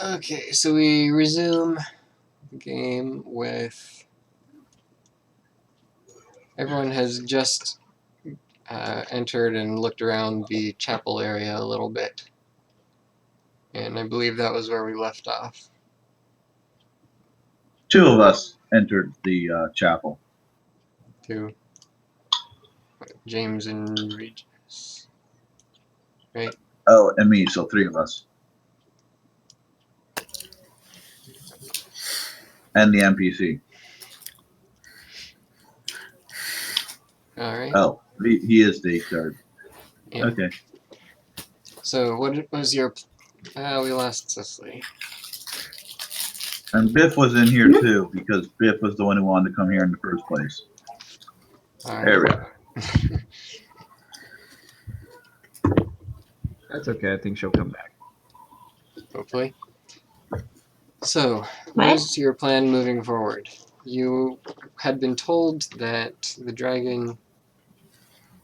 Okay, so we resume the game with... Everyone has just entered and looked around the chapel area a little bit. And I believe that was where we left off. 2 of us entered the chapel. To James and Regis. Right? Oh, and me, so 3 of us. And the NPC. Alright. Oh, he is the 3rd. Yeah. Okay. So, what was your... we lost Cecily. And Biff was in here too, because Biff was the one who wanted to come here in the first place. All There we right. go. That's okay. I think she'll come back. Hopefully. So, what is your plan moving forward? You had been told that the dragon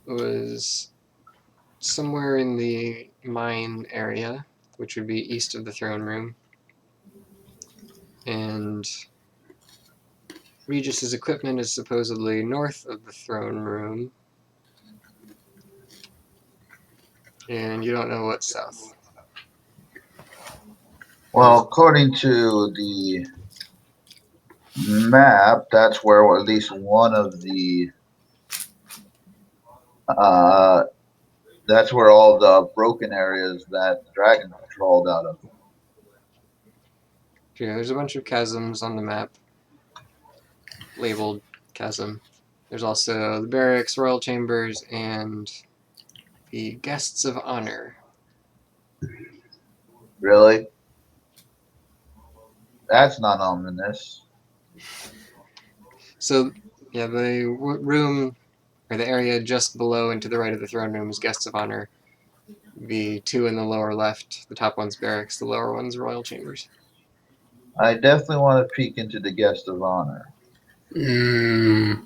was somewhere in the mine area, which would be east of the throne room. And Regis's equipment is supposedly north of the throne room. And you don't know what's south. Well, according to the map, that's where at least one of the that's where all the broken areas that the dragon crawled out of. Okay, there's a bunch of chasms on the map, labeled chasm. There's also the barracks, royal chambers, and the guests of honor. Really? That's not ominous. So, yeah, the room, or the area just below and to the right of the throne room is guests of honor. The 2 in the lower left, the top one's barracks, the lower one's royal chambers. I definitely want to peek into the guest of honor. You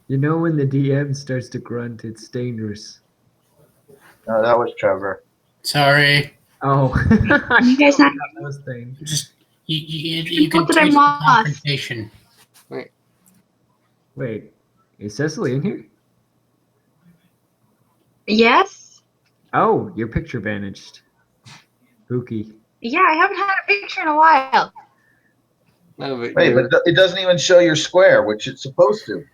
know when the DM starts to grunt, it's dangerous. No, that was Trevor. Sorry. Oh, You guys not those things. Just you can What did I taste the lost? confrontation. Wait, is Cecily in here? Yes. Oh, your picture vanished. Pookie. Yeah, I haven't had a picture in a while. No, but Wait, but it doesn't even show your square, which it's supposed to.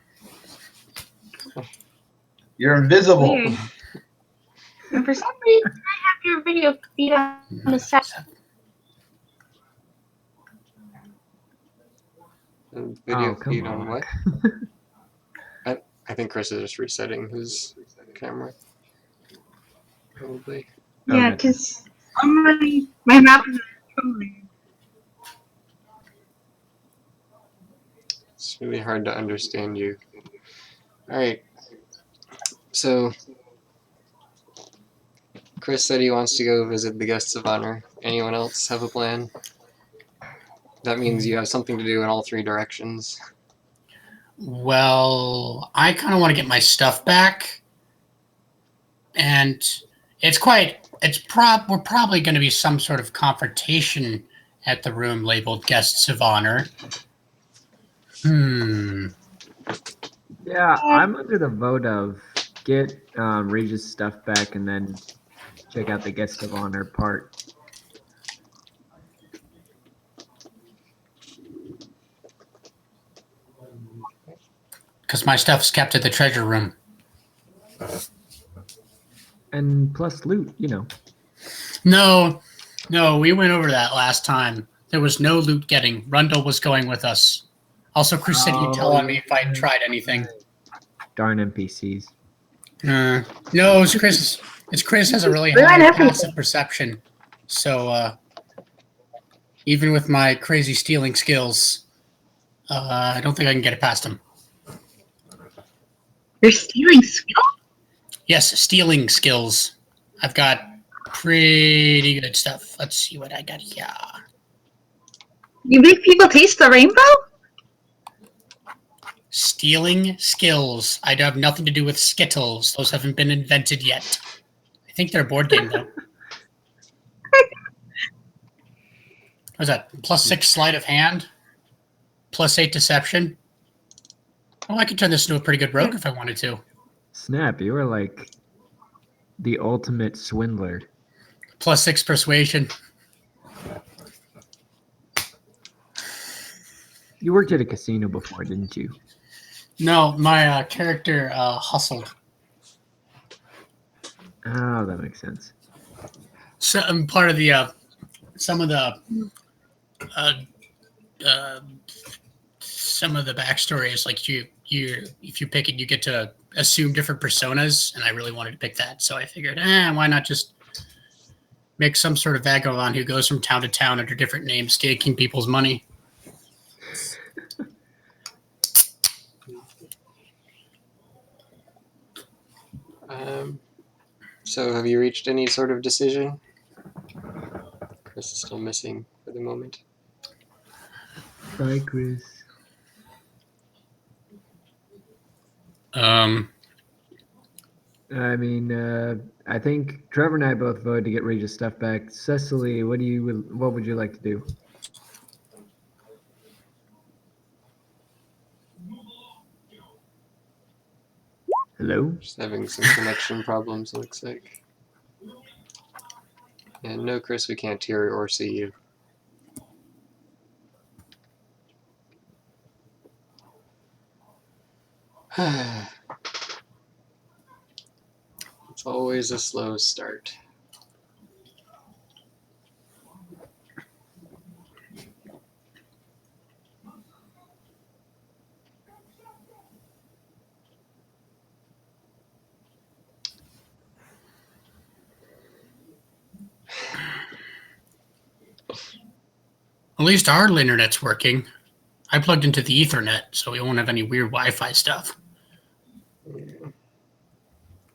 You're invisible. Weird. And for some reason, I have your video feed on the set. video come feed on on. what? I think Chris is just resetting his camera. Probably. Yeah, Okay. because my map is controlling. It's really hard to understand you. Alright. So, Chris said he wants to go visit the guests of honor. Anyone else have a plan? That means you have something to do in all 3 directions. Well, I kind of want to get my stuff back, and we're probably going to be some sort of confrontation at the room labeled guests of honor. Yeah, I'm under the vote of get Regis' stuff back and then check out the guest of honor part. Because my stuff's kept at the treasure room. And plus loot, you know. No, we went over that last time. There was no loot getting. Rundle was going with us. Also, Chris said he'd tell on me if I tried anything. Darn NPCs. No, it's Chris. It's Chris has a really They're high not everything. passive perception. So even with my crazy stealing skills, I don't think I can get it past him. You're stealing skill? Yes, stealing skills. I've got pretty good stuff. Let's see what I got here. You make people taste the rainbow? Stealing skills. I have nothing to do with Skittles. Those haven't been invented yet. think they're a board game, though. What's that? +6 sleight of hand, +8 deception. Well, I could turn this into a pretty good rogue if I wanted to. Snap, you were like the ultimate swindler. +6 persuasion. You worked at a casino before, didn't you? No, my character hustled. Oh, that makes sense. So I'm part of the some of the backstory is like you if you pick it, you get to assume different personas, and I really wanted to pick that, so I figured, why not just make some sort of vagabond who goes from town to town under different names, taking people's money. So have you reached any sort of decision? Chris is still missing for the moment. Bye, Chris. I mean, I think Trevor and I both voted to get Regis stuff back. Cecily, what would you like to do? Hello? Just having some connection problems, looks like. And no, Chris, we can't hear or see you. It's always a slow start. At least our internet's working. I plugged into the Ethernet, so we won't have any weird Wi-Fi stuff. Yeah.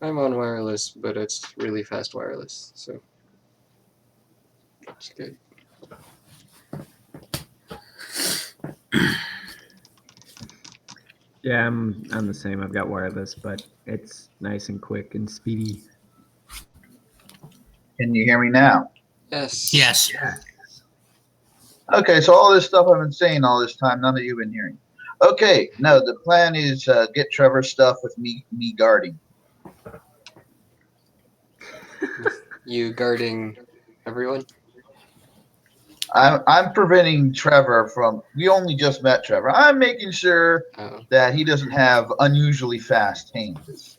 I'm on wireless, but it's really fast wireless, so it's good. Yeah, I'm the same. I've got wireless, but it's nice and quick and speedy. Can you hear me now? Yes. Yes. Yeah. Okay, so all this stuff I've been saying all this time, none of you have been hearing. Okay, no, the plan is get Trevor's stuff with me guarding. You guarding everyone? I'm preventing Trevor from. We only just met Trevor. I'm making sure that he doesn't have unusually fast hands.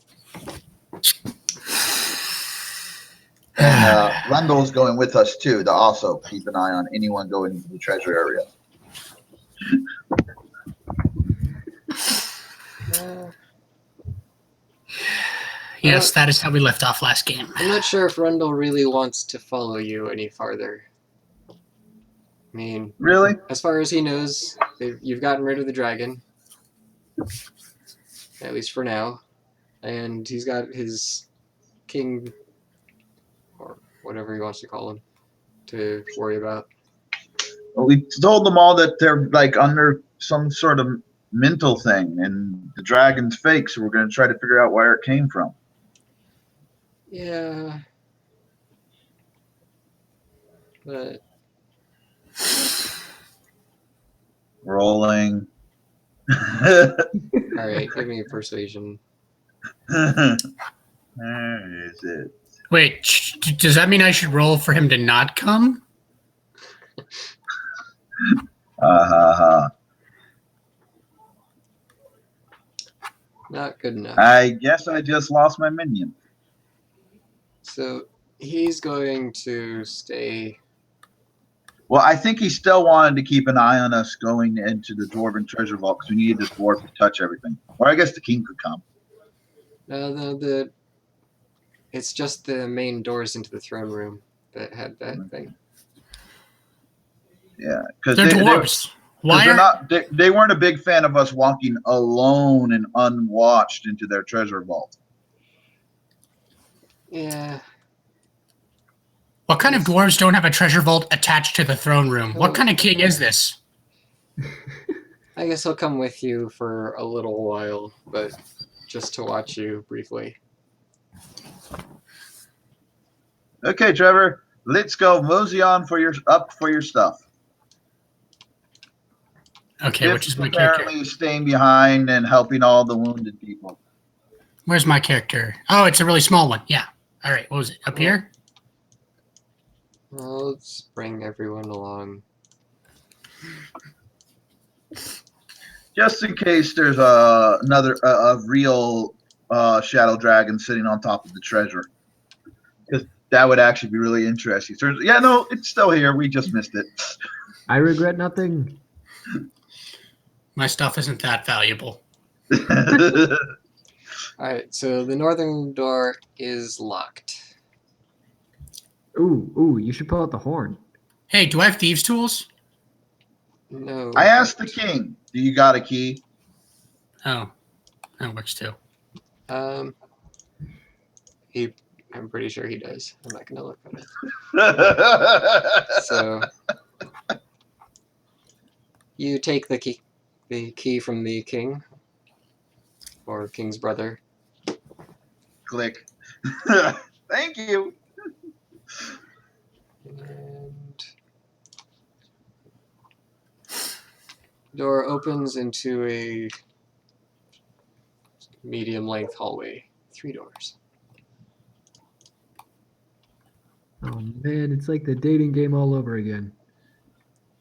And Rundle's going with us too to also keep an eye on anyone going into the treasure area. Yes, that is how we left off last game. I'm not sure if Rundle really wants to follow you any farther. I mean, Really? as far as he knows, you've gotten rid of the dragon. At least for now. And he's got his king, or whatever he wants to call him, to worry about. Well, we told them all that they're like under some sort of mental thing, and the dragon's fake. So we're going to try to figure out where it came from. Yeah. But Rolling. alright, give me a persuasion. Where is it? Wait, does that mean I should roll for him to not come? Not good enough. I guess I just lost my minion. So he's going to stay. Well, I think he still wanted to keep an eye on us going into the Dwarven treasure vault because we needed this dwarf to touch everything. Or I guess the king could come. No, it's just the main doors into the throne room that had that thing. Yeah, because They're dwarves. They weren't a big fan of us walking alone and unwatched into their treasure vault. Yeah. What kind of dwarves don't have a treasure vault attached to the throne room? What kind of king is this? I guess I'll come with you for a little while, but just to watch you briefly. Okay, Trevor, let's go. Mosey on for your stuff. Okay, which is my character? Apparently staying behind and helping all the wounded people. Where's my character? Oh, it's a really small one. Yeah. All right. What was it? Up here? Well, let's bring everyone along. Just in case there's another real shadow dragon sitting on top of the treasure, because that would actually be really interesting. So, yeah, no, it's still here. We just missed it. I regret nothing. My stuff isn't that valuable. Alright, so the northern door is locked. Ooh, you should pull out the horn. Hey, do I have thieves' tools? No. I asked the king, "Do you got a key?" Oh, that works too. I'm pretty sure he does. I'm not gonna look at it. So you take the key from the king, or king's brother. Click. Thank you. And door opens into a medium-length hallway. 3 doors. Oh man, it's like the dating game all over again.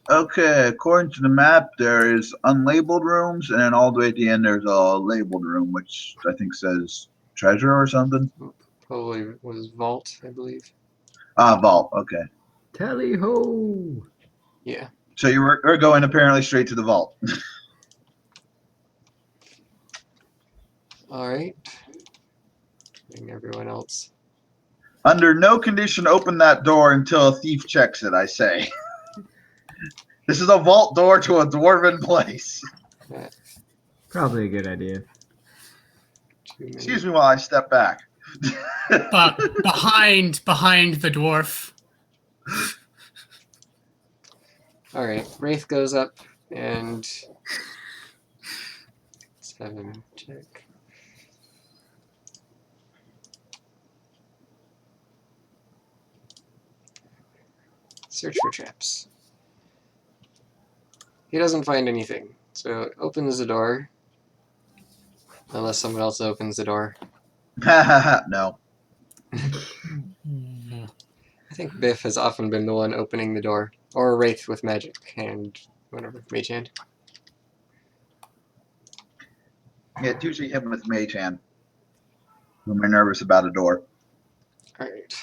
Okay, according to the map, there is unlabeled rooms, and then all the way at the end, there's a labeled room, which I think says treasure or something. Probably was vault, I believe. Vault. Okay. Tally ho! Yeah. So you're going apparently straight to the vault. Alright. And everyone else. Under no condition open that door until a thief checks it, I say. This is a vault door to a dwarven place. Probably a good idea. Excuse me while I step back. But behind the dwarf. Alright, Wraith goes up and let's have him check. Search for traps. He doesn't find anything, so opens the door. Unless someone else opens the door. No. I think Biff has often been the one opening the door. Or Wraith with magic and whatever, mage hand. Yeah, it's usually him with mage hand when we're nervous about a door. Alright,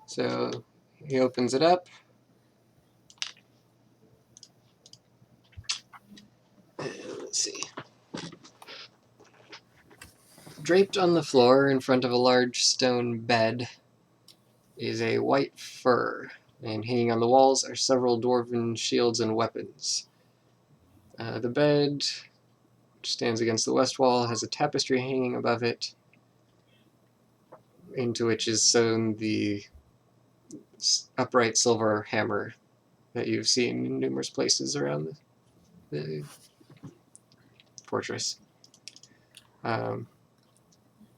so he opens it up. And let's see. Draped on the floor in front of a large stone bed is a white fur, and hanging on the walls are several dwarven shields and weapons. The bed, which stands against the west wall, has a tapestry hanging above it, into which is sewn the upright silver hammer that you've seen in numerous places around the fortress.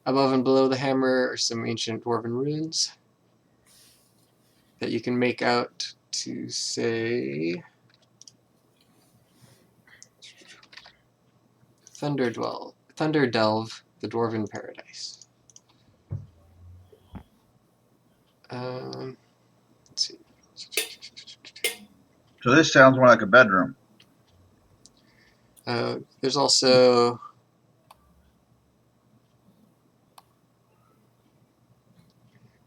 Above and below the hammer are some ancient dwarven runes that you can make out to say Thunder Delve, the Dwarven Paradise. Let's see. So this sounds more like a bedroom. There's also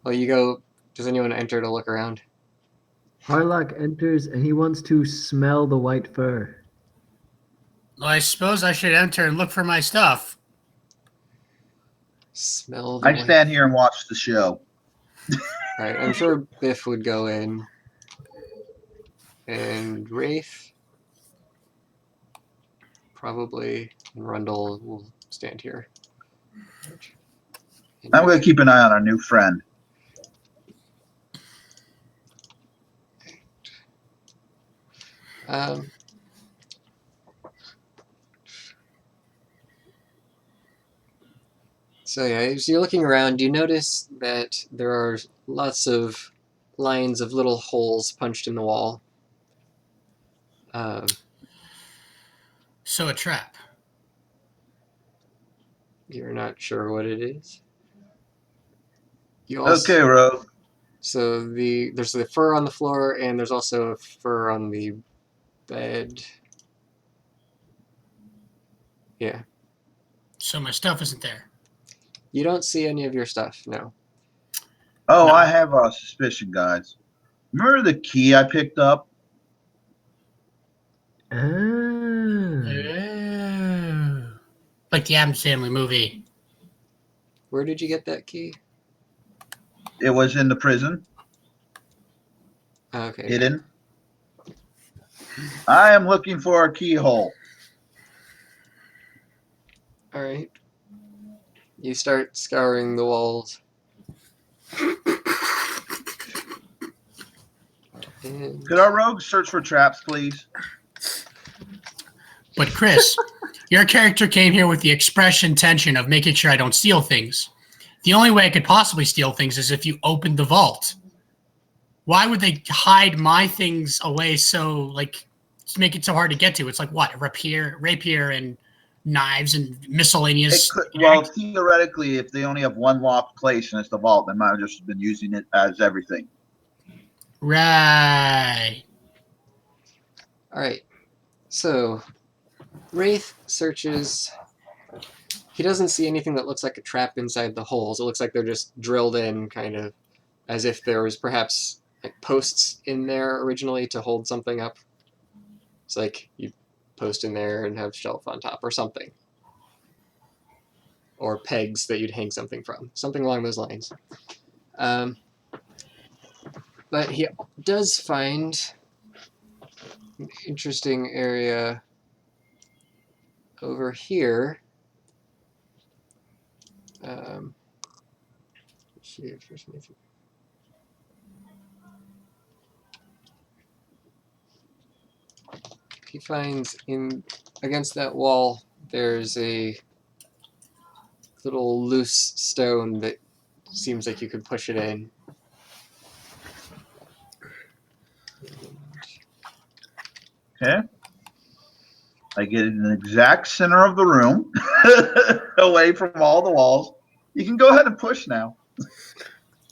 you go. Does anyone enter to look around? Harlock enters and he wants to smell the white fur. Well, I suppose I should enter and look for my stuff. Smell the I white. stand here and watch the show. Alright, I'm sure Biff would go in. And Wraith. Probably. And Rundle will stand here. I'm going to keep an eye on our new friend. So yeah, as you're looking around, you notice that there are lots of lines of little holes punched in the wall. So a trap. You're not sure what it is. You also, Okay, Rogue. So there's the fur on the floor, and there's also a fur on the bed. Yeah. So my stuff isn't there. You don't see any of your stuff, no. Oh, No. I have a suspicion, guys. Remember the key I picked up? Ah. Oh. Like the Addams Family movie. Where did you get that key? It was in the prison, Okay. hidden. I am looking for a keyhole. All right. You start scouring the walls. And Could our rogue search for traps, please? But Chris, your character came here with the express intention of making sure I don't steal things. The only way I could possibly steal things is if you opened the vault. Why would they hide my things away so, like, to make it so hard to get to? It's like, what, rapier and knives and It miscellaneous. could, well, theoretically, if they only have one locked place and it's the vault, they might have just been using it as everything. Right. all right. So Wraith searches. He doesn't see anything that looks like a trap inside the holes. It looks like they're just drilled in, kind of as if there was perhaps like posts in there originally to hold something up. It's like you post in there and have shelf on top or something. Or pegs that you'd hang something from. Something along those lines. But he does find an interesting area over here. Let's see if there's anything. He finds in against that wall there's a little loose stone that seems like you could push it in. Okay. I get in the exact center of the room, away from all the walls. You can go ahead and push now.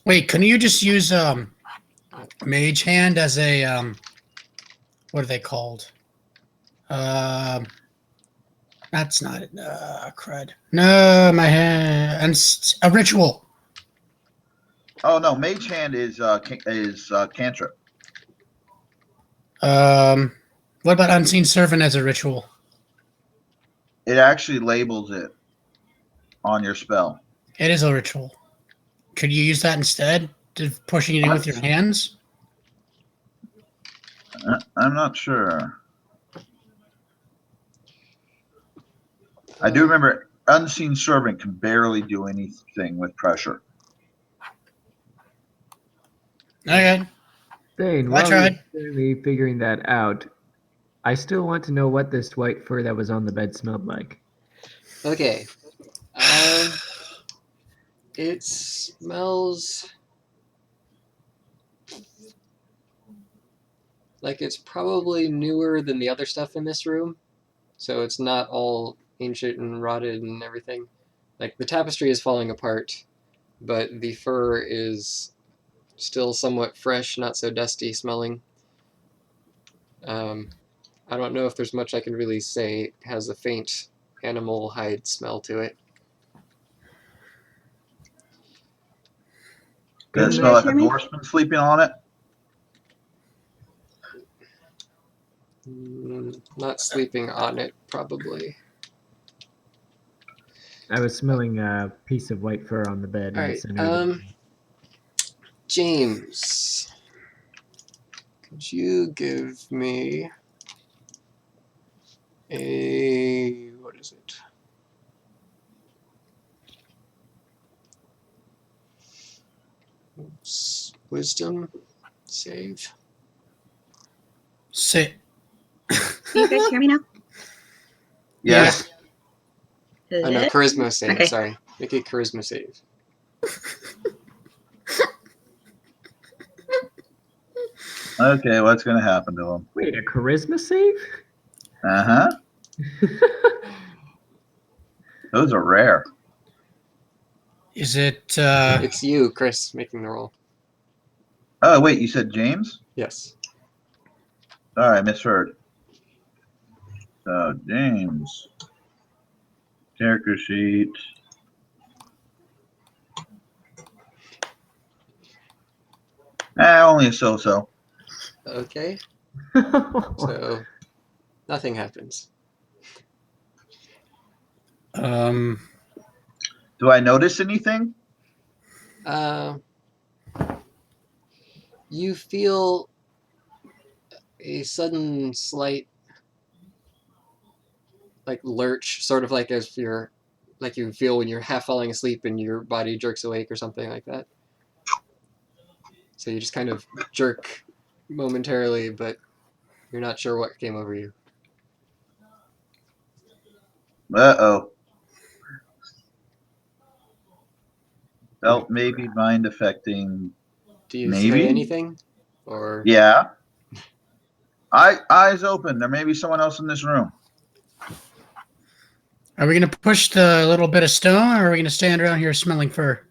Wait, couldn't you just use Mage Hand as a what are they called? That's not it. Crud. No, my hand. And a ritual. Oh no, Mage Hand is cantrip. What about Unseen Servant as a ritual? It actually labels it on your spell. It is a ritual. Could you use that instead of pushing it in with your hands? I'm not sure. I do remember Unseen Servant can barely do anything with pressure. Okay. Thane, I while tried. you're currently figuring that out, I still want to know what this white fur that was on the bed smelled like. Okay. It smells like it's probably newer than the other stuff in this room. So it's not all ancient and rotted and everything. Like the tapestry is falling apart, but the fur is still somewhat fresh, not so dusty smelling. I don't know if there's much I can really say. It has a faint animal hide smell to it. Does it you smell guys like a hear me? dwarfman sleeping on it? Not sleeping on it, probably. I was smelling a piece of white fur on the bed All in the right. center of the room. James, could you give me a what is it? Wisdom save. Sit. Can you guys hear me now? Yes. Is Oh no, it? charisma save. Okay. Sorry, make a charisma save. Okay, what's going to happen to him? Wait, a charisma save? Uh-huh. Those are rare. Is it? It's you, Chris, making the roll. Oh, wait, you said James? Yes. Sorry, I misheard. So, James. Character sheet. Only a so-so. Okay. So nothing happens. Um. Do I notice anything? You feel a sudden slight like lurch, sort of like as you're like you feel when you're half falling asleep and your body jerks awake or something like that. So you just kind of jerk momentarily, but you're not sure what came over you. Uh-oh. Felt maybe mind affecting. Do you say Maybe? anything? Or Yeah. Eyes open. There may be someone else in this room. Are we going to push the little bit of stone, or are we going to stand around here smelling fur?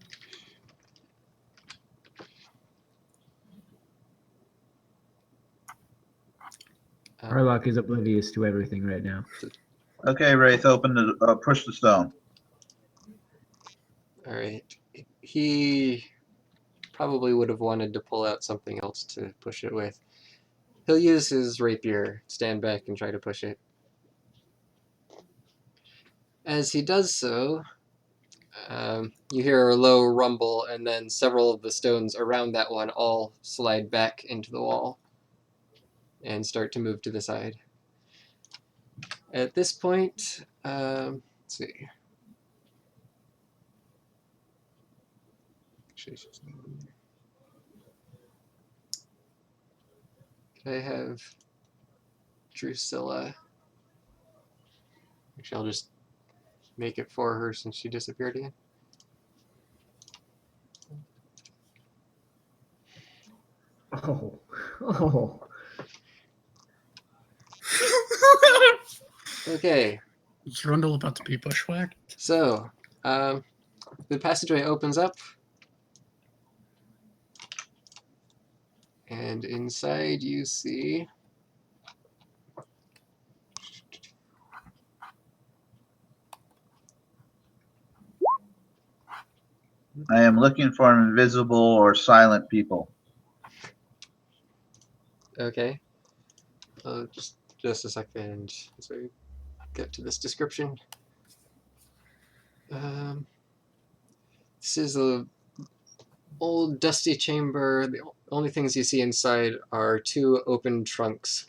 Harlock is oblivious to everything right now. Okay, Wraith, push the stone. all right. He probably would have wanted to pull out something else to push it with. He'll use his rapier, stand back, and try to push it. As he does so, you hear a low rumble, and then several of the stones around that one all slide back into the wall and start to move to the side. At this point, let's see. Could I have Drusilla? Actually, I'll just make it for her since she disappeared again. Oh. Okay, Is Rundle about to be bushwhacked? so the passageway opens up, and inside you see I am looking for invisible or silent people. okay. Just a second as I get to this description. This is a old dusty chamber. The only things you see inside are two open trunks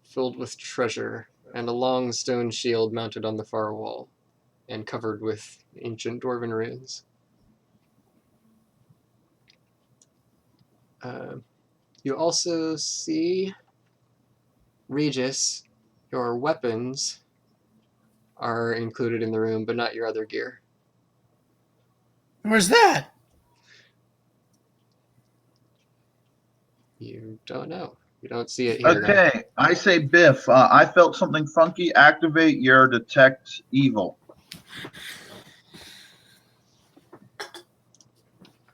filled with treasure and a long stone shield mounted on the far wall and covered with ancient dwarven runes. You also see Regis. Your weapons are included in the room, but not your other gear. Where's that? You don't know. You don't see it here. Okay, I say Biff. I felt something funky. Activate your detect evil.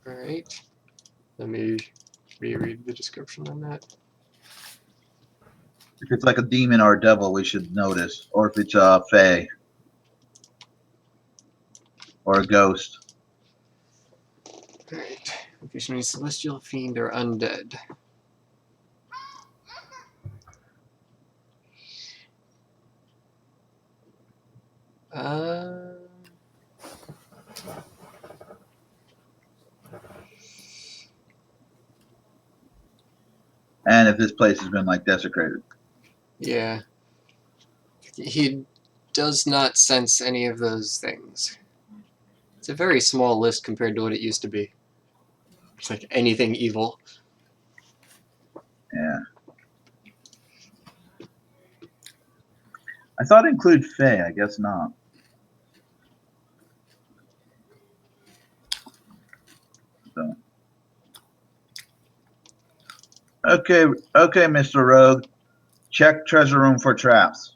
All right. Let me reread the description on that. If it's like a demon or a devil, we should notice. Or if it's a fae. Or a ghost. All right. Location is celestial, fiend, or undead. And if this place has been like desecrated. Yeah. He does not sense any of those things. It's a very small list compared to what it used to be. It's like anything evil. Yeah. I thought it included fae. I guess not. So. Okay, Mr. Rogue. Check treasure room for traps.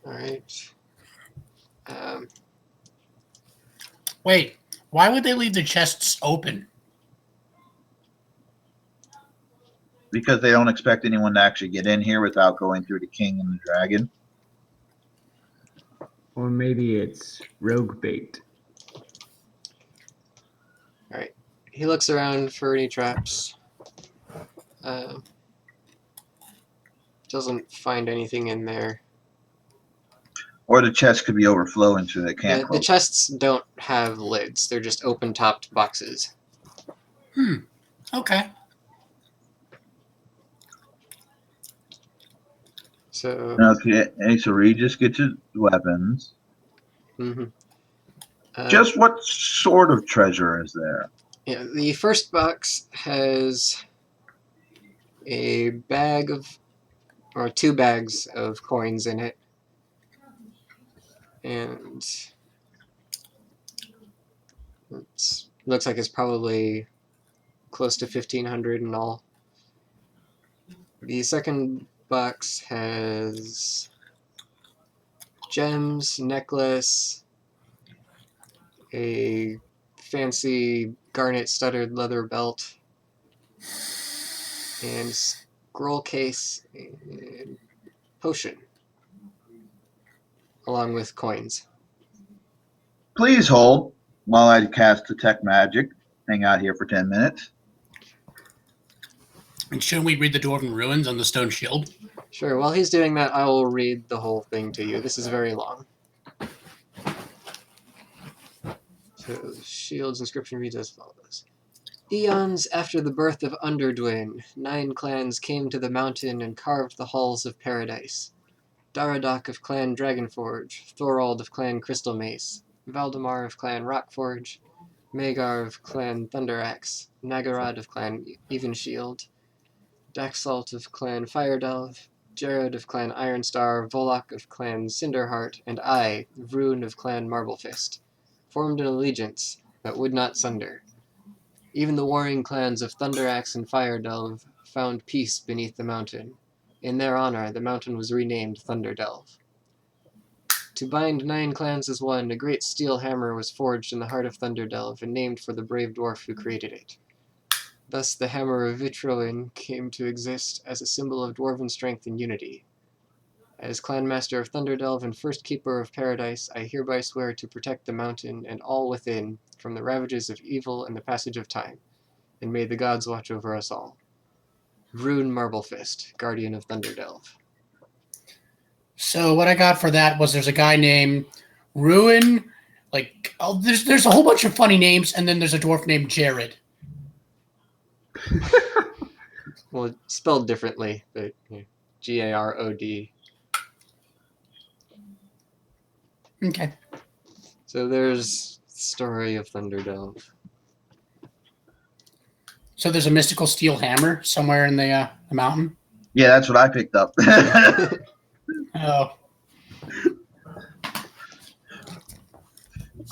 All right. Wait, why would they leave the chests open? Because they don't expect anyone to actually get in here without going through the king and the dragon. Or maybe it's rogue bait. All right. He looks around for any traps. Doesn't find anything in there. Or the chest could be overflowing so they can't The close. chests don't have lids. They're just open-topped boxes. Okay. So. Okay, so Regis gets his weapons. Mm-hmm. Just what sort of treasure is there? Yeah, the first box has a bag of, or 2 bags of coins in it, and it looks like it's probably close to 1,500 in all. The second box has gems, necklace, a fancy garnet studded leather belt, and scroll case and potion, along with coins. Please hold while I cast Detect Magic. Hang out here for 10 minutes. And shouldn't we read the Dwarven Ruins on the stone shield? Sure, while he's doing that, I will read the whole thing to you. This is very long. So, Shield's inscription reads as follows. Eons after the birth of Underdwyn, 9 clans came to the mountain and carved the halls of paradise. Daradoc of Clan Dragonforge, Thorald of Clan Crystal Mace, Valdemar of Clan Rockforge, Magar of Clan Thunderaxe, Nagarad of Clan Evenshield, Daxalt of Clan Firedelve, Jared of Clan Ironstar, Volok of Clan Cinderheart, and I, Vroon of Clan Marblefist, formed an allegiance that would not sunder. Even the warring clans of Thunderaxe and Firedelve found peace beneath the mountain. In their honor, the mountain was renamed Thunderdelve. To bind 9 clans as one, a great steel hammer was forged in the heart of Thunderdelve and named for the brave dwarf who created it. Thus the Hammer of Vitroin came to exist as a symbol of dwarven strength and unity. As Clanmaster of Thunderdelve and First Keeper of Paradise, I hereby swear to protect the mountain and all within from the ravages of evil and the passage of time, and may the gods watch over us all. Vroon Marblefist, Guardian of Thunderdelve. So what I got for that was there's a guy named Ruin, there's a whole bunch of funny names, and then there's a dwarf named Jared. Well, it's spelled differently, but Garod. Okay. So there's Story of Thunderdelve. So there's a mystical steel hammer somewhere in the mountain. Yeah, that's what I picked up. Oh.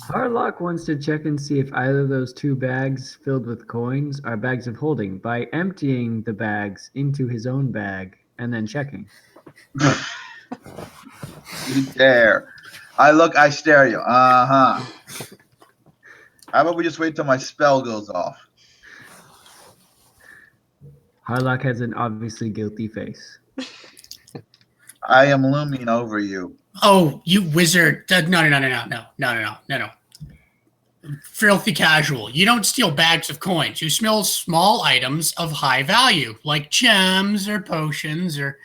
Harlock wants to check and see if either of those 2 bags filled with coins are bags of holding by emptying the bags into his own bag and then checking. You dare. I stare at you. Uh-huh. How about we just wait till my spell goes off? Harlock has an obviously guilty face. I am looming over you. Oh, you wizard. No. Filthy casual. You don't steal bags of coins. You steal small items of high value, like gems or potions or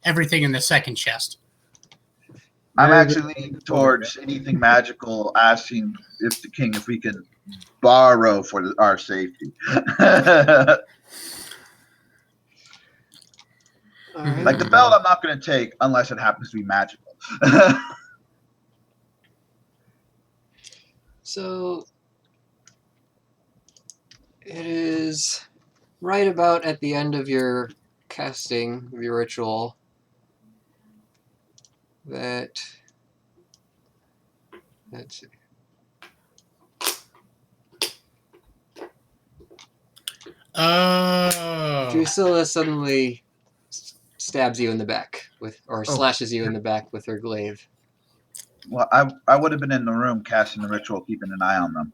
everything in the second chest. I'm Very actually good. leaning towards anything magical, asking if the king, if we can borrow for our safety. Alright. Like the belt, I'm not going to take unless it happens to be magical. So it is right about at the end of your casting of your ritual that, let's see. Oh. Drusilla suddenly stabs you in the back or slashes you in the back with her glaive. Well, I would have been in the room casting the ritual, keeping an eye on them.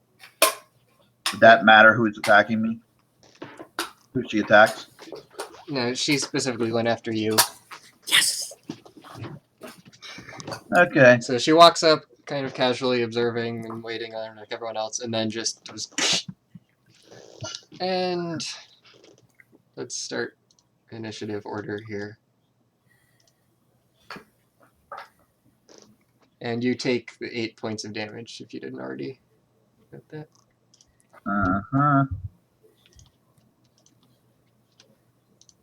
Would that matter who's attacking me? Who she attacks? No, she specifically went after you. Yes. Okay. So she walks up, kind of casually observing and waiting on like everyone else, and then just goes. And let's start initiative order here. And you take the 8 points of damage if you didn't already get that. Uh-huh.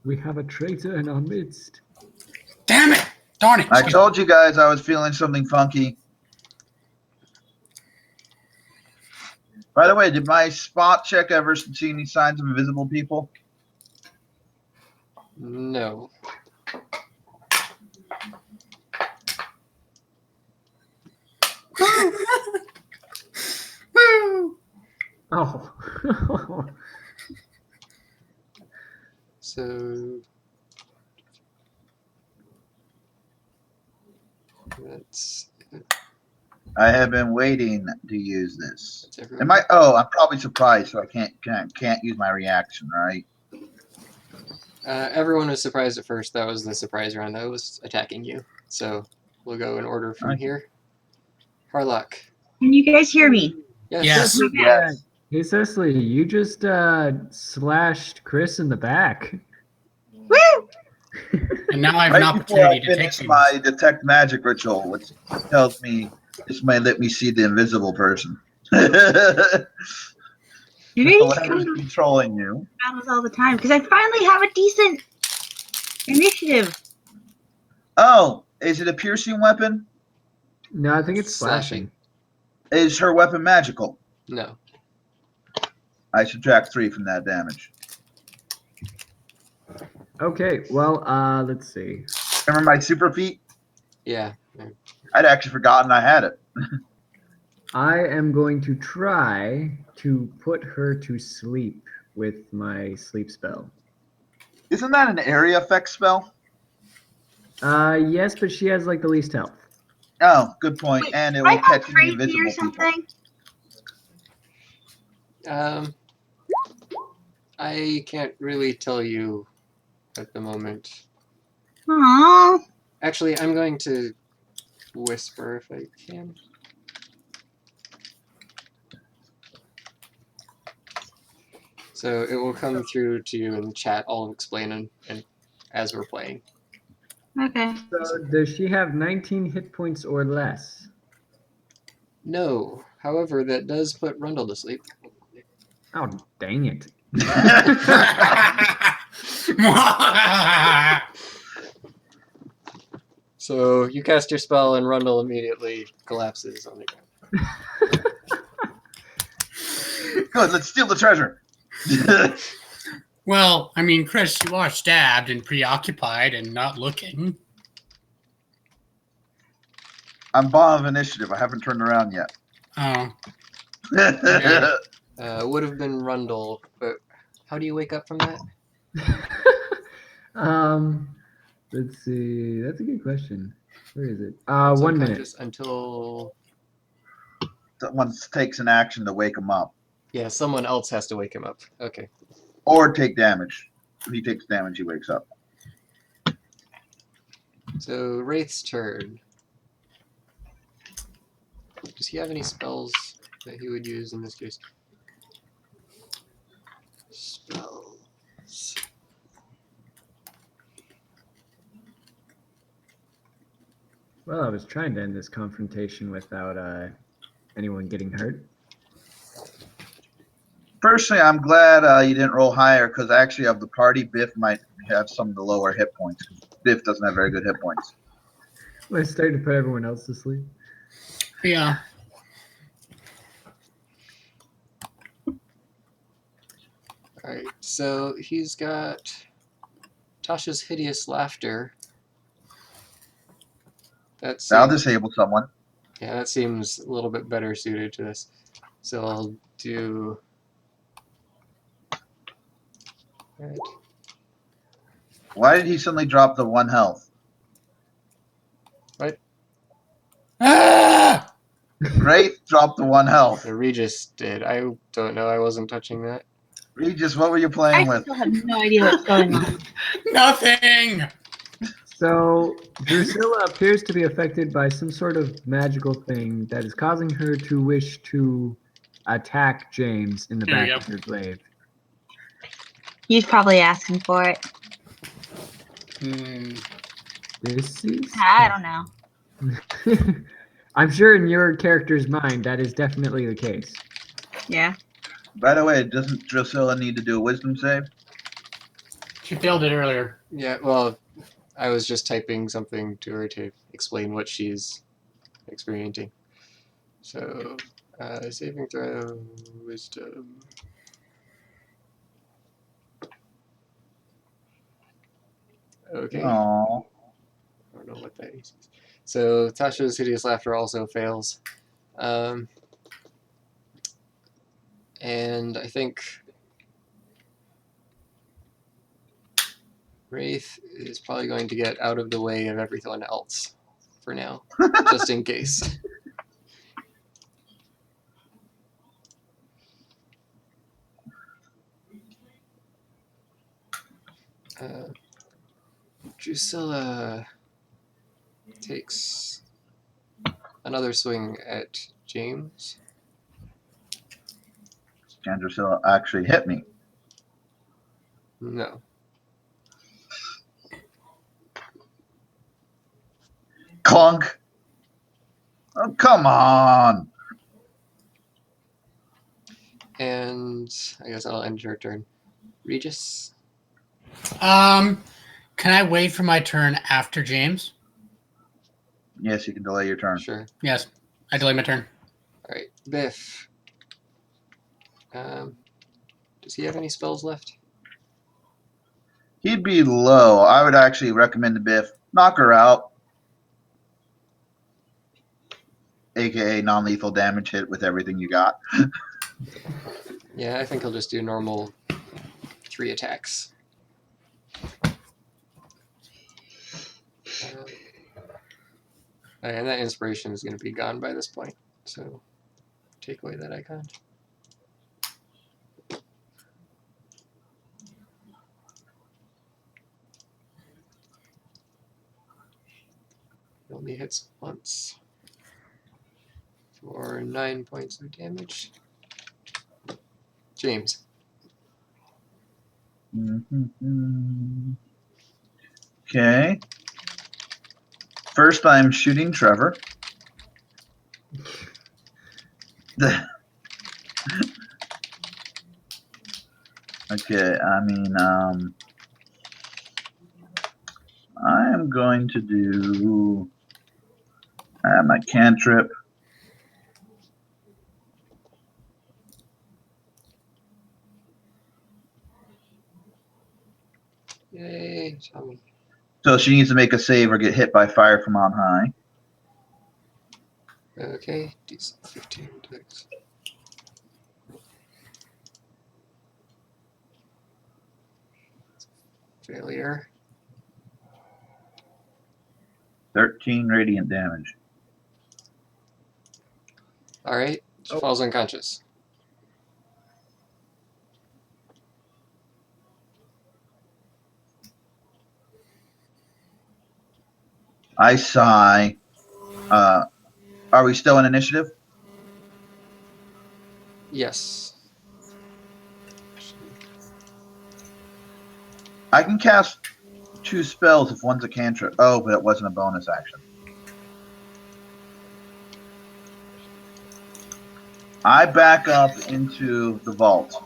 We have a traitor in our midst. Damn it! Darn it! I told you guys I was feeling something funky. By the way, did my spot check ever see any signs of invisible people? No. Woo! Oh. So that's I have been waiting to use this. everyone. Am I? Oh, I'm probably surprised, so I can't use my reaction, right? Everyone was surprised at first. That was the surprise round. That was attacking you. So we'll go in order from Okay. here. Harlock. Can you guys hear me? Yes. Yes. Yes. Hey, Cecily, you just slashed Chris in the back. Woo! And now I have Right an before I opportunity to take finish things. my detect magic ritual, which tells me this might let me see the invisible person. You need Whatever's controlling you. battles all the time because I finally have a decent initiative. Oh, is it a piercing weapon? No, I think it's slashing. Is her weapon magical? No. I subtract 3 from that damage. Okay, well, let's see. Remember my super feat? Yeah. I'd actually forgotten I had it. I am going to try to put her to sleep with my sleep spell. Isn't that an area effect spell? Yes, but she has like the least health. Oh, good point. Wait, And it I will got catch any crazy invisible or people. something. I can't really tell you at the moment. Aww. Actually, I'm going to whisper if I can. So it will come through to you in chat. I'll explain and as we're playing. Okay. So does she have 19 hit points or less? No. However, that does put Rundle to sleep. Oh, dang it. So you cast your spell and Rundle immediately collapses on the ground. Good, let's steal the treasure. Well, I mean, Chris, you are stabbed and preoccupied and not looking. I'm bottom of initiative. I haven't turned around yet. Oh. Would have been Rundle, but how do you wake up from that? Let's see. That's a good question. Where is it? It's 1 minute. unconscious until Someone takes an action to wake him up. yeah, someone else has to wake him up. Okay. Or take damage. If he takes damage, he wakes up. So Wraith's turn. Does he have any spells that he would use in this case? Spells. Well, I was trying to end this confrontation without anyone getting hurt. Personally, I'm glad you didn't roll higher because actually of the party, Biff might have some of the lower hit points. Biff doesn't have very good hit points. I started to put everyone else to sleep. Yeah. Alright, so he's got Tasha's Hideous Laughter. That'll disable someone. Yeah, that seems a little bit better suited to this. So I'll do Right. Why did he suddenly drop the 1 health? Ah! Wraith dropped the 1 health. Regis did. I don't know. I wasn't touching that. Regis, what were you I playing with? still have no idea what's going on. Nothing. So Drusilla appears to be affected by some sort of magical thing that is causing her to wish to attack James in the There you back go. of her glaive. He's probably asking for it. Hmm. This is. I don't know. I'm sure in your character's mind that is definitely the case. Yeah. By the way, doesn't Drusilla need to do a wisdom save? She failed it earlier. Yeah, well, I was just typing something to her to explain what she's experiencing. So, saving throw, wisdom. Okay. Aww. I don't know what that is. So Tasha's hideous laughter also fails. And I think Wraith is probably going to get out of the way of everyone else for now, just in case. Drusilla takes another swing at James. Can Drusilla actually hit me? No. Clunk! Oh, come on! And I guess I'll end your turn. Regis? Can I wait for my turn after James? Yes, you can delay your turn. Sure. Yes, I delay my turn. All right, Biff. Does he have any spells left? He'd be low. I would actually recommend to Biff, knock her out. AKA non-lethal damage hit with everything you got. Yeah, I think he'll just do normal 3 attacks. And that inspiration is going to be gone by this point, so take away that icon. He only hits once for 9 points of damage. James. Okay. First, I'm shooting Trevor. Okay, I mean, I am going to do my cantrip. Yay, Tommy. So she needs to make a save or get hit by fire from on high. Okay, DC 15 attacks. Failure. 13 radiant damage. Alright, she falls unconscious. I sigh. Are we still in initiative? Yes. I can cast 2 spells if one's a cantrip. Oh, but it wasn't a bonus action. I back up into the vault.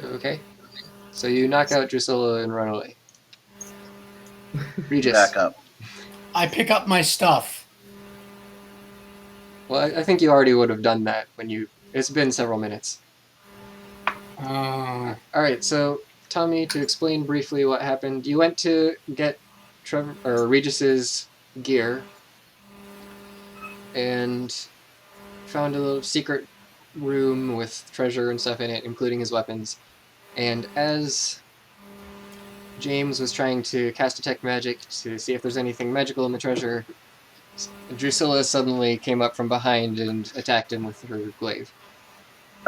Okay. So you knock out Drusilla and run away. Regis. Back up. I pick up my stuff. Well, I think you already would have done that when you... It's been several minutes. Alright, so Tommy, to explain briefly what happened, you went to get Regis's gear, and found a little secret room with treasure and stuff in it, including his weapons. And as James was trying to cast Detect Magic to see if there's anything magical in the treasure, Drusilla suddenly came up from behind and attacked him with her glaive.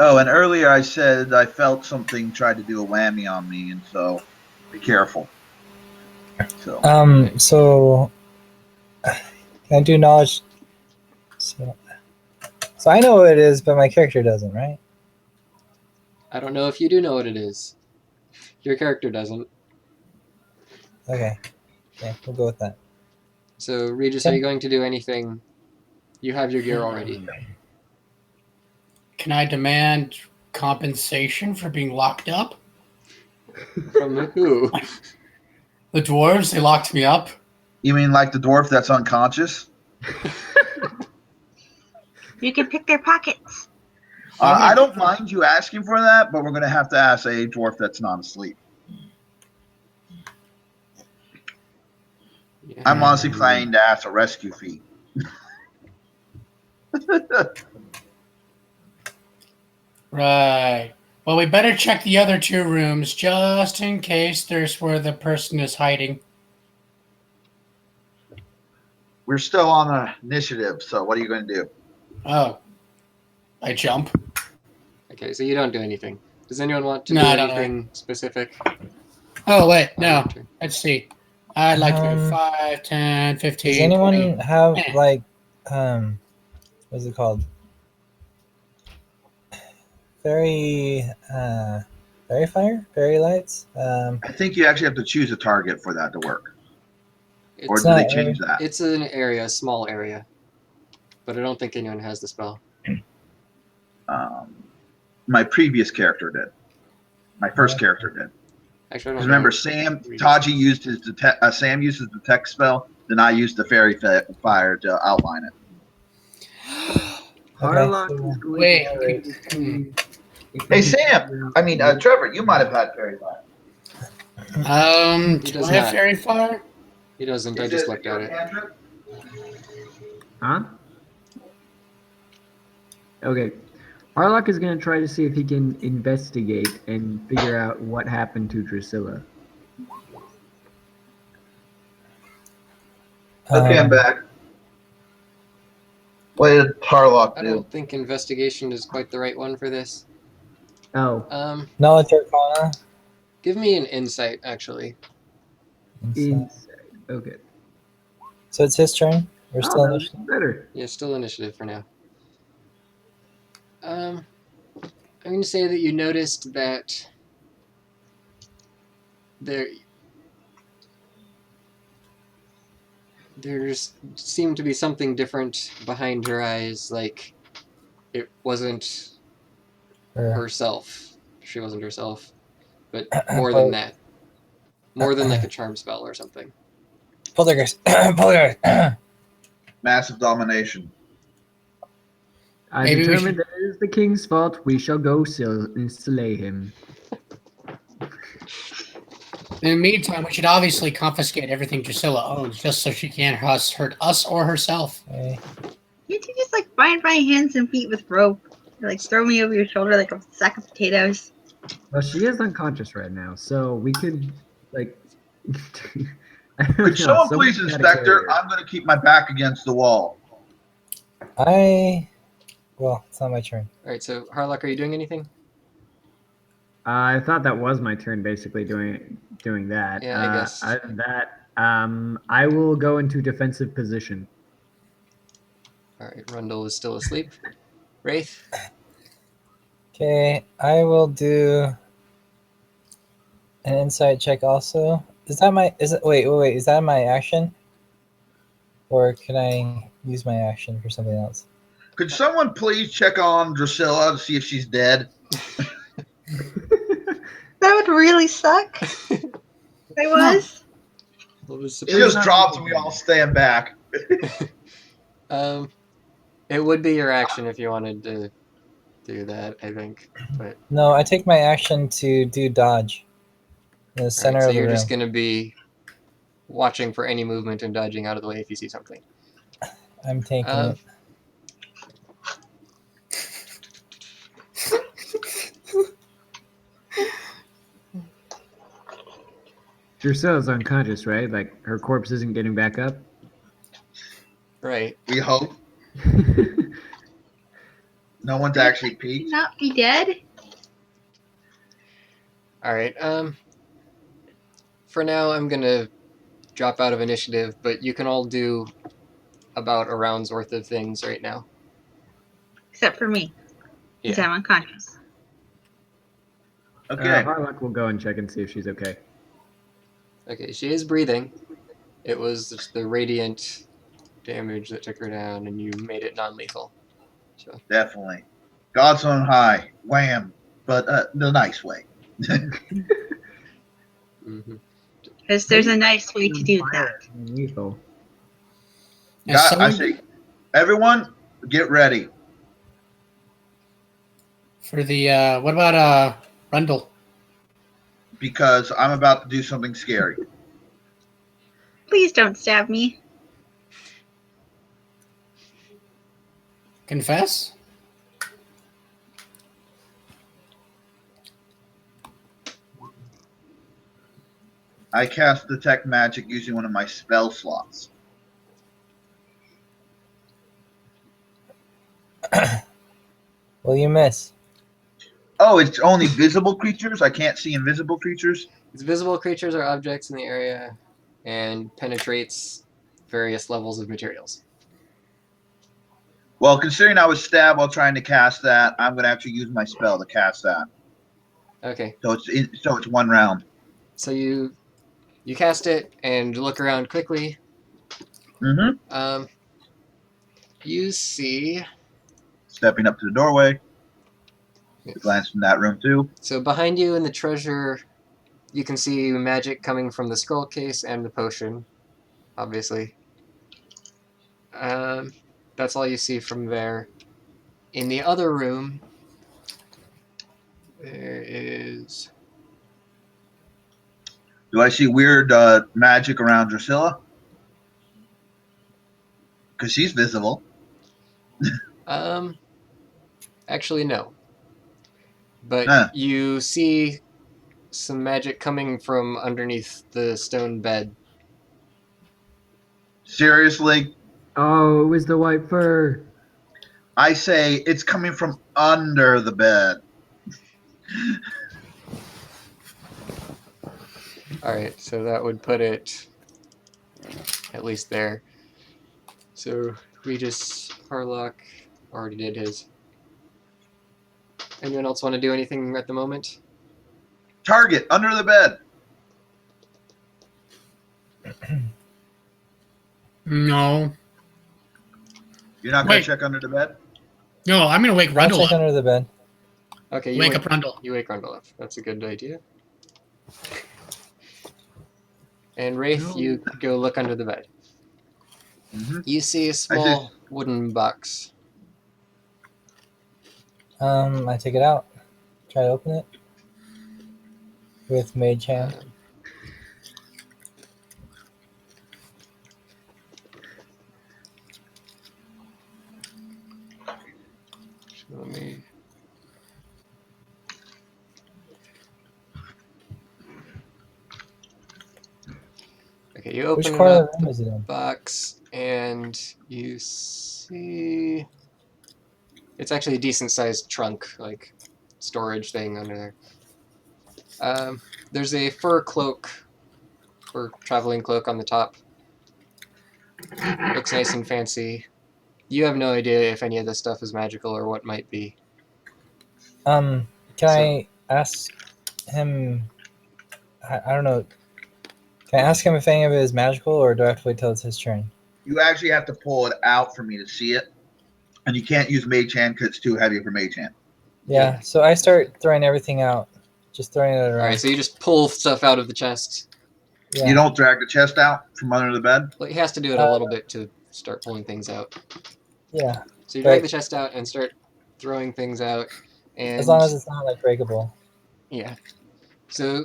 Oh, and earlier I said I felt something tried to do a whammy on me, and so be careful. So So can I do knowledge? So I know what it is, but my character doesn't, right? I don't know if you do know what it is. Your character doesn't. Okay, we'll go with that. So, Regis, are you going to do anything? You have your gear already. Can I demand compensation for being locked up? From who? The dwarves, they locked me up. you mean like the dwarf that's unconscious? You can pick their pockets. I don't mind you asking for that, but we're going to have to ask a dwarf that's not asleep. Yeah. I'm honestly planning to ask a rescue fee. Right. Well, we better check the other 2 rooms just in case there's where the person is hiding. We're still on the initiative, so what are you going to do? Oh. I jump. Okay, so you don't do anything. Does anyone want to No, do I don't anything specific? Oh, wait. on your No. turn? Let's see. I'd like to go 5, 10, 15, Does anyone 20. have Eh. like what's it called? Fairy lights? I think you actually have to choose a target for that to work. Or It's, did they not change that? it's an area, a small area. But I don't think anyone has the spell. My previous character did. My first character did. Actually, I don't Because remember, know. Taji used his Sam used his detect spell. Then I used the fairy fire to outline it. Harlock so- is going Wait. to see if Hey he can Sam, figure out I mean what- Trevor, you might have had fairy fire. He Do does I have not. fairy fire? He doesn't. I just looked at it. Huh? Okay. Harlock is going to try to see if he can investigate and figure out what happened to Drusilla. Okay, I'm back. What did Tarlock I do? don't think investigation is quite the right one for this. Oh, Knowledge Arcana. Give me an insight, actually. insight. Okay. So it's his turn. We're Oh, still that was better. Yeah, still initiative for now. I'm going to say that you noticed that there's seemed to be something different behind her eyes, like it wasn't herself. She wasn't herself, but more than that. More than like a charm spell or something. Poltergeist. Poltergeist. Massive domination. I Maybe we determined should- that it is the king's fault. We shall go slay him. In the meantime, we should obviously confiscate everything Drusilla owns just so she can't hurt us or herself. Okay. Can't you just like bind my hands and feet with rope? Or, like throw me over your shoulder like a sack of potatoes? Well, she is unconscious right now, so we could like. I don't know, Could someone someone's please gotta inspect her? carry I'm going to keep my back against the wall. Well, it's not my turn. All right, so Harlock, are you doing anything? I thought that was my turn, basically doing that. Yeah, I guess. Other than that, I will go into defensive position. All right, Rundle is still asleep. Wraith, Okay, I will do an insight check also. Is it wait, is that my action? Or can I use my action for something else? Could someone please check on Drusilla to see if she's dead? That would really suck. I was. It just drops and we all stand back. It would be your action if you wanted to do that, I think. But No, I take my action to do dodge in the all center right, so of the you're room. just going to be watching for any movement and dodging out of the way if you see something. I'm taking it. Drusilla's unconscious, right? Like her corpse isn't getting back up. Right. We hope no one's Would actually she peeked. not be dead? All right. For now, I'm gonna drop out of initiative, but you can all do about a round's worth of things right now. Except for me, because Yeah. I'm unconscious. Okay. Harlock will go and check and see if she's okay. Okay. She is breathing. It was just the radiant damage that took her down, and you made it non-lethal. So Definitely. God's on high. Wham. But the nice way. hmm Because there's a nice way to do that. Lethal. Now, God, I someone say, everyone, get ready. for the what about Rundle? Because I'm about to do something scary. Please don't stab me. Confess? I cast Detect Magic using one of my spell slots. Will you miss? Oh, it's only visible creatures? I can't see invisible creatures? It's visible creatures or objects in the area, and penetrates various levels of materials. Well, considering I was stabbed while trying to cast that, I'm going to actually use my spell to cast that. Okay. So it's 1 round. So you cast it and look around quickly. Mm-hmm. You see. Stepping up to the doorway. Glance in that room too. So behind you in the treasure, you can see magic coming from the scroll case and the potion, obviously. That's all you see from there. In the other room, there is. Do I see weird magic around Drusilla? Because she's visible. Actually, no. But Huh. you see some magic coming from underneath the stone bed. Seriously? Oh, it was the white fur. I say it's coming from under the bed. Alright, so that would put it at least there. So Regis Harlock already did his. Anyone else want to do anything at the moment? Target under the bed. No. You're not going Wait. to check under the bed? No, I'm gonna wake I'll Rundle check up. under the bed. Okay, Wake up Rundle. You wake Rundle up. That's a good idea. And Wraith, you go look under the bed. Mm-hmm. You see a small wooden box. I take it out. Try to open it with Mage Hand. Let me. Okay, you Which open it corner of up, the room is it in? box, and you see. It's actually a decent sized trunk, like storage thing under there. There's a fur traveling cloak on the top. Looks nice and fancy. You have no idea if any of this stuff is magical or what might be. Can I ask him? I don't know. Can I ask him if any of it is magical, or do I have to wait till it's his turn? You actually have to pull it out for me to see it. And you can't use Mage Hand because it's too heavy for Mage Hand. Yeah. So I start throwing everything out, just throwing it around. Alright, so you just pull stuff out of the chest. Yeah. You don't drag the chest out from under the bed? Well, he has to do it a little bit to start pulling things out. Yeah. So you drag the chest out and start throwing things out. And as long as it's not like breakable. yeah. So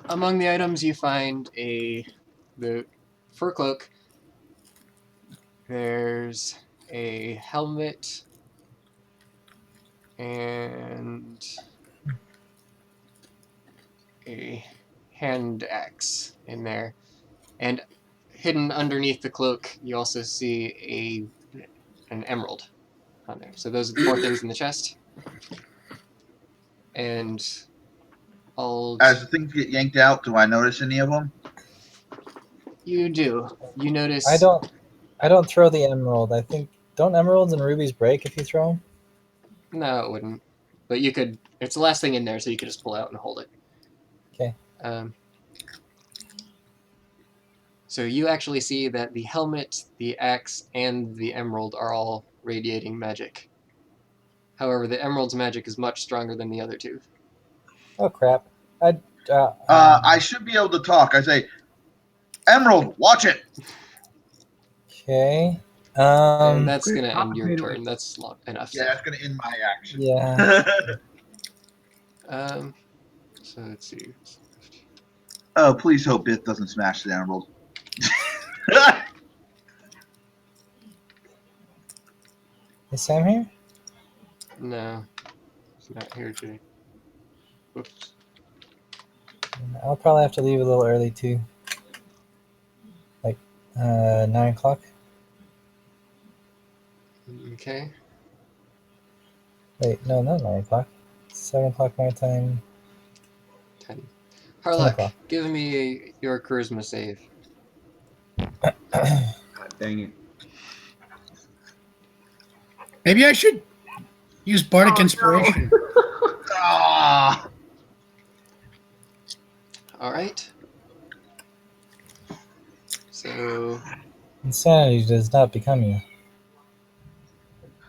among the items you find the fur cloak. There's a helmet and a hand axe in there, and hidden underneath the cloak, you also see an emerald on there. So those are the 4 things in the chest. And As the things get yanked out, do I notice any of them? you do. You notice. I don't throw the emerald. I think don't emeralds and rubies break if you throw them? No, it wouldn't. But you could. It's the last thing in there, so you could just pull out and hold it. Okay. So you actually see that the helmet, the axe, and the emerald are all radiating magic. However, the emerald's magic is much stronger than the other 2. Oh crap! I should be able to talk. I say, Emerald, watch it. Okay. And that's Quick, gonna end your complicated turn. That's long enough. Yeah, that's gonna end my action. Yeah. So let's see. Oh, please hope Biff doesn't smash the emerald. Is Sam here? No, it's not here today. Whoops. I'll probably have to leave a little early too. Like 9 o'clock. Okay. Wait, no, not 9 o'clock. 7 o'clock my time. 10. 10 Harlock, o'clock. give me your charisma save. God dang it. Maybe I should use bardic inspiration. Ah, All right. So Insanity does not become you.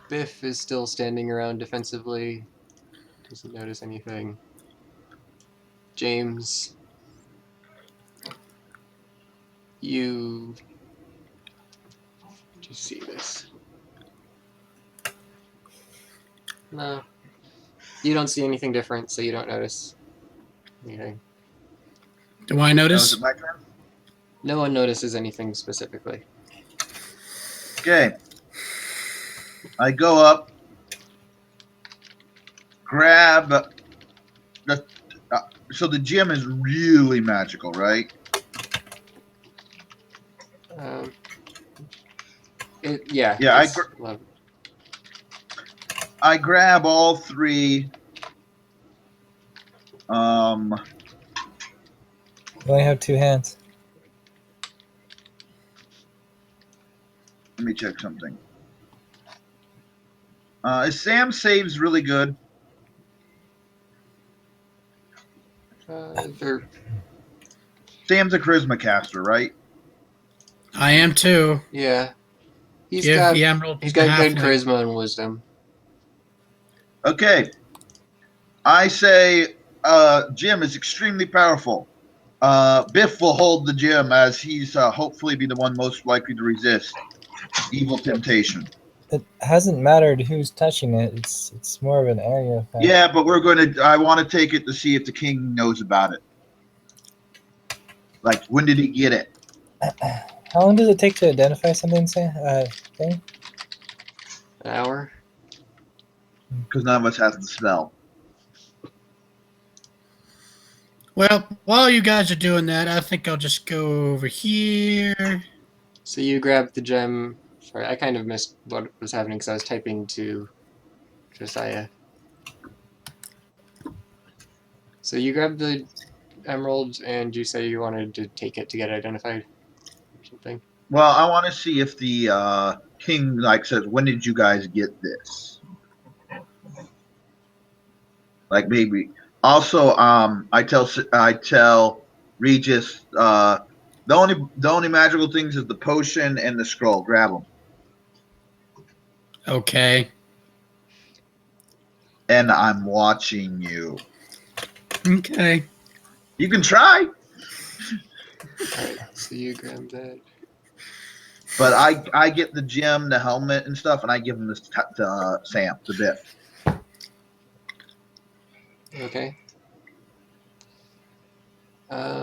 Biff is still standing around defensively. Doesn't notice anything. James, you just see this. No. You don't see anything different, so you don't notice anything. Do I was notice? it my turn? No one notices anything specifically. Okay. I go up, grab the. So the gem is really magical, right? Yeah. Yeah, Love. I grab all 3. You only have 2 hands. Let me check something. Is Sam saves really good? Sam's a charisma caster, right? I am too. Yeah. He's Give got the emerald. good halfling. charisma and wisdom. Okay. I say Jim is extremely powerful. Biff will hold the gem as he's hopefully be the one most likely to resist evil temptation. It hasn't mattered who's touching it. It's more of an area effect. Yeah, but I want to take it to see if the king knows about it. Like, when did he get it? How long does it take to identify something? Thing? An hour? Because none of us has the spell. Well, while you guys are doing that, I think I'll just go over here. So you grab the gem. Sorry, I kind of missed what was happening because I was typing to Josiah. So you grab the emerald and you say you wanted to take it to get identified or something? Well, I want to see if the king says, "When did you guys get this?" Like, maybe. Also, I tell Regis the only magical things is the potion and the scroll. Grab them. Okay. And I'm watching you. Okay. You can try. Alright, so you grab that. But I get the gem, the helmet, and stuff, and I give them this to Sam, to Biff. Okay.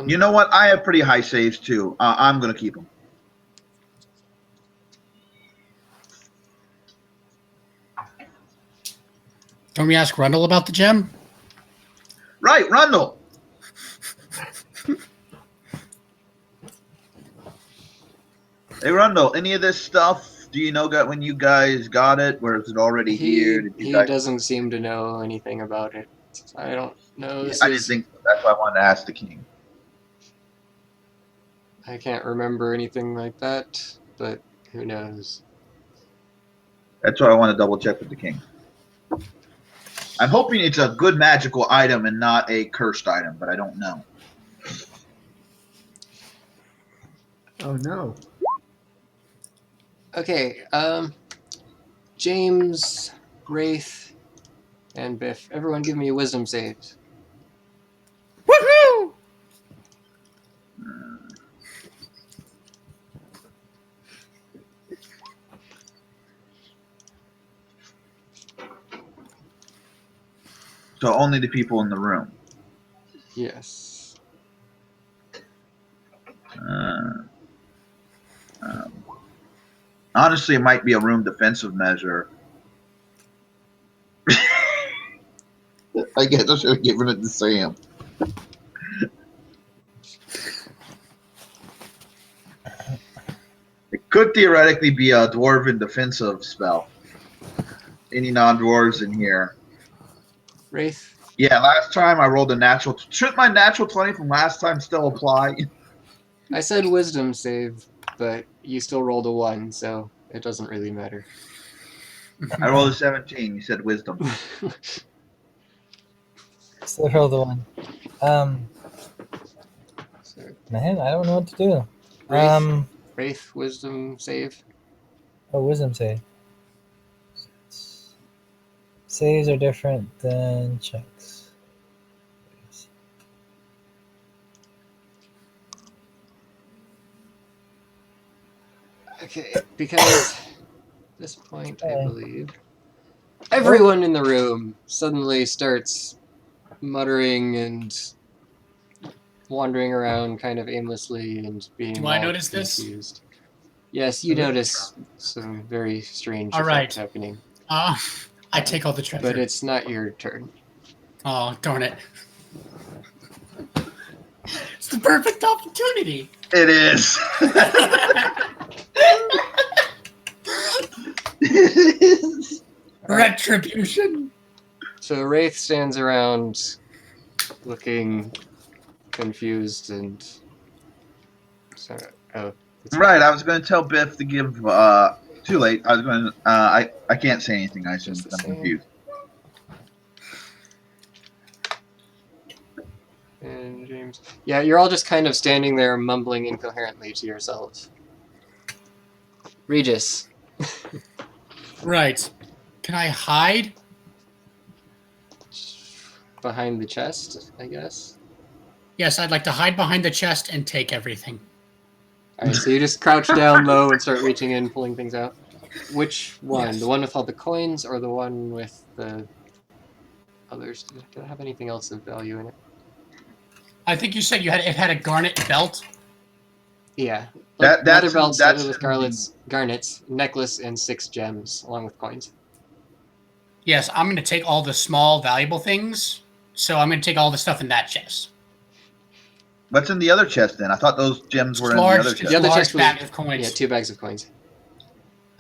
You know what? I have pretty high saves, too. I'm going to keep them. Don't we ask Rundle about the gem? Right, Rundle. Hey, Rundle, any of this stuff? Do you know when you guys got it? Or is it already here? Did you He guys? doesn't seem to know anything about it. I don't know. Yeah, This I didn't was think so. That's why I wanted to ask the king. I can't remember anything like that, but who knows? That's why I want to double check with the king. I'm hoping it's a good magical item and not a cursed item, but I don't know. Oh no. Okay, James, Wraith, and Biff. Everyone give me a wisdom save. Woohoo! So only the people in the room. Yes. Honestly, it might be a room defensive measure. I guess I should have given it to Sam. It could theoretically be a dwarven defensive spell. Any non-dwarves in here? Wraith? Yeah, last time I rolled a natural. Should my natural 20 from last time still apply? I said wisdom save, but you still rolled a 1, so it doesn't really matter. I rolled a 17. You said wisdom. Still roll the one. So, Man, I don't know what to do. Wraith? Wraith, wisdom save. Oh, wisdom save. Saves are different than checks. Okay, because at this point, I Okay. believe everyone in the room suddenly starts muttering and wandering around kind of aimlessly and being Do I all notice this? confused. Yes, you notice some very strange All effects right. happening, I take all the treasure. but it's not your turn. Oh, darn it. It's the perfect opportunity. It is. Retribution. So Wraith stands around looking confused and sorry. Oh, that's Right, I was going to tell Biff to give. Too late. I was going to. I can't say anything. I assume just the because I'm same. confused. And James. Yeah, you're all just kind of standing there mumbling incoherently to yourselves. Regis. Right. Can I hide? Behind the chest, I guess. Yes, I'd like to hide behind the chest and take everything. Alright, so you just crouch down low and start reaching in, pulling things out. Which one? Yes. The one with all the coins or the one with the others? Did it have anything else of value in it? I think you said it had a garnet belt. Yeah. That's leather belt studded with in garnets, necklace, and 6 gems, along with coins. Yes, I'm going to take all the small valuable things. So I'm going to take all the stuff in that chest. What's in the other chest then? I thought those gems were in the Large- other just chest. The other large chest was bag of coins. Yeah, 2 bags of coins.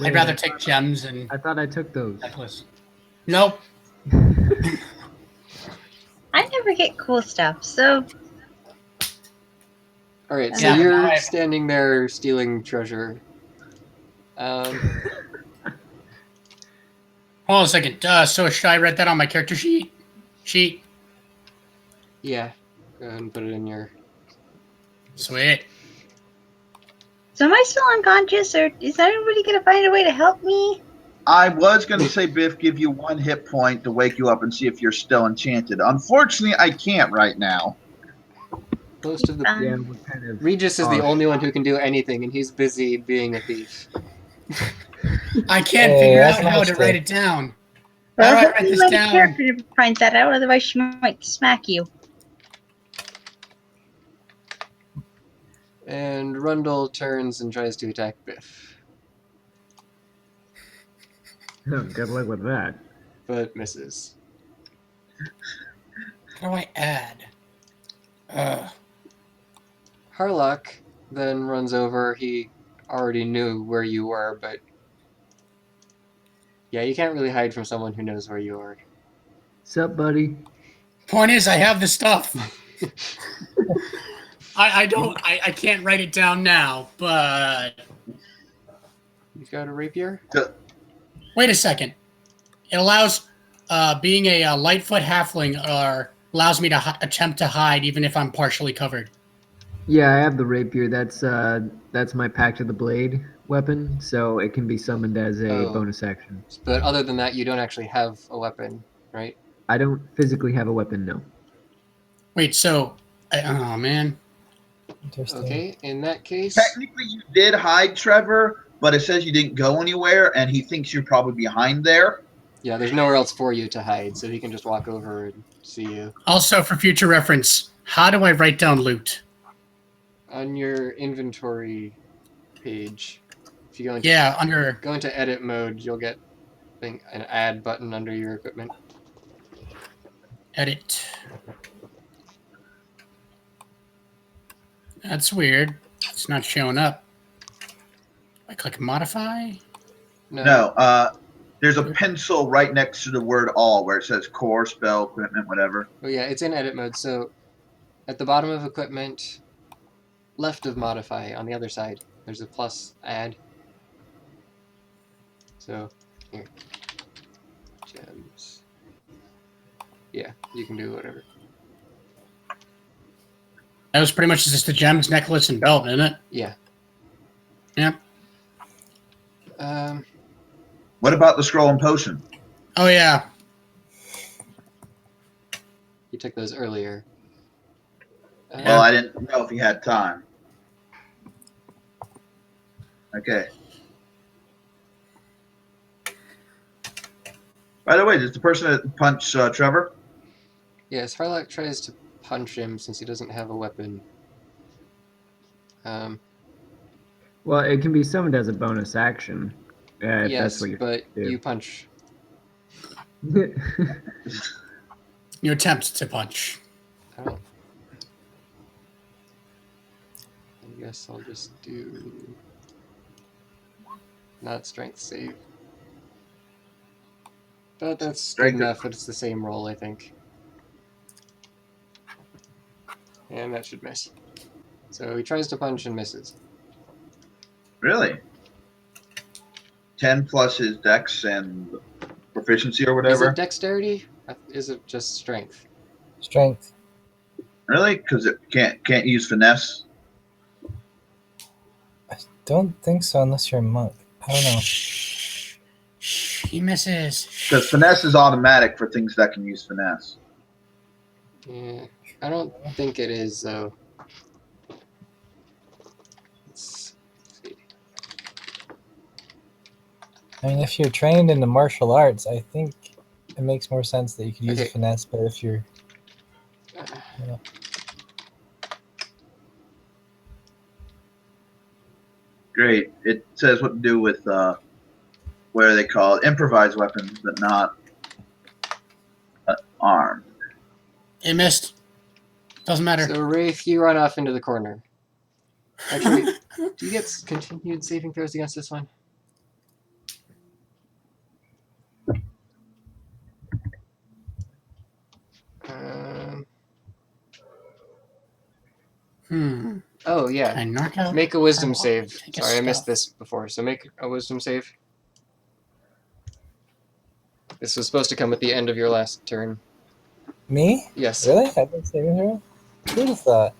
I'd rather take gems and I thought I took those. necklace. Nope. I never get cool stuff, so Alright, so Yeah, but now you're I- standing there stealing treasure. Hold on a second. So should I write that on my character sheet? Yeah. Go ahead and put it in your... Sweet. so am I still unconscious, or is anybody gonna find a way to help me? I was going to say, Biff, give you 1 hit point to wake you up and see if you're still enchanted. Unfortunately, I can't right now. Most of the... Yeah, Um, we're kind of. Regis is the off. only one who can do anything, and he's busy being a thief. I can't Hey, figure that's out how nice to to- write it down. well, How do I write hopefully this my down? character finds that out, otherwise she might smack you. And Rundle turns and tries to attack Biff, Good luck with that. but misses. How do I add? Harlock then runs over. He already knew where you were, but yeah, you can't really hide from someone who knows where you are. Sup, buddy? Point is, I have the stuff. I can't write it down now, but You've got a rapier? wait a second. It allows being a Lightfoot halfling allows me to attempt to hide even if I'm partially covered. Yeah, I have the rapier. That's my Pact of the Blade weapon, so it can be summoned as a Oh. bonus action. But other than that, you don't actually have a weapon, right? I don't physically have a weapon, no. Wait, so oh man. Interesting. Okay, in that case, Technically, you did hide Trevor, but it says you didn't go anywhere, and he thinks you're probably behind there. yeah, there's nowhere else for you to hide, so he can just walk over and see you. Also, for future reference, how do I write down loot? On your inventory page, if you go into go into edit mode, you'll get an add button under your equipment. Edit. That's weird. It's not showing up. I click modify. No, there's a pencil right next to the word all where it says core, spell, equipment, whatever. Oh yeah, it's in edit mode, so at the bottom of equipment, left of modify, on the other side, there's a plus add. So, here. Gems. Yeah, you can do whatever. That was pretty much just the gems, necklace, and belt, isn't it? Yeah. Yep. What about the scroll and potion? Oh yeah. You took those earlier. Well, I didn't know if you had time. Okay. By the way, does the person that punched Trevor? Yes, Harlock tries to punch him since he doesn't have a weapon. Well, it can be summoned as a bonus action. If yes, that's what you're but do. you punch. You attempt to punch. I guess I'll just do not strength save. But that's good enough, but it's the same roll, I think. And that should miss. So he tries to punch and misses. Really? 10 plus his dex and proficiency or whatever? Is it dexterity? Is it just strength? Strength. Really? Because it can't use finesse? I don't think so unless you're a monk. I don't know. He misses. Because finesse is automatic for things that can use finesse. Yeah, I don't think it is, though. Let's see. I mean, if you're trained in the martial arts, I think it makes more sense that you could use Okay. finesse. But if you're, Great. It says what to do with what are they called? Improvised weapons, but not armed. It missed. Doesn't matter. So, Wraith, you run off into the corner. Actually, do you get continued saving throws against this one? Oh, yeah. Can I knock out? Make a wisdom save. Take a Sorry, I missed stuff. this before. So make a wisdom save. This was supposed to come at the end of your last turn. me? Yes. Really? I've been saving her? Who'd have thought?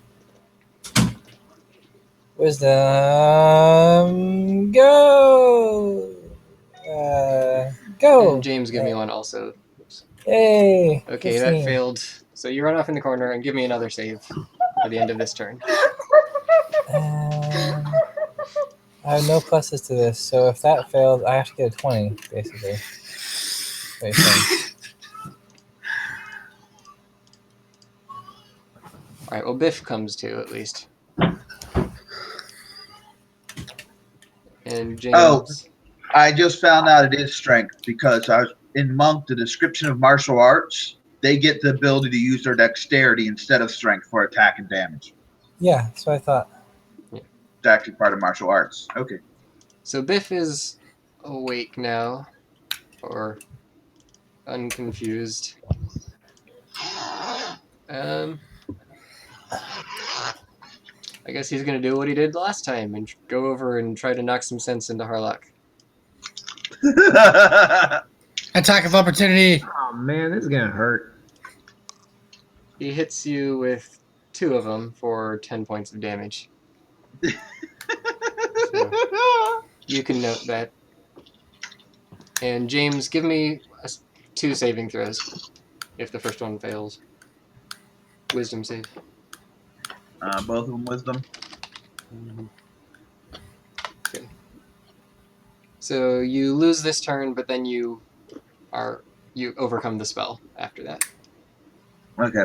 Wisdom. Go! Go! And James, give me one also. Oops. Hey! Okay, that failed. So you run off in the corner and give me another save at the end of this turn. I have no pluses to this, so if that failed, I have to get a 20, basically. Alright, well, Biff comes too, at least. And James... Oh. I just found out it is strength because I was in Monk, the description of martial arts, they get the ability to use their dexterity instead of strength for attack and damage. Yeah, that's what I thought. actually part of martial arts. Okay. So Biff is awake now, or unconfused. I guess he's gonna do what he did last time and go over and try to knock some sense into Harlock. Attack of opportunity. Oh man, this is gonna hurt. He hits you with 2 of them for 10 points of damage. So you can note that. And James, give me 2 saving throws if the first one fails. Wisdom save. Both of them wisdom. Okay. So you lose this turn, but then you overcome the spell after that, Okay.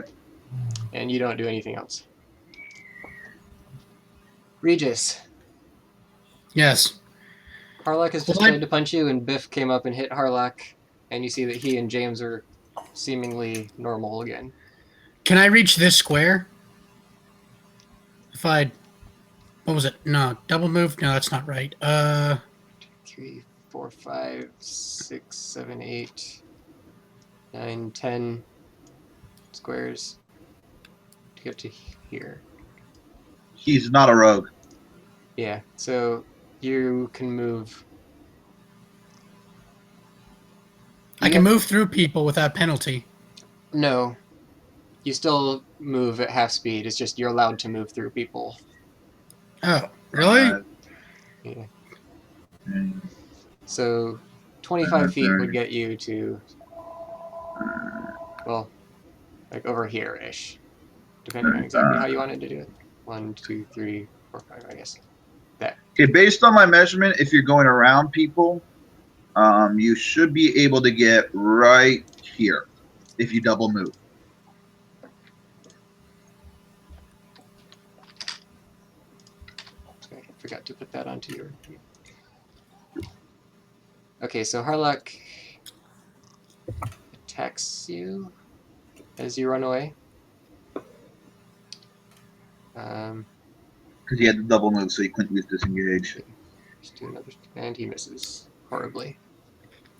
and you don't do anything else. Regis, Yes. Harlock has just Well, tried to punch you, and Biff came up and hit Harlock, and you see that he and James are seemingly normal again. Can I reach this square? If I... What was it? No, double move? No, that's not right. 3, 4, 5, 6, 7, 8, 9, 10 squares to get to here. He's not a rogue. Yeah, so you can move. I can move through people without penalty. No, you still move at half speed. It's just you're allowed to move through people. Oh, really? Yeah. Mm. So 25 feet would get you to, well, like over here-ish, depending on exactly how you wanted to do it. 1, 2, 3, 4, 5, I guess. That. Okay, based on my measurement, if you're going around people, you should be able to get right here if you double move. Okay, I forgot to put that onto your... Okay, so Harlock attacks you as you run away. Because he had the double move, so he couldn't use disengage. Just do another, and he misses horribly.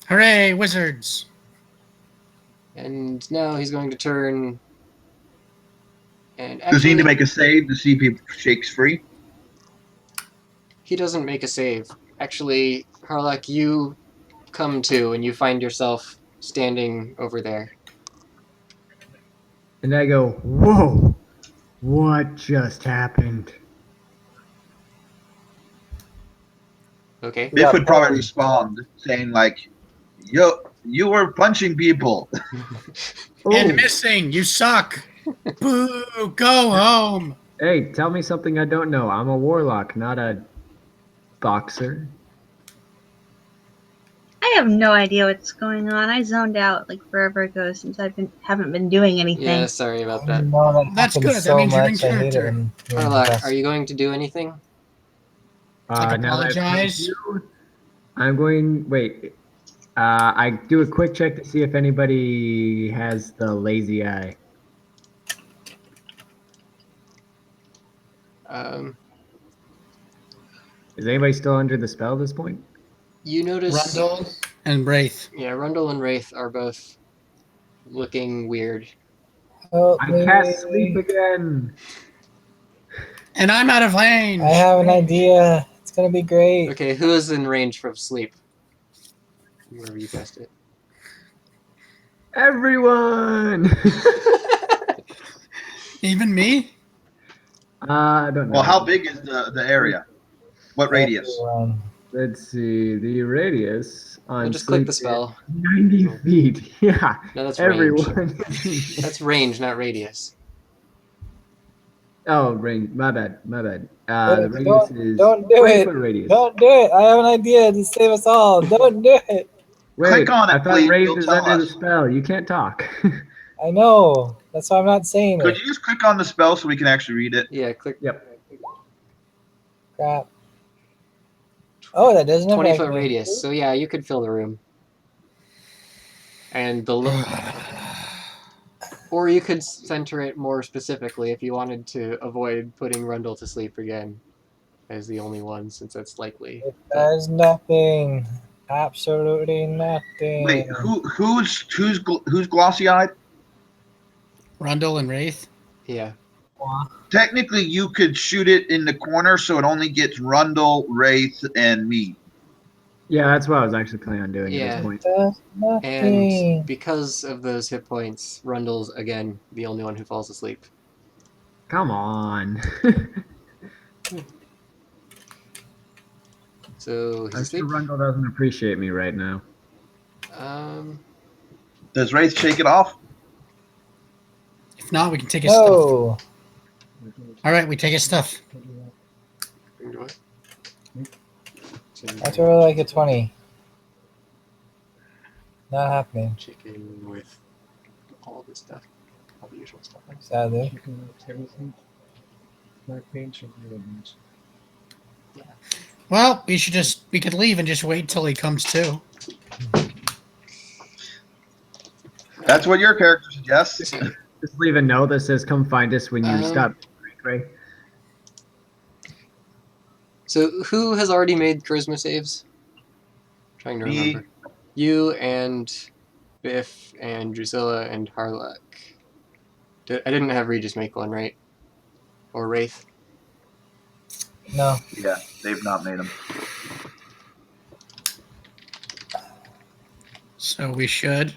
Hooray, wizards! And now he's going to turn. And Does he need to actually, make a save to see if he shakes free? he doesn't make a save. Actually, Harlock, you come to and you find yourself standing over there. And I go, whoa, what just happened? Okay. Biff Yeah, would probably probably. respond saying like, "Yo, you were punching people." And Oh, missing! You suck! Boo! Go home! hey, tell me something I don't know. I'm a warlock, not a boxer. I have no idea what's going on. I zoned out like forever ago since haven't been doing anything. Yeah, sorry about that. No, that That's happens good. That so means you're in much. I hate it character. when you're Harlock, impressed. are you going to do anything? Like Now that I've told apologize? you, I'm going. Wait. I do a quick check to see if anybody has the lazy eye. Is anybody still under the spell at this point? You notice. Rundle and Wraith. Yeah, Rundle and Wraith are both looking weird. Help I me. cast sleep again. And I'm out of range! I have an idea. It's gonna be great. Okay, who is in range from sleep? Wherever you cast it. Everyone. Even me? I don't know. Well, how big is the area? What radius? Everyone. Let's see. The radius on Well, just click sleep the is spell. 90 feet. Yeah. No, that's range. Everyone. That's range, not radius. Oh, range. My bad. My bad. Wait, The radius is don't do 20 it. foot radius. Don't do it. I have an idea to save us all. Don't do it. Wait, Click on it, I thought please. Raze You'll is tell under the us. spell. You can't talk. I know. That's why I'm not saying Could it. you just click on the spell so we can actually read it? Yeah, click Yep. Crap. Oh, that doesn't 20 affect foot me. radius. So yeah, you could fill the room. And or you could center it more specifically if you wanted to avoid putting Rundle to sleep again. as the only one, since that's likely. It does nothing. Absolutely nothing. Wait, who's glossy eyed? Rundle and Wraith. Yeah. Technically, you could shoot it in the corner, so it only gets Rundle, Wraith, and me. Yeah, that's what I was actually planning on doing at Yeah. this point. Does And nothing. because of those hit points, Rundle's, again, the only one who falls asleep. Come on. So I'm he's sure asleep. Rundle doesn't appreciate me right now. Does Wraith shake it off? If not, we can take his stuff. No. All right, we take his stuff. That's really like a 20. Not happening, Chicken with all the stuff, all the usual stuff. sadly. Well, we could leave and just wait till he comes to. That's what your character suggests. Just leave a note that says, "Come find us when you Um, stop." Right? So who has already made charisma saves? Trying to Me. remember. You and Biff and Drusilla and Harlock. I didn't have Regis make one, right? Or Wraith? No. Yeah, they've not made them. So we should.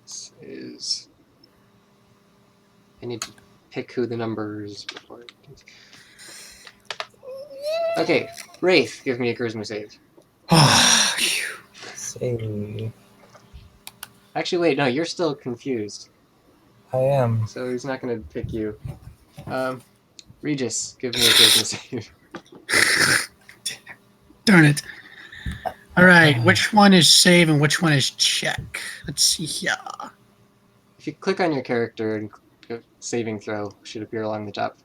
This is. I need to pick who the number is before. Okay, Wraith, give me a charisma save. Save. Actually, wait, no, you're still confused, I am. so he's not going to pick you. Regis, give me a charisma save. Darn it. All right, which one is save and which one is check? Let's see here. If you click on your character and saving throw should appear along the top.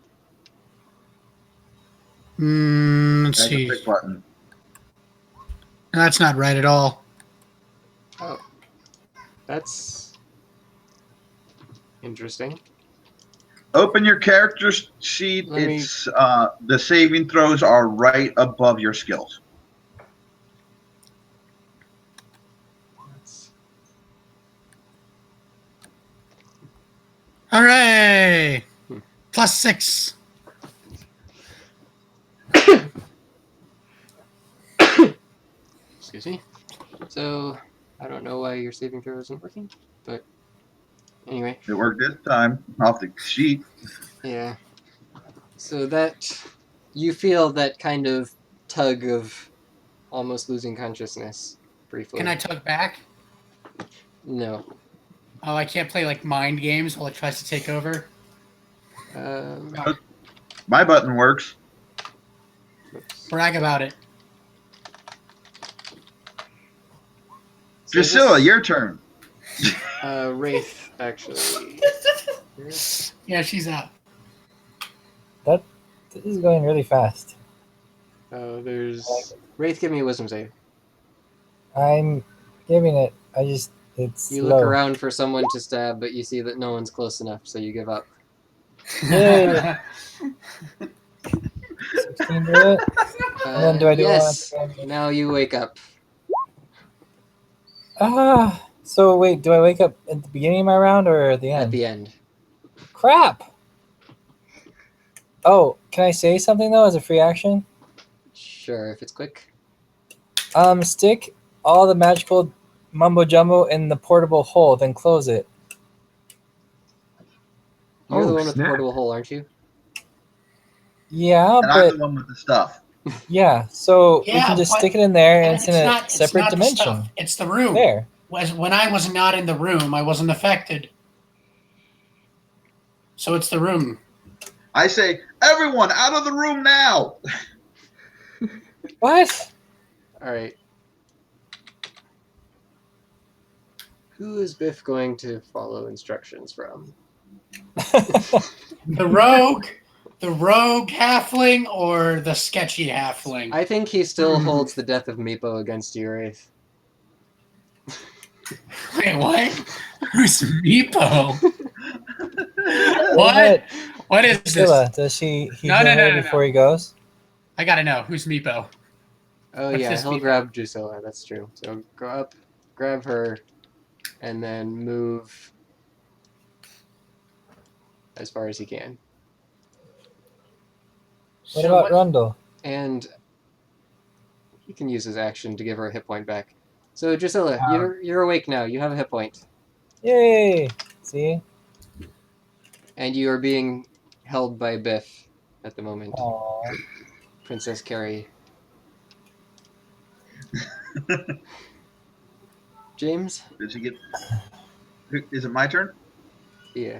Let's There's a see. pick button. That's not right at all. Oh, that's interesting. Open your character sheet. It's the saving throws are right above your skills. Hooray! +6. Excuse me. So, I don't know why your saving throw isn't working, but anyway. It worked this time off the sheet. Yeah. So that, you feel that kind of tug of almost losing consciousness briefly. Can I tug back? No. Oh, I can't play like mind games while it tries to take over. My button works. Oops. Brag about it. So Drusilla, this- your turn. Wraith, actually. Yeah, she's out. This is going really fast. There's... Wraith, give me a wisdom save. I'm giving it. It's You low. look around for someone to stab, but you see that no one's close enough, so you give up. Yay. 16 to it. And then do I do yes. one? Now you wake up. So wait, do I wake up at the beginning of my round or at the end? At the end. Crap. Oh, can I say something though as a free action? Sure, if it's quick. Stick all the magical mumbo jumbo in the portable hole, then close it. You're the Oh, one with the snap. portable hole, aren't you? Yeah, And I'm but the one with the stuff. yeah, so we Yeah, can just but- stick it in there and it's in a not, separate not the dimension. stuff. It's the room. There. When I was not in the room, I wasn't affected. So it's the room. I say, everyone out of the room now. What? Alright. Who is Biff going to follow instructions from? The rogue halfling, or the sketchy halfling? I think he still holds the death of Meepo against you, Wraith. Wait, what? Who's Meepo? What? What is this? Drusilla, does he No, heal no, no, her no, before no. he goes? I gotta know who's Meepo. Oh What's yeah, this he'll mean? grab Drusilla. That's true. So go up, grab her, and then move as far as he can. What about Rundle? And he can use his action to give her a hit point back. So Drusilla, Um, you're awake now. You have a hit point, Yay! See? and you are being held by Biff at the moment. Aww. Princess Carrie. James? Does he get? Is it my turn? Yeah.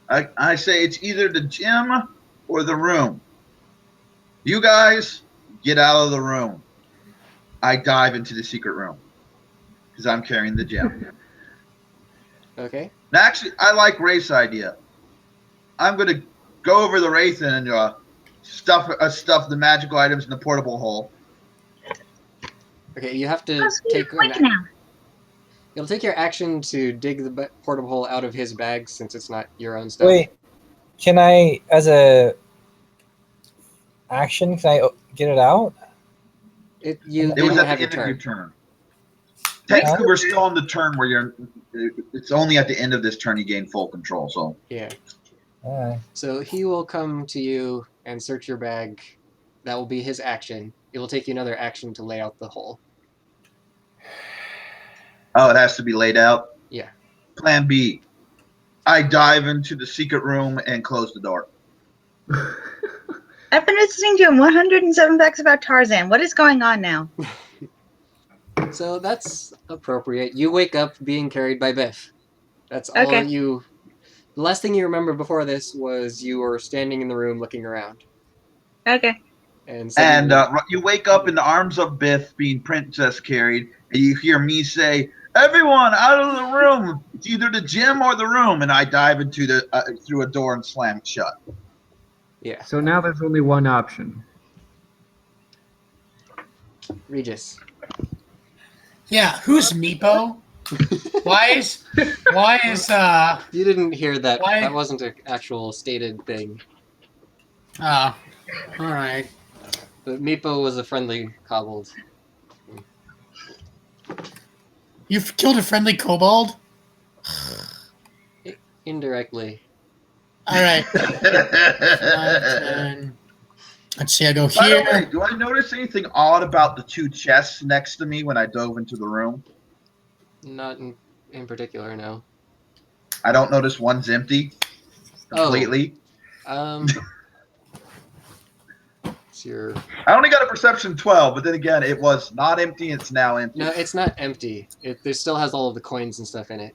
I say it's either the gym or the room. You guys get out of the room. I dive into the secret room because I'm carrying the gym. Okay. Now, actually, I like Wraith's idea. I'm going to go over the Wraith and stuff the magical items in the portable hole. Okay, you have Oh, to so you're take awake now. You'll take your action to dig the portable hole out of his bag since it's not your own stuff. Wait, can I, as a action, can I get it out? You It was didn't at have the your end of your turn. turn. Technically, we're still on the turn where you're. It's only at the end of this turn you gain full control. So Yeah. Alright. So he will come to you and search your bag. That will be his action. It will take you another action to lay out the hole. it has to be laid out. Yeah. Plan B. I dive into the secret room and close the door. I've been listening to 107 facts about Tarzan. What is going on now? So that's appropriate. You wake up being carried by Biff. That's all Okay. you. The last thing you remember before this was you were standing in the room looking around. Okay. And suddenly, And you wake up in the arms of Biff, being princess carried, and you hear me say, "Everyone out of the room! It's either the gym or the room." And I dive into the through a door and slam it shut. yeah. So now there's only one option. Regis. Yeah, who's Meepo? Why is You didn't hear that. Why- That wasn't an actual stated thing. all right. But Meepo was a friendly kobold. You've killed a friendly kobold? Indirectly. All right. 10. Let's see, I go By the way, here. do I notice anything odd about the two chests next to me when I dove into the room? Not in particular, no. I don't notice one's empty completely. It's your... I only got a perception 12, but then again, it was not empty. It's now empty. No, it's not empty. There still has all of the coins and stuff in it.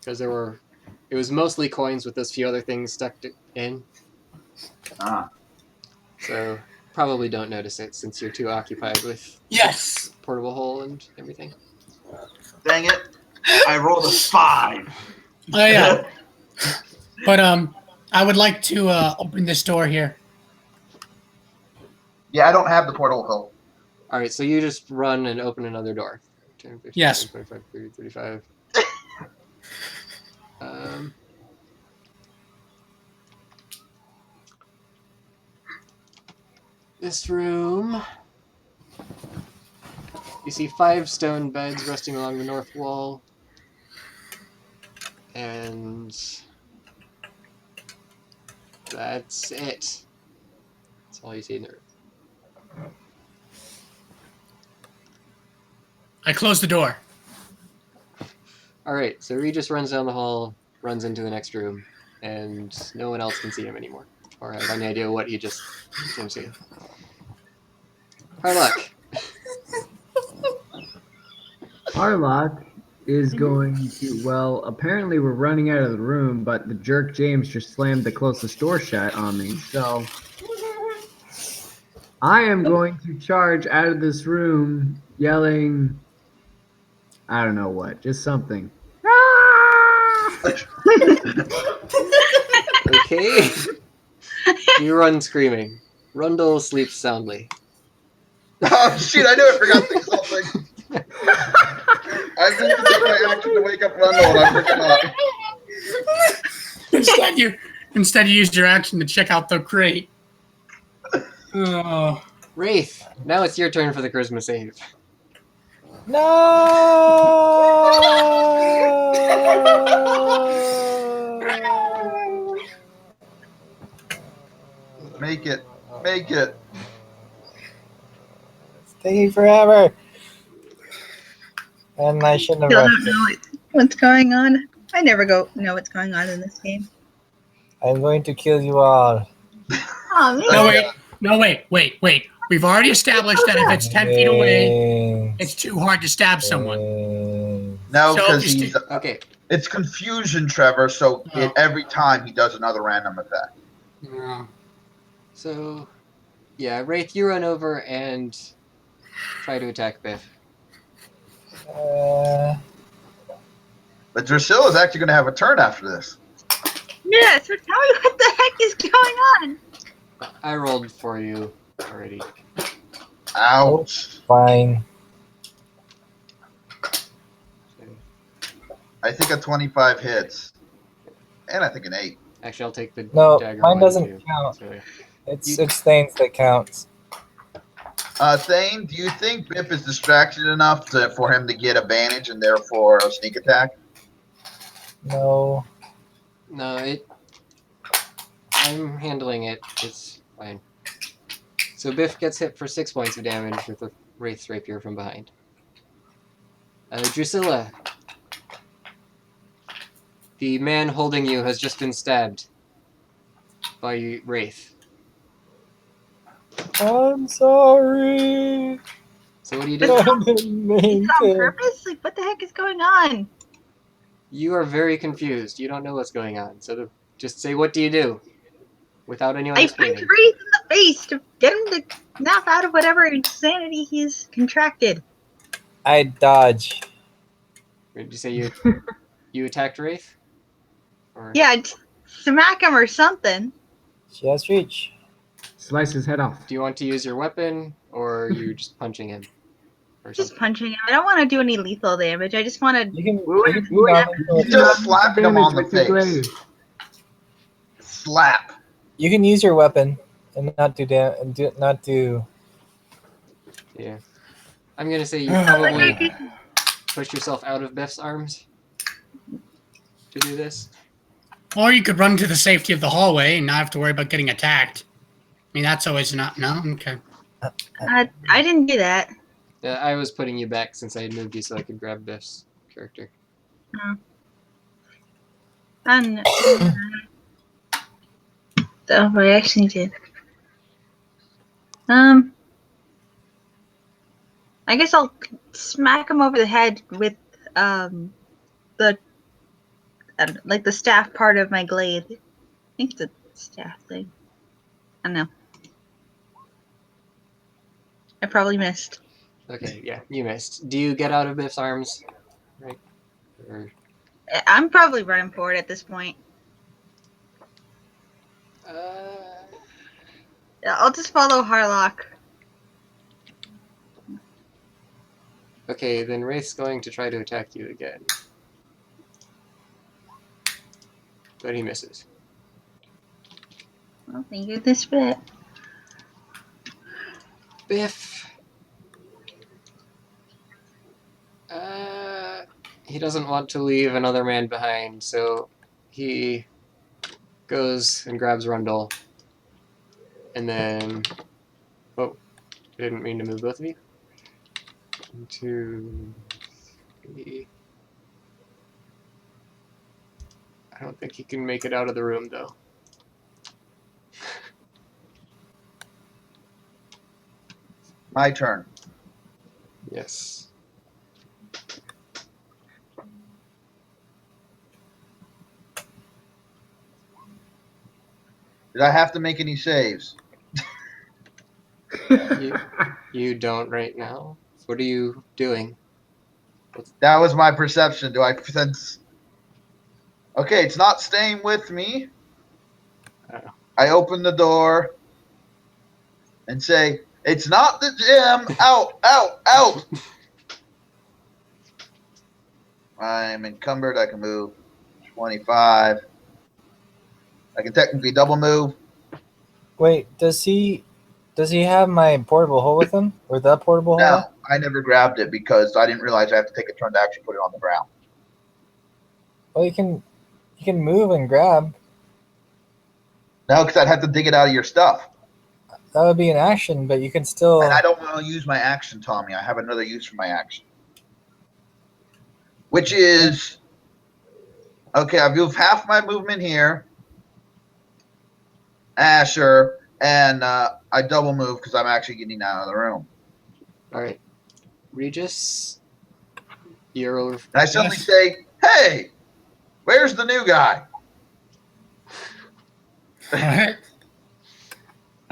Because it was mostly coins with those few other things stuck in. Ah. So probably don't notice it since you're too occupied with Yes. portable hole and everything. Dang it. I rolled a 5. Oh yeah. But I would like to open this door here. Yeah, I don't have the portal hole. All right, so you just run and open another door. 10, 15, Yes. 20, 25, 30, 35. This room. You see 5 stone beds resting along the north wall. And that's it. That's all you see in the room. I close the door. Alright, so Regis runs down the hall, runs into the next room, and no one else can see him anymore. Or have any idea what he just can see. Harlock. Harlock is going to, well, apparently we're running out of the room, but the jerk James just slammed the closest door shut on me, so I am going to charge out of this room yelling, I don't know what, just something. Okay. You run screaming. Rundle sleeps soundly. Oh, shit, I knew I forgot to say something. I meant to take my action to wake up Rundle, and I forgot. instead you used your action to check out the crate. Oh. Wraith, now it's your turn for the charisma save. No. Make it. Make it. It's taking forever. And I shouldn't have Still rushed don't it. know what's going on. I never know what's going on in this game. I'm going to kill you all. Oh man. No, wait. We've already established that if it's 10 feet away, it's too hard to stab someone. No, So because just- he's. Okay. It's confusion, Trevor. So Oh. every time he does another random effect. Oh. So, yeah, Wraith, you run over and try to attack Biff. But Drusilla's actually going to have a turn after this. Yeah, so tell me what the heck is going on. I rolled for you already. Ouch. Fine. I think a 25 hits. And I think an 8. Actually, I'll take the No, dagger mine one, doesn't too. count. So, yeah. It's Thane's that counts. Thane, do you think Biff is distracted enough for him to get advantage and therefore a sneak attack? No. No, I'm handling it. It's fine. So Biff gets hit for 6 points of damage with a Wraith's Rapier from behind. Drusilla. The man holding you has just been stabbed by Wraith. I'm sorry. So what do you But do? I didn't mean It's on to. purpose? Like, what the heck is going on? You are very confused. You don't know what's going on. So just say, what do you do? Without anyone I punch explaining. Wraith in the face to get him to snap out of whatever insanity he's contracted. I dodge. Did you say you attacked Wraith? Or Yeah, smack him or something. She has reach. Slice his head off. do you want to use your weapon, or are you just punching him? Or Just something? punching him. I don't want to do any lethal damage. I just want to. You can, Wait, you can wait, knock him You with- just slap him Damage on the with your face. glaive. Slap. You can use your weapon and not do. Yeah. I'm going to say you probably push yourself out of Biff's arms to do this. Or you could run to the safety of the hallway and not have to worry about getting attacked. I mean, that's always not. No? Okay. I didn't do that. I was putting you back since I had moved you so I could grab Biff's character. And I actually did. I guess I'll smack him over the head with the like the staff part of my glaive. I think it's a staff thing. I don't know. I probably missed. Okay, yeah, you missed. Do you get out of Biff's arms? Right? Or, I'm probably running for it at this point. Yeah, I'll just follow Harlock. okay, then Wraith's going to try to attack you again. But he misses. Well, thank you this bit. Biff. He doesn't want to leave another man behind, so he goes and grabs Rundle. And then... Oh, I didn't mean to move both of you. 1, 2, 3... I don't think he can make it out of the room, though. My turn. Yes. Did I have to make any saves? You don't right now. What are you doing? That was my perception. Do I sense? Okay, it's not staying with me. Oh. I open the door and say, "It's not the gym. Out, out, out." I'm encumbered. I can move 25. I can technically double move. Wait, does he have my portable hole with him, or the portable hole? No, I never grabbed it because I didn't realize I have to take a turn to actually put it on the ground. Well, you can move and grab. No, because I'd have to dig it out of your stuff. That would be an action, but you can still. And I don't want to use my action, Tommy. I have another use for my action. Which is, okay, I've moved half my movement here. Sure. And I double move because I'm actually getting out of the room. All right, Regis, you're over. And I suddenly Yes. say, hey, where's the new guy? All right.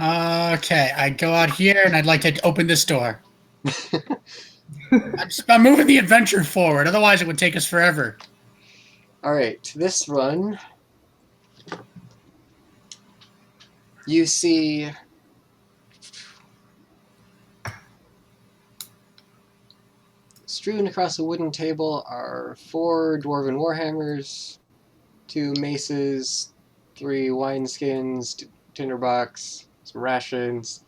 Okay, I go out here and I'd like to open this door. I'm moving the adventure forward. Otherwise, it would take us forever. All right, this run, you see strewn across a wooden table are 4 dwarven warhammers, 2 maces, 3 wineskins, tinderbox, some rations,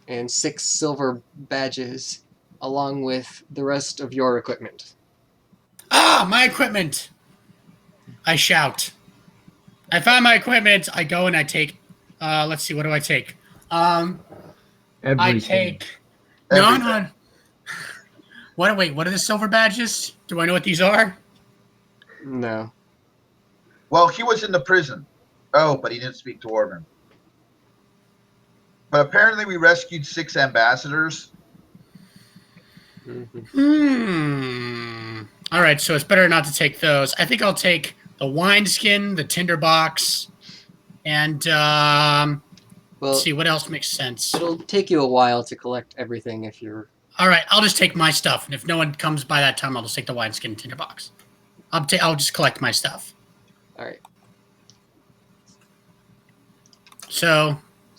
and 6 silver badges, along with the rest of your equipment. Ah, my equipment! I shout. I found my equipment. I go and I take. Let's see. What do I take? I Everything. take. No. What? Wait. What are the silver badges? Do I know what these are? No. Well, he was in the prison. Oh, but he didn't speak Dwarven. But apparently we rescued 6 ambassadors. All right. So it's better not to take those. I think I'll take the wineskin, the tinderbox, and Well, let's see what else makes sense. it'll take you a while to collect everything if you're. All right, I'll just take my stuff, and if no one comes by that time, I'll just take the wineskin tinderbox. I'll just collect my stuff. All right. So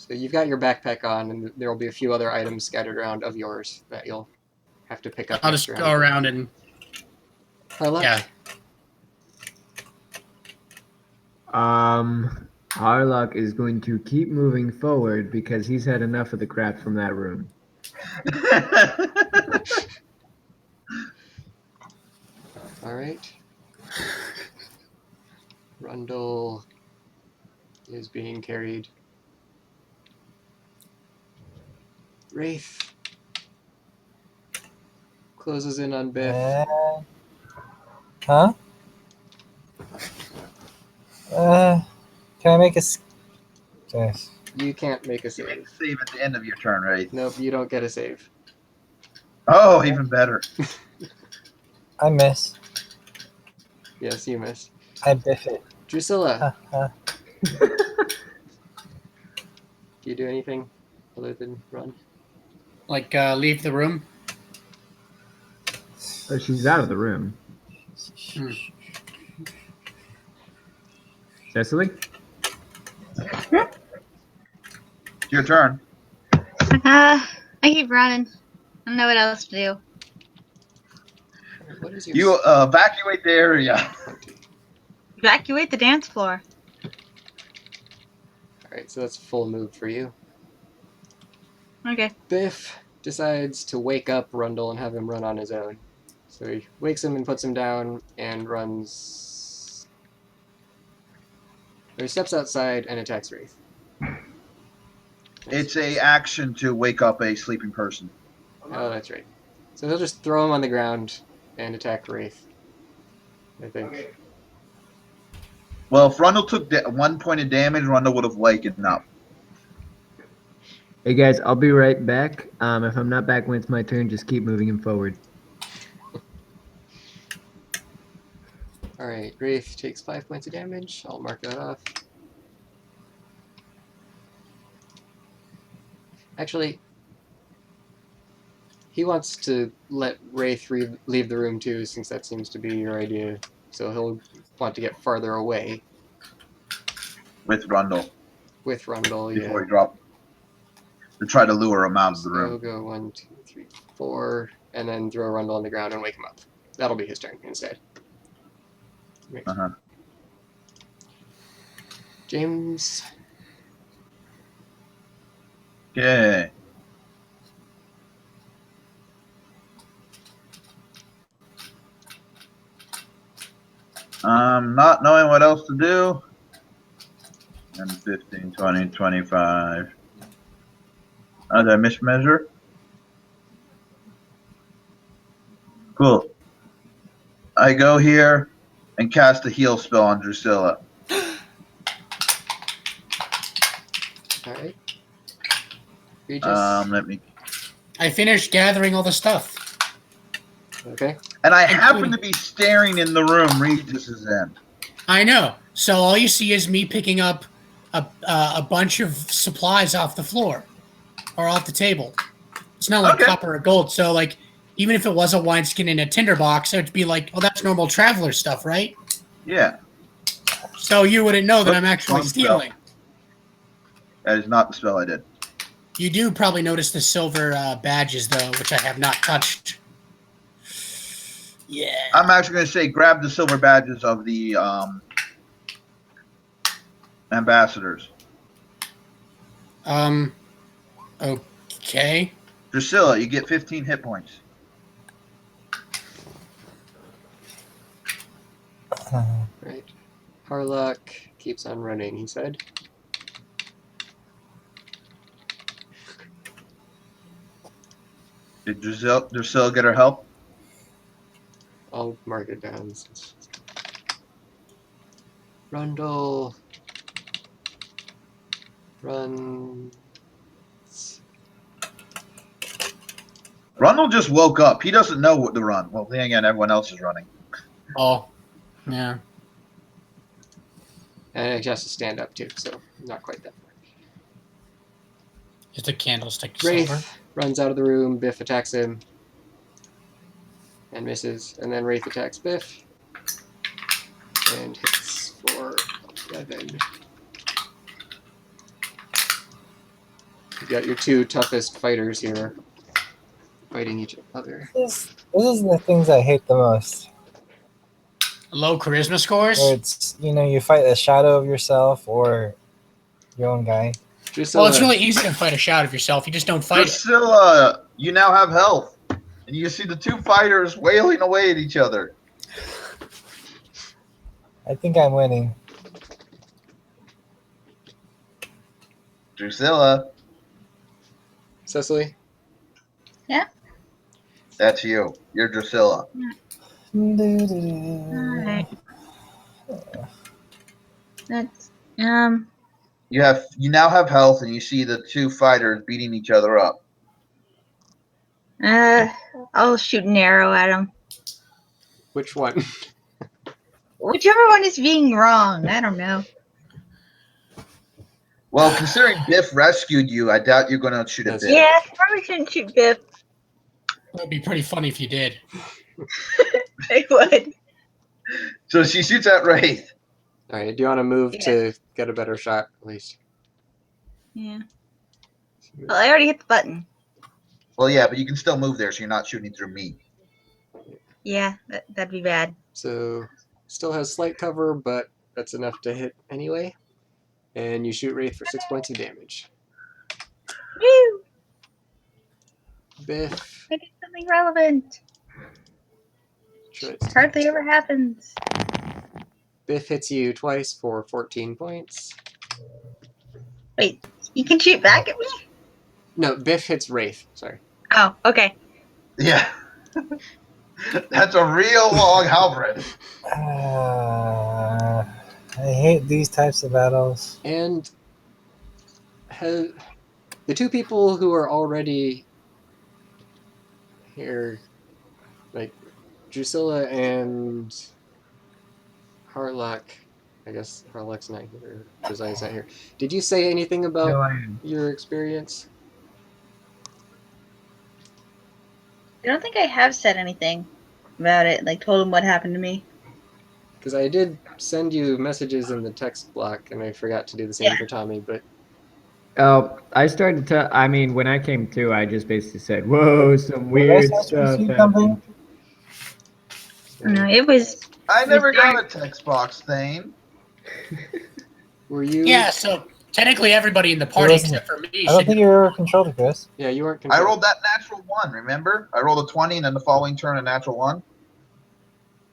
you've got your backpack on, and there will be a few other items scattered around of yours that you'll have to pick up. I'll just go around and Harlock? Yeah. Harlock is going to keep moving forward because he's had enough of the crap from that room. All right. Rundle is being carried. Wraith closes in on Biff. Huh? Can I make a? Yes. You can't make a You make save. a save at the end of your turn, right? Nope, you don't get a save. Oh, even better. I miss. Yes, you missed. I biff it. Drusilla, Huh. do you do anything other than run? like leave the room. Oh, she's out of the room. Cecily? It's your turn. I keep running. I don't know what else to do. What is your You evacuate the area. Evacuate the dance floor. Alright, so that's full move for you. Okay. Biff decides to wake up Rundle and have him run on his own. So he wakes him and puts him down and runs. Or he steps outside and attacks Wraith. It's a action to wake up a sleeping person. Oh, that's right. So he'll just throw him on the ground and attack Wraith, I think. Well, if Rundle took 1 point of damage, Rundle would have wakened up. Hey guys, I'll be right back. If I'm not back when it's my turn, just keep moving him forward. Alright, Wraith takes 5 points of damage. I'll mark that off. Actually, he wants to let Wraith leave the room too, since that seems to be your idea. So he'll want to get farther away With Rundle with Rundle. before Yeah. he dropped. To try to lure him out of the So room. go 1, 2, 3, 4, and then throw Rundle on the ground and wake him up. That'll be his turn instead. Right. Uh-huh. James. Okay. Not knowing what else to do. And 15, 20, 25. Oh, did I mismeasure? Cool. I go here and cast a heal spell on Drusilla. All right. Regis. Let me. I finished gathering all the stuff. Okay. And I happen to be staring in the room Regis is in. I know. So all you see is me picking up a bunch of supplies off the floor or off the table. It's not like Okay. copper or gold. So like, even if it was a wineskin in a tinderbox, it'd be like, oh, that's normal traveler stuff, right? Yeah. So you wouldn't know that Oops, I'm actually wrong spell. stealing. That is not the spell I did. You do probably notice the silver badges, though, which I have not touched. Yeah. I'm actually going to say grab the silver badges of the ambassadors. Okay. Drusilla, you get 15 hit points. Right. Harlock keeps on running, he said. Did Drusilla get her help? I'll mark it down. Rundle. Runs. Rundle just woke up. He doesn't know what to run. Well, then again, everyone else is running. Oh. Yeah. And he has to stand up too, so not quite that far. Just a candlestick to silver. Wraith runs out of the room. Biff attacks him. And misses. And then Wraith attacks Biff. And hits for 11. You got your two toughest fighters here fighting each other. This is the things I hate the most. Low charisma scores? Where it's, you fight a shadow of yourself or your own guy. Drusilla, Well, it's really easy to fight a shadow of yourself. You just don't fight it. Drusilla, you now have health. And you see the two fighters wailing away at each other. I think I'm winning. Drusilla, Cecily? that's you. You're Drusilla. Alright. That's You now have health, and you see the two fighters beating each other up. I'll shoot an arrow at him. Which one? Whichever one is being wrong. I don't know. Well, considering Biff rescued you, I doubt you're going to shoot at Biff. Yeah, I probably shouldn't shoot Biff. It would be pretty funny if you did. I would. So she shoots at Wraith. All right, do you want to move Yeah. to get a better shot, at least? Yeah. Well, I already hit the button. Well, yeah, but you can still move there, so you're not shooting through me. Yeah, that'd be bad. So, still has slight cover, but that's enough to hit anyway. And you shoot Wraith for 6 points of damage. Woo! Biff. I did something relevant. tries to- Hardly ever happens. Biff hits you twice for 14 points. Wait, you can shoot back at me? No, Biff hits Wraith. Sorry. Oh, okay. Yeah. That's a real long halberd. I hate these types of battles. And the two people who are already here, like Drusilla and Harlock. I guess Harlock's not here. Josiah's not here. Did you say anything about No, I am. your experience? I don't think I have said anything about it, like told him what happened to me. Because I did send you messages in the text block, and I forgot to do the same Yeah. for Tommy. But Oh, I started to. I mean, when I came to, I just basically said, "Whoa, some weird supposed to stuff receive something? happened." No, it was I never got a text box, Thane. Were you? Yeah, so technically everybody in the party wasn't- except for me I don't should think you were controlled, Chris. Yeah, you weren't. I Controlled. rolled that natural 1, remember? I rolled a 20 and then the following turn a natural 1.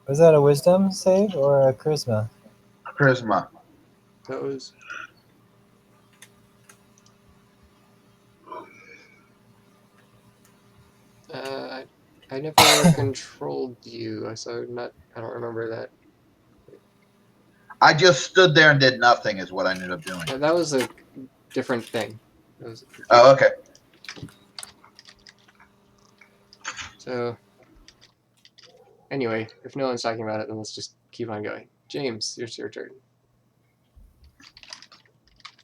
Was that a wisdom save or a charisma? Charisma. That was. I never controlled you, so not. I don't remember that. I just stood there and did nothing is what I ended up doing. Yeah, that was a different thing. That was Oh, okay. So, anyway, if no one's talking about it, then let's just keep on going. James, it's your turn.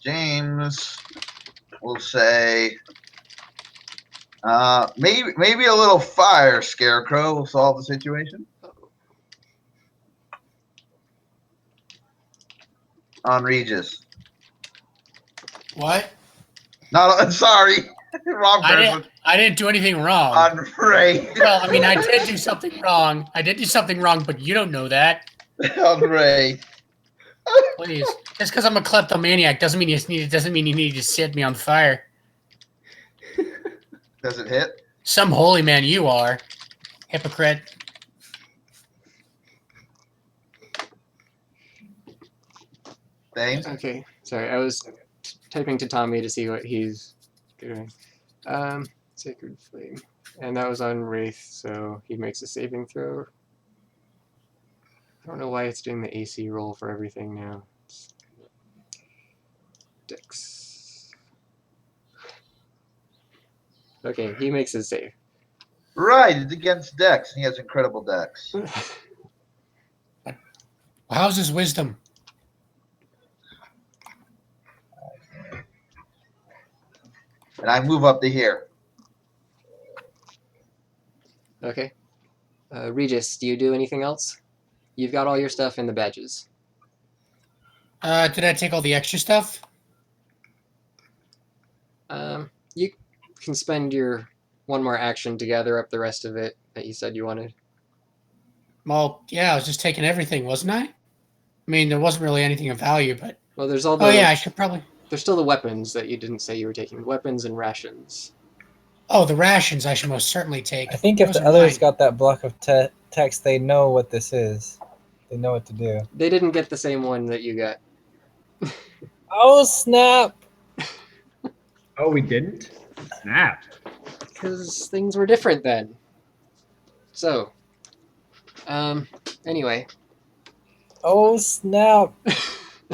James will say, maybe a little fire, Scarecrow, will solve the situation. On Regis. What? Not sorry. Wrong person. I didn't do anything wrong. On Ray. Well, I mean, I did do something wrong. But you don't know that. On Ray. Please, just because I'm a kleptomaniac doesn't mean you need to set me on fire. Does it hit? Some holy man you are, hypocrite. Thane? Okay, sorry, I was typing to Tommy to see what he's doing. Sacred Flame. And that was on Wraith, so he makes a saving throw. I don't know why it's doing the AC roll for everything now. Dex. Okay, he makes his save. Right, it's against Dex. He has incredible Dex. How's his wisdom? And I move up to here. Okay. Regis, do you do anything else? You've got all your stuff in the badges. Did I take all the extra stuff? You can spend your one more action to gather up the rest of it that you said you wanted. Well, yeah, I was just taking everything, wasn't I? I mean, there wasn't really anything of value, but Well, there's all the. oh yeah, I should probably. There's still the weapons that you didn't say you were taking. Weapons and rations. Oh, the rations I should most certainly take. I think if Those the are others mine. got that block of text, they know what this is. They know what to do. They didn't get the same one that you got. Oh, snap! Oh, we didn't? Snap. Because things were different then. So, anyway. Oh, snap!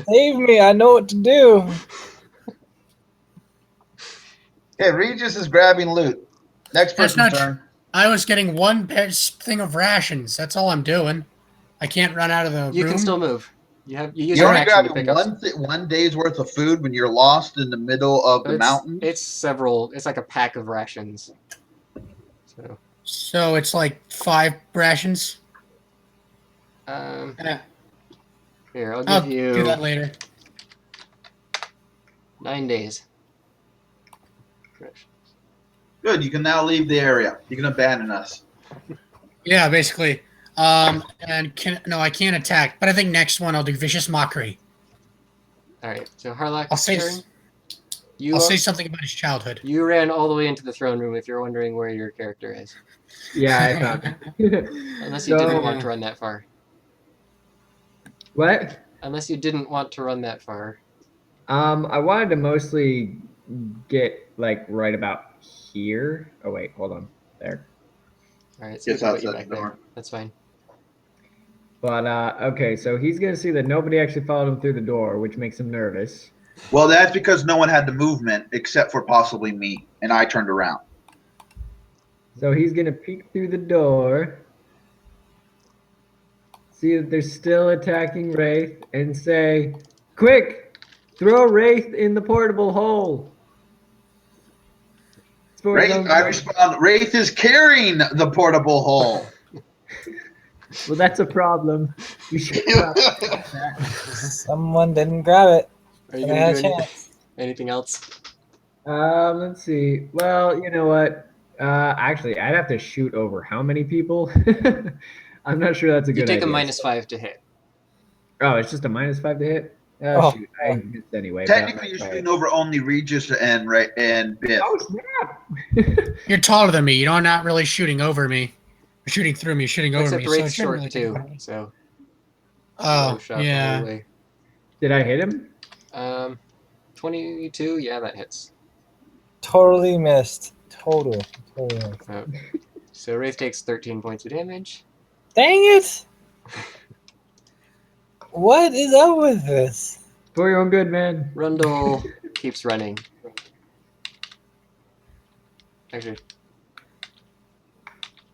Save me! I know what to do. Okay, Regis is grabbing loot. Next That's person's not turn. I was getting one thing of rations. That's all I'm doing. I can't run out of the You room. can still move. You use You're your only action to grabbing pick up. one day's worth of food when you're lost in the middle of the mountains. It's several. It's like a pack of rations. So it's like 5 rations. Here, I'll I'll give you do that later. 9 days. Good, you can now leave the area. You can abandon us. Yeah, basically. And I can't attack. But I think next one I'll do vicious mockery. All right. So Harlock's I'll say turn. I'll say something about his childhood. You ran all the way into the throne room. If you're wondering where your character is, Yeah, I thought. unless you So- didn't want to run that far. What? Unless you didn't want to run that far. I wanted to mostly get like right about here. Oh wait, hold on. There. All right. So Gets we can put you outside back the door. there. That's fine. But okay, so he's gonna see that nobody actually followed him through the door, which makes him nervous. Well, that's because no one had the movement except for possibly me, and I turned around. So he's gonna peek through the door, see that they're still attacking Wraith, and say, "Quick, throw Wraith in the portable hole." It's for his Wraith, own I good. respond, Wraith is carrying the portable hole. Well, that's a problem. You should not. Someone didn't grab it. Are you But I gonna had do a chance. anything else? Let's see. Well, you know what? Actually, I'd have to shoot over how many people? I'm not sure that's a You good take idea. a -5 to hit. Oh, it's just a -5 to hit? Oh, Oh, shoot. I missed anyway. Technically, you're shooting over only Regis and Biff. Oh, snap! You're taller than me. You're not really shooting over me. You're shooting through me. You're shooting over Except me. So Wraith's it shouldn't short really take too, one. so Oh, low shot the yeah. whole way. Did I hit him? 22, yeah, that hits. totally missed. Totally missed. So Wraith takes 13 points of damage. Dang it! What is up with this? For your own good, man. Rundle keeps running. Actually,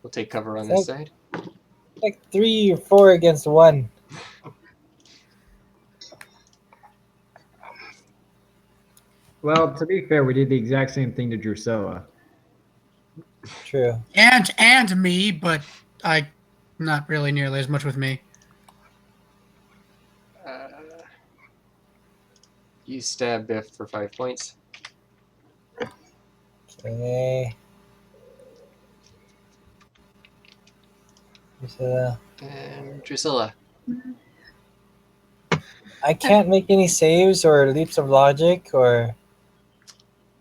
we'll take cover on this side. Like 3 or 4 against 1. Well, to be fair, we did the exact same thing to Drusilla. True. And me, but not really nearly as much with me. You stab Biff for 5 points. Okay. And Drusilla. I can't make any saves or leaps of logic or.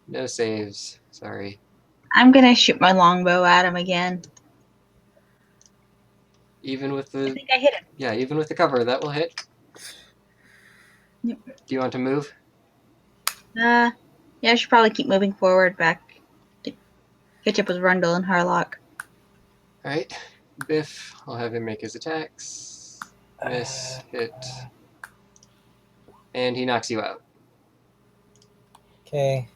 No saves. Sorry. I'm gonna shoot my longbow at him again. Even with I the think I hit him. yeah, even with the cover, that will hit. Yep. Do you want to move? Yeah, I should probably keep moving forward back to catch up with Rundle and Harlock. Alright. Biff, I'll have him make his attacks. Miss, hit. And he knocks you out. Okay.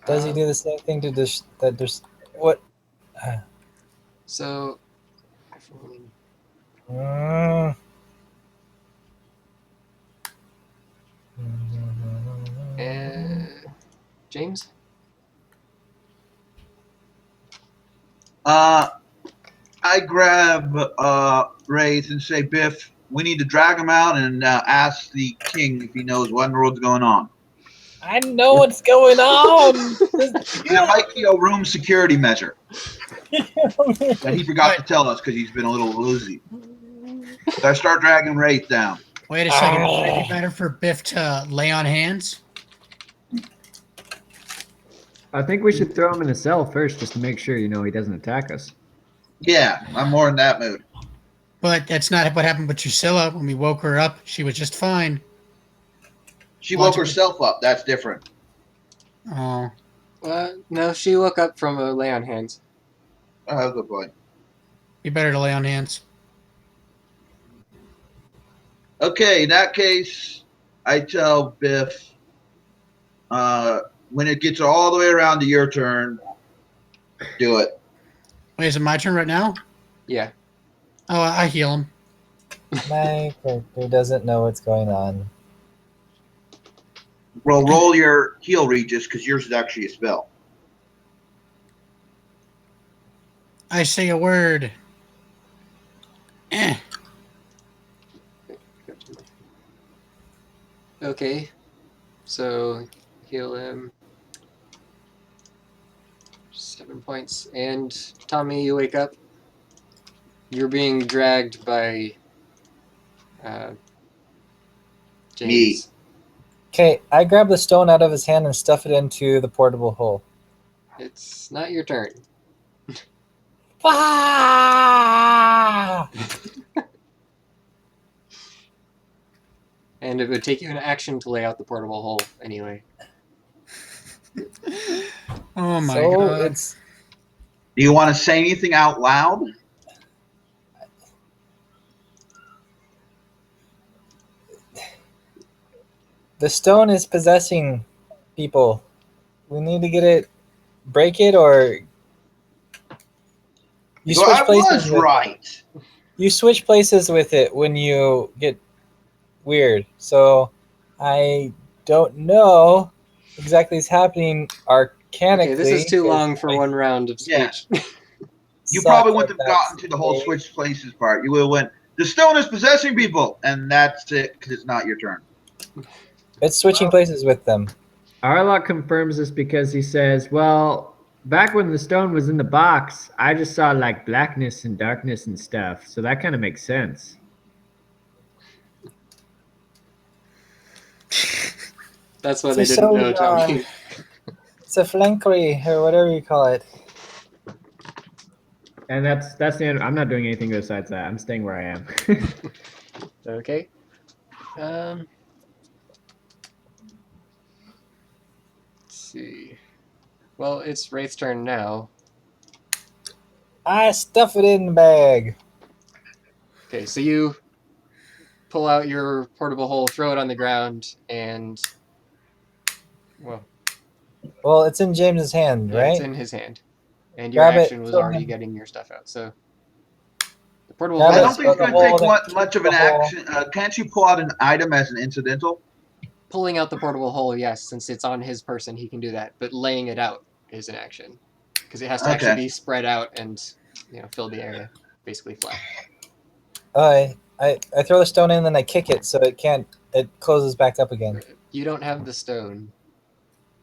Does he do the same thing to this? That there's what? So Mm. James? I grab Wraith and say, Biff, we need to drag him out and ask the king if he knows what in the world's going on. I know what's going on. It might be a room security measure that he forgot to tell us because he's been a little woozy. So I start dragging Wraith down. Wait a second. Would it be better for Biff to lay on hands? I think we should throw him in a cell first just to make sure, he doesn't attack us. Yeah, I'm more in that mood. But that's not what happened with Drusilla. When we woke her up, she was just fine. She woke herself up. That's different. Oh. No, she woke up from a lay on hands. Oh, good point. Be better to lay on hands. Okay, in that case, I tell Biff, when it gets all the way around to your turn, do it. Wait, is it my turn right now? Yeah. Oh, I heal him. My character doesn't know what's going on. Well, roll your heal, Regis, because yours is actually a spell. I say a word. Okay. So heal him. 7 points. And Tommy, you wake up. You're being dragged by James. Okay, I grab the stone out of his hand and stuff it into the portable hole. It's not your turn. Ah! And it would take you an action to lay out the portable hole anyway. Oh my So god. it's Do you want to say anything out loud? the stone is possessing people. We need to get it, break it, or you So switch I places. was right. You switch places with it when you get weird. So I don't know exactly what's happening arcanically. Okay, this is too long for one round of speech. Yeah. You probably wouldn't have gotten to the whole switch places part. You would have went, the stone is possessing people, and that's it, because it's not your turn. It's switching places with them. Arlock confirms this because he says, well, back when the stone was in the box, I just saw like blackness and darkness and stuff. So that kind of makes sense. That's what It's they a didn't know, soldier. Tommy. It's a flankery or whatever you call it. And that's the end. I'm not doing anything besides that. I'm staying where I am. Okay. Let's see. Well, it's Wraith's turn now. I stuff it in the bag. Okay, so you pull out your portable hole, throw it on the ground, and well, Well, it's in James's hand, yeah, it's right? in his hand, and your Grab it, action was throw already him. getting your stuff out. So the portable Grab I hole it, don't is think it's throw going the to take hole, then much of the an hole. action. Can't you pull out an item as an incidental? pulling out the portable hole. Yes, since it's on his person, he can do that. But laying it out is an action because it has to actually Okay. be spread out and fill the area basically flat. I throw the stone in, then I kick it so it closes back up again. You don't have the stone,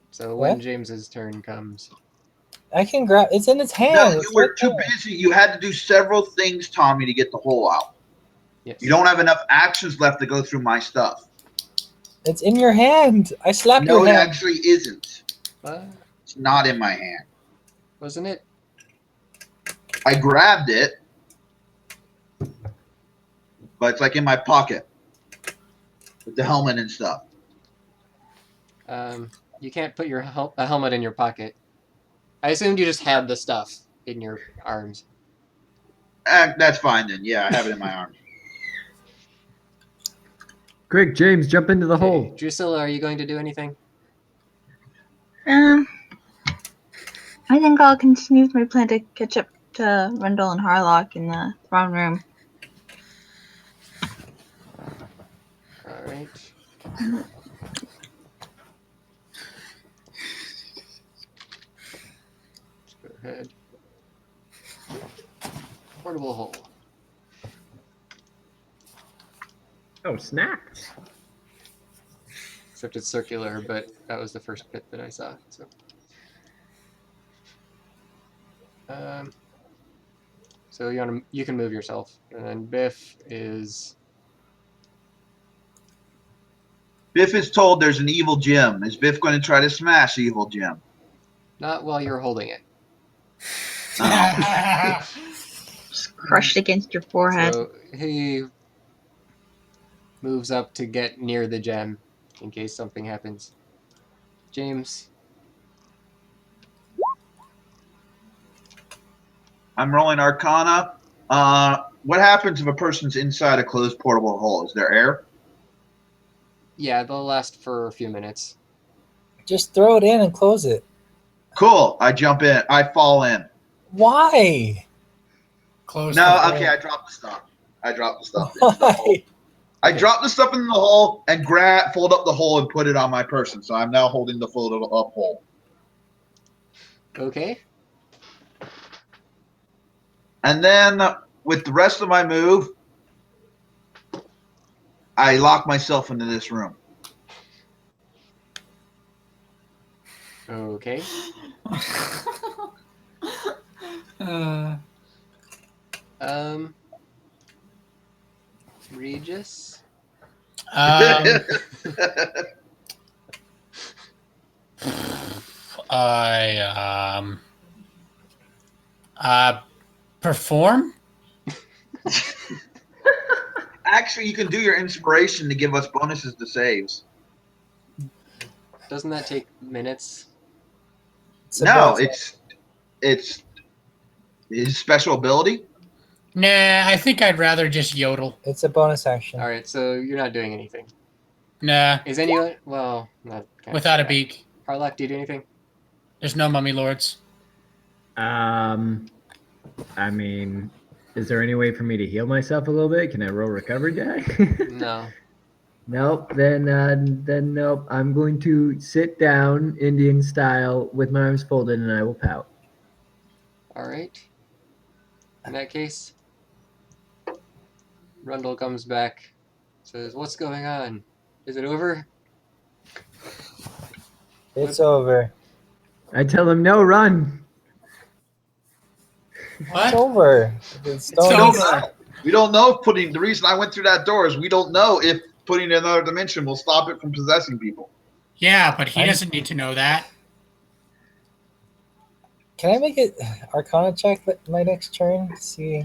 so What? when James's turn comes, I can grab. It's in its hand. No, you It's were right too there. busy. You had to do several things, Tommy, to get the hole out. yes, You don't have enough actions left to go through my stuff. It's in your hand. I slapped No, your it hand. actually isn't. uh, It's not in my hand. wasn't it? I grabbed it, but it's like in my pocket with the helmet and stuff. You can't put a helmet in your pocket. I assumed you just had the stuff in your arms. That's fine then. Yeah, I have it in my arms. Quick, James, jump into the Okay, hole. Drusilla, are you going to do anything? I think I'll continue my plan to catch up to Rendell and Harlock in the throne room. All right. Let's go ahead. Portable hole. Oh, snapped. Except it's circular, but that was the first pit that I saw. So, so you can move yourself, and then Biff is Biff is told there's an evil gem. Is Biff going to try to smash the evil gem? not while you're holding it. Just crushed against your forehead. So he moves up to get near the gem in case something happens. James, I'm rolling Arcana. What happens if a person's inside a closed portable hole? Is there air? yeah, they'll last for a few minutes. Just throw it in and close it. Cool. I jump in. I fall in. Why? Close. No, the okay, hole. I dropped the stuff. I dropped the stuff into the hole. Why? I dropped the stuff in the hole and fold up the hole and put it on my person. So I'm now holding the folded up hole. Okay. And then with the rest of my move, I lock myself into this room. Okay. Regis. Perform. Actually, you can do your inspiration to give us bonuses to saves. Doesn't that take minutes? No, it's his special ability. Nah, I think I'd rather just yodel. It's a bonus action. All right, so you're not doing anything. Nah, Is anyone? Well, not without a beak. Harlock, do you do anything? There's no mummy lords. I mean, is there any way for me to heal myself a little bit? Can I roll recovery die? No. Nope. Then nope. I'm going to sit down Indian style with my arms folded, and I will pout. All right. In that case, Rundle comes back, says, "What's going on? Is it over?" It's over. I tell him, no, run. What? It's over. The stone over. We don't know if putting. The reason I went through that door is we don't know if putting it in another dimension will stop it from possessing people. Yeah, but he I'm- doesn't need to know that. Can I make it Arcana check my next turn? See.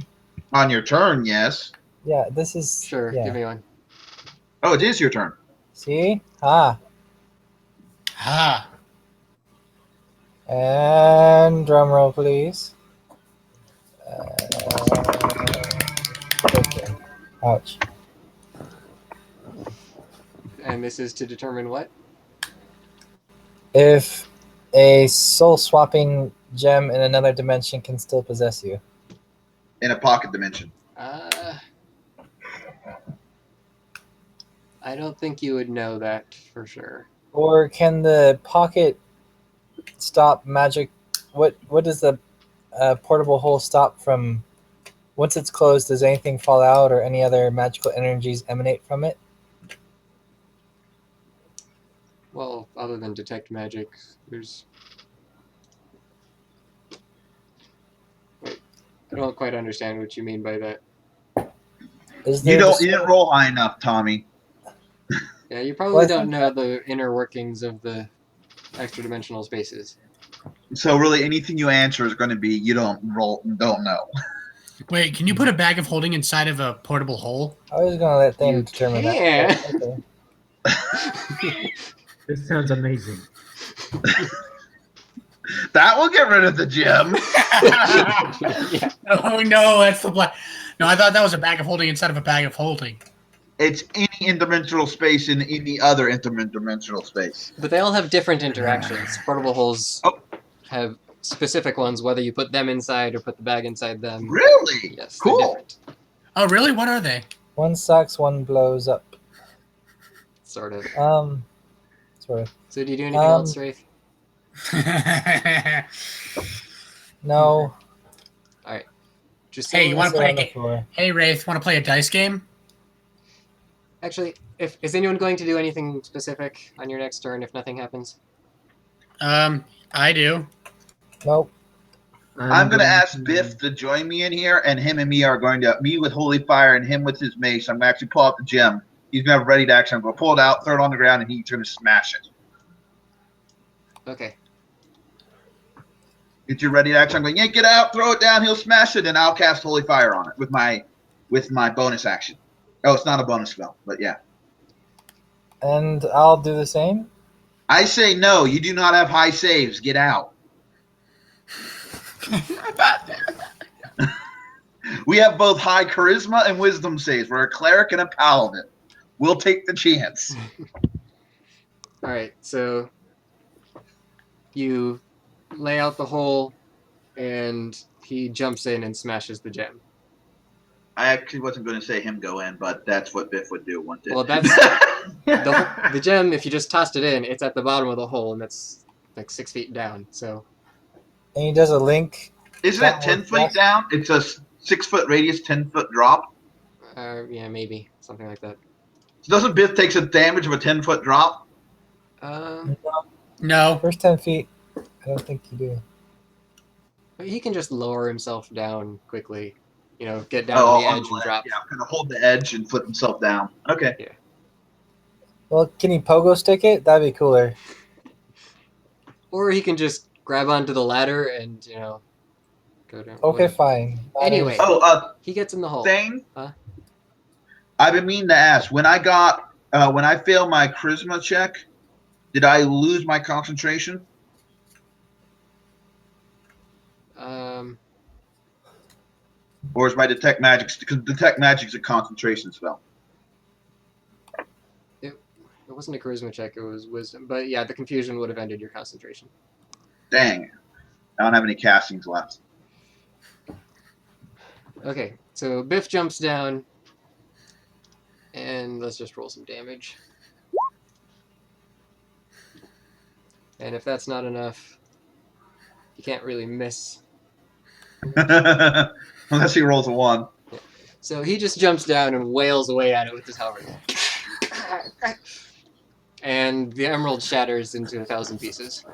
On your turn, yes. Yeah, this is. Sure, Yeah. give me one. Oh, it is your turn. See? Ah. And drum roll, please. Okay. Ouch. And this is to determine what? If a soul swapping gem in another dimension can still possess you. In a pocket dimension. I don't think you would know that for sure. Or can the pocket stop magic? What does the portable hole stop from? Once it's closed, does anything fall out or any other magical energies emanate from it? Well, other than detect magic, there's... Wait, I don't quite understand what you mean by that. Is You there don't. just- You didn't roll high enough, Tommy. Yeah, you probably Well, I don't think know the inner workings of the extra dimensional spaces. So really, anything you answer is going to be you don't know. Wait, can you put a bag of holding inside of a portable hole? I was gonna let them You determine can. that. but Okay. This sounds amazing. That will get rid of the gem. Yeah. Oh no, that's the black. No, I thought that was a bag of holding inside of a bag of holding. It's any interdimensional space in any other interdimensional space. But they all have different interactions. Portable holes Oh. have specific ones, whether you put them inside or put the bag inside them. Really? Yes, they're Cool. different. Oh really? What are they? One sucks, one blows up. Sort of. Sort of. So do you do anything else, Wraith? No. Just Hey, you want to Sit play on a the game? floor. Hey Wraith, want to play a dice game? Actually, is anyone going to do anything specific on your next turn if nothing happens? I do. Nope. I'm going to ask Biff to join me in here, and him and me are going to, me with Holy Fire and him with his mace. I'm going to actually pull out the gem. He's going to have ready to action. I'm going to pull it out, throw it on the ground, and he's going to smash it. Okay. Get your ready to action. I'm going, yank it out, throw it down, he'll smash it, and I'll cast Holy Fire on it with my bonus action. Oh, it's not a bonus spell, but yeah. And I'll do the same. I say no, you do not have high saves. Get out. We have both high charisma and wisdom saves. We're a cleric and a paladin. We'll take the chance. Alright, so you lay out the hole, and he jumps in and smashes the gem. I actually wasn't going to say him go in, but that's what Biff would do, wouldn't it? Well, that's the gem. If you just tossed it in, it's at the bottom of the hole, and that's like 6 feet down. So And he does a link. Isn't it 10 feet down? It's a 6 foot radius, 10-foot drop. yeah, maybe something like that. So doesn't Biff take some damage of a 10-foot drop? No. First 10 feet. I don't think you do. He can just lower himself down quickly. You know, get down to the on edge and ledge. drop. Yeah, kind of hold the edge and flip himself down. Okay. Well, can he pogo stick it? That'd be cooler. Or he can just grab onto the ladder and, you know, go down. Okay, whatever. fine. Anyway. Oh, He gets in the hole. thing. Huh? I've been meaning to ask. When I failed my charisma check, did I lose my concentration? Or is my detect magic? Because detect magic's a concentration spell. It wasn't a charisma check, it was wisdom. But yeah, the confusion would have ended your concentration. Dang. I don't have any castings left. Okay, so Biff jumps down, and let's just roll some damage. And if that's not enough, you can't really miss. Unless he rolls a 1. So he just jumps down and wails away at it with his helmet. And the emerald shatters into 1,000 pieces.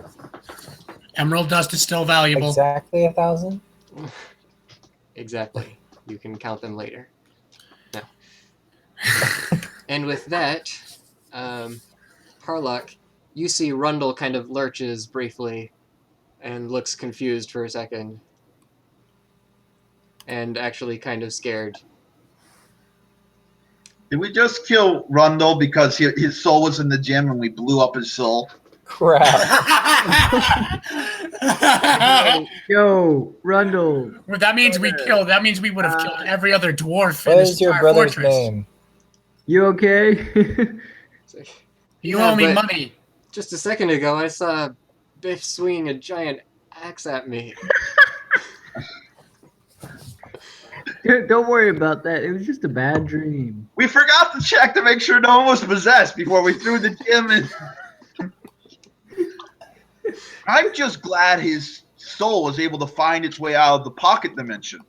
Emerald dust is still valuable. Exactly 1,000? Exactly. You can count them later. No. And with that, Harlock, you see Rundle kind of lurches briefly and looks confused for a second. And actually kind of scared. Did we just kill Rundle because his soul was in the gym and we blew up his soul? Crap. Yo, Rundle. Well, that means we would have killed every other dwarf in What this is your entire brother's fortress. name? You okay? You Yeah, owe me but money. Just a second ago, I saw Biff swinging a giant axe at me. Don't worry about that. It was just a bad dream. We forgot to check to make sure no one was possessed before we threw the gym in. I'm just glad his soul was able to find its way out of the pocket dimension.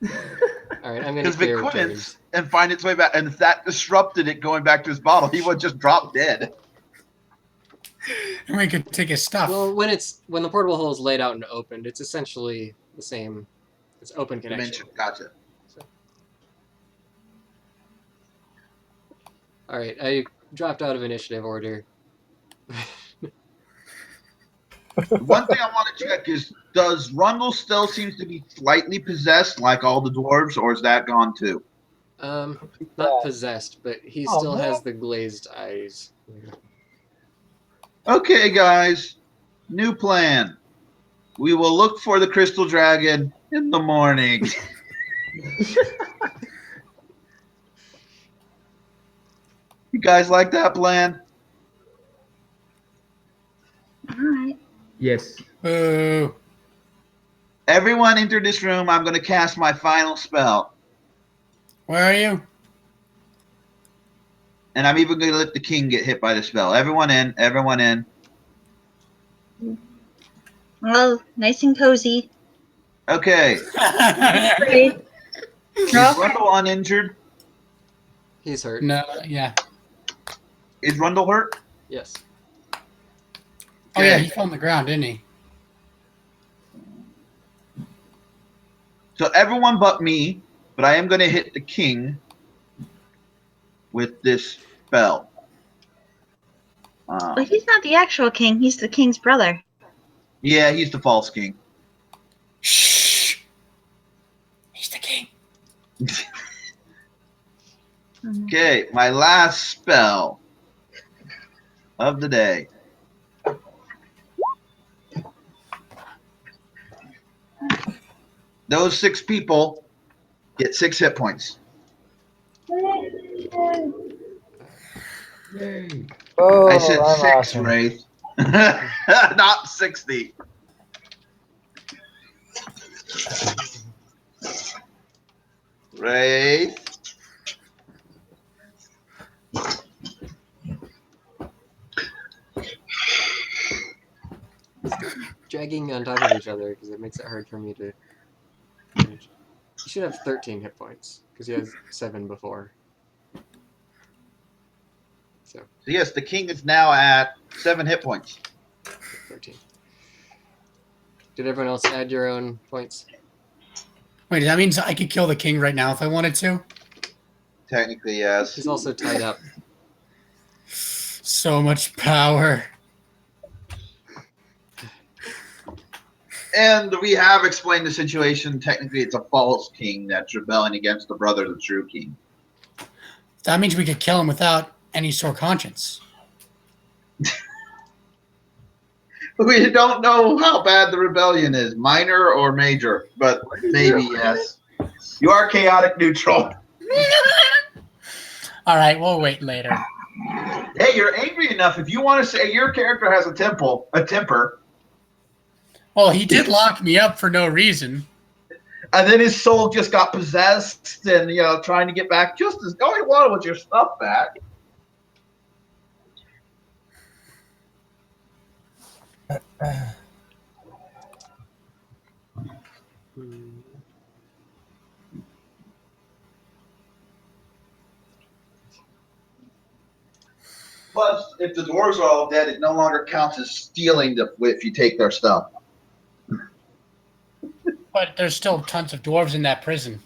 All right, I'm going to Because if clear it couldn't turns. and find its way back, and if that disrupted it going back to his bottle, he would just drop dead. And we could take his stuff. Well, when the portable hole is laid out and opened, it's essentially the same. It's open connection. Dimension. Gotcha. All right, I dropped out of initiative order. One thing I want to check is, does Rundle still seems to be slightly possessed like all the dwarves, or is that gone too? Not possessed, but he Oh, still man. has the glazed eyes. Okay, guys. New plan. We will look for the crystal dragon in the morning. You guys like that plan? All right. Yes. Boo. Everyone enter this room. I'm going to cast my final spell. Where are you? And I'm even going to let the king get hit by the spell. Everyone in. Everyone in. Well, nice and cozy. Okay. Great. Is Rundle uninjured? He's hurt. No, yeah. Is Rundle hurt? Yes. Oh yeah, Okay. he fell on the ground, didn't he? So everyone but me, but I am going to hit the king with this spell. But he's not the actual king. He's the king's brother. Yeah, he's the false king. Shh. He's the king. Okay, my last spell of the day. Those 6 people get 6 hit points. Yay. Oh, I said I'm 6, awesome. Wraith. Not 60. Wraith. Dragging on top of each other because it makes it hard for me to manage. He should have 13 hit points because he has 7 before. So, So yes, the king is now at 7 hit points. 13. Did everyone else add your own points? Wait, that means I could kill the king right now if I wanted to? Technically, yes. He's also tied up. So much power. And we have explained the situation. Technically, it's a false king that's rebelling against the brother of the true king. That means we could kill him without any sore conscience. We don't know how bad the rebellion is, minor or major, but maybe yes. You are chaotic neutral. All right, we'll wait later. Hey, you're angry enough. If you want to say your character has a temper, Well, he did lock me up for no reason. and then his soul just got possessed, and trying to get back. Just as all you wanted was your stuff back. Plus, if the dwarves are all dead, it no longer counts as stealing if you take their stuff. But there's still tons of dwarves in that prison.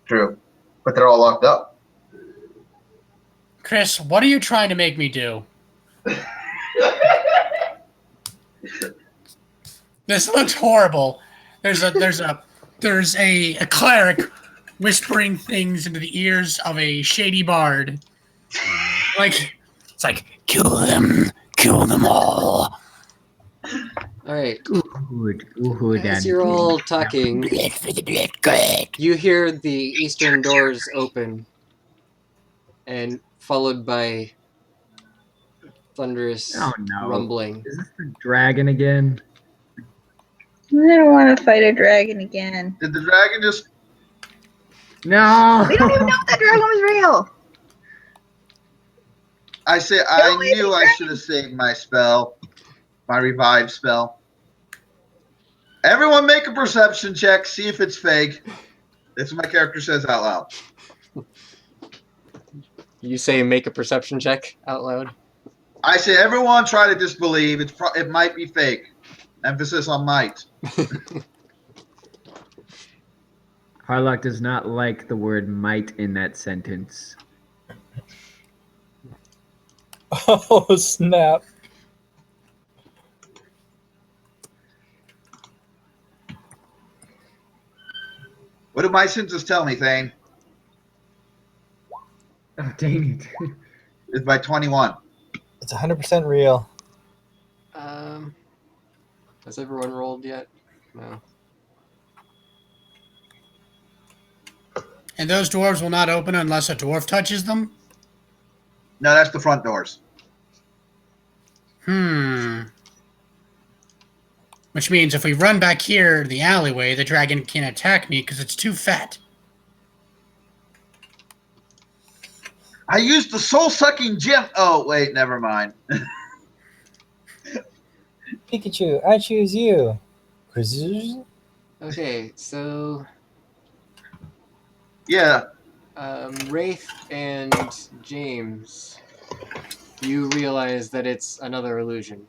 True. But they're all locked up. Chris, what are you trying to make me do? This looks horrible. There's a cleric whispering things into the ears of a shady bard. Like it's like kill them all. All right. Good. As you're all talking, you hear the eastern doors open, and followed by thunderous Oh no. rumbling. Is this the dragon again? I don't want to fight a dragon again. Did the dragon just... No. We don't even know if that dragon was real. I knew I should have saved my spell. My revive spell. Everyone make a perception check. See if it's fake. That's what my character says out loud. You say make a perception check out loud? I say everyone try to disbelieve. It might be fake. Emphasis on might. Harlock does not like the word might in that sentence. Oh, snap. What do my senses tell me, Thane? Oh, dang it. It's by 21. It's 100% real. Has everyone rolled yet? No. And those doors will not open unless a dwarf touches them? No, that's the front doors. Which means if we run back here to the alleyway, the dragon can't attack me because it's too fat. I used the soul-sucking gem. Oh, wait, never mind. Pikachu, I choose you. Okay, so Yeah. Wraith and James, you realize that it's another illusion.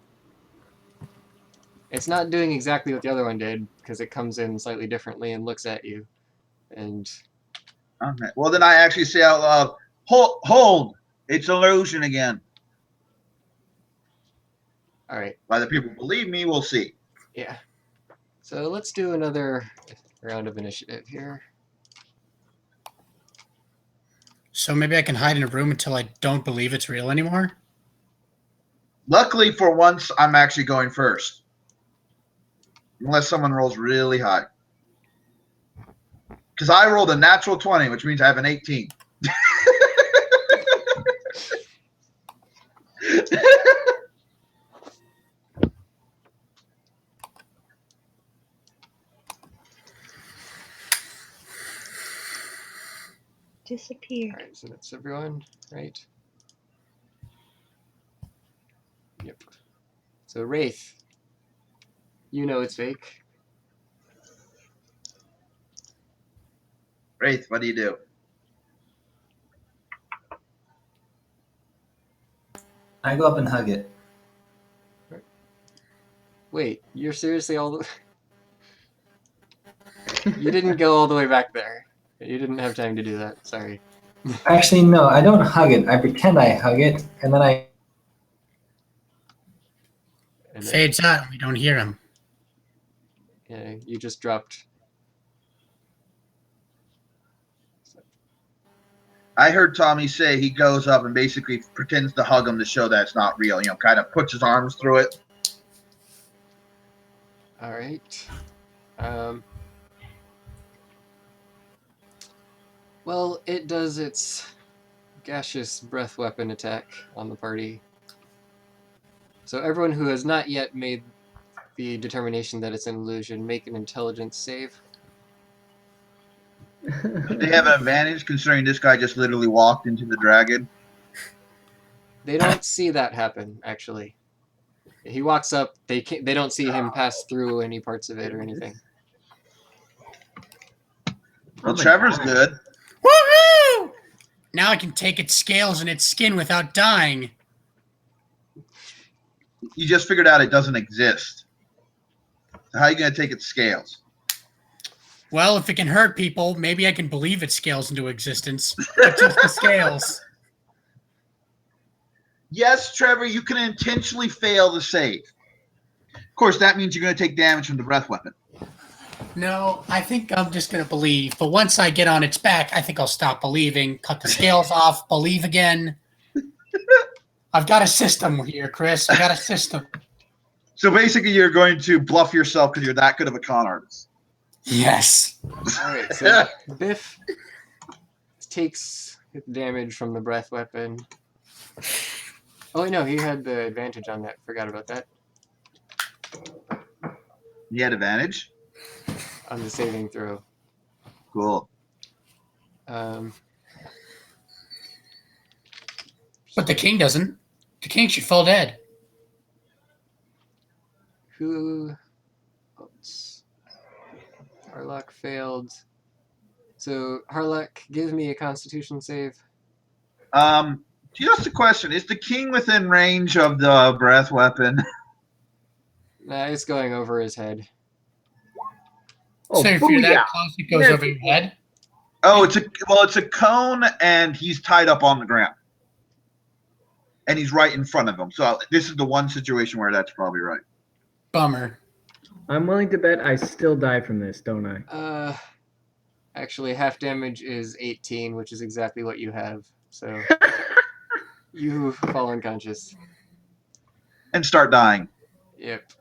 It's not doing exactly what the other one did, because it comes in slightly differently and looks at you. And Okay. Well, then I actually say out loud, hold, it's illusion again. all right, Whether people believe me, we'll see. yeah. So let's do another round of initiative here. So maybe I can hide in a room until I don't believe it's real anymore? Luckily, for once, I'm actually going first. Unless someone rolls really high. Because I rolled a natural 20, which means I have an 18. Disappeared. All right, so that's everyone, right? Yep. So Wraith, you know it's fake. Wraith, what do you do? I go up and hug it. Wait, you're seriously all the... You didn't go all the way back there. You didn't have time to do that, sorry. Actually, no, I don't hug it. I pretend I hug it, and then I... And then, Fades out and we don't hear him. yeah, you just dropped... I heard Tommy say he goes up and basically pretends to hug him to show that it's not real. You know, kind of puts his arms through it. All right. Well, it does its gaseous breath weapon attack on the party. So everyone who has not yet made the determination that it's an illusion, make an intelligence save. Do they have an advantage considering this guy just literally walked into the dragon? They don't see that happen, actually. He walks up, they don't see him pass through any parts of it or anything. Well, Oh my Trevor's God. good. Woohoo! Now I can take its scales and its skin without dying. You just figured out it doesn't exist. So how are you going to take its scales? Well, if it can hurt people, maybe I can believe it scales into existence. But just the scales. Yes, Trevor, you can intentionally fail the save. Of course, that means you're going to take damage from the breath weapon. No, I think I'm just going to believe. But once I get on its back, I think I'll stop believing, cut the scales off, believe again. I've got a system here, Chris. I got a system. So basically, you're going to bluff yourself because you're that good of a con artist. Yes. All right, so Biff takes damage from the breath weapon. Oh, wait, no, he had the advantage on that. Forgot about that. You had advantage? On the saving throw. Cool. Um, But the king doesn't. The king should fall dead. who else? Harlock failed. So, Harlock, give me a constitution save. Just a question. Is the king within range of the breath weapon? Nah, it's going over his head. Oh, So if you're that booyah. close, it goes over your head. Oh, it's a cone, and he's tied up on the ground. And he's right in front of him. So this is the one situation where that's probably right. Bummer. I'm willing to bet I still die from this, don't I? Actually, half damage is 18, which is exactly what you have. So, you fall unconscious. And start dying. Yep.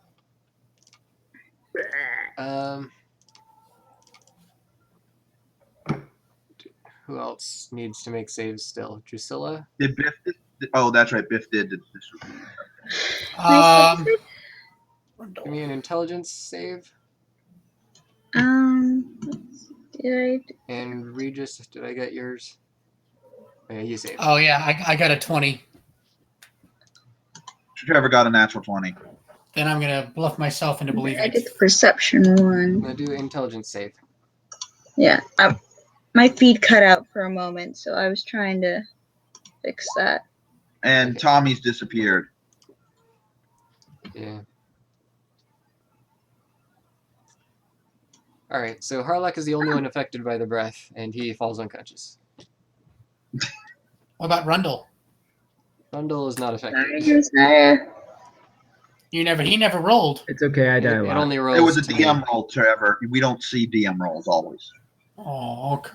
Who else needs to make saves still? Drusilla? Did Biff? Oh, that's right. Biff did. Give me an intelligence save. Did And Regis, did I get yours? Yeah, you saved. Oh, yeah, I got a 20. Trevor got a natural 20. Then I'm going to bluff myself into believing I did it. the perception I'm one. gonna do intelligence save. Yeah, my feed cut out for a moment, so I was trying to fix that. And Okay. Tommy's disappeared. Yeah. Alright, so Harlock is the only one affected by the breath, and he falls unconscious. What about Rundle? Rundle is not affected. Sorry. He never rolled. It's okay, I die a It lot. only rolls It was a to DM me. roll, Trevor. We don't see DM rolls always. Oh, okay.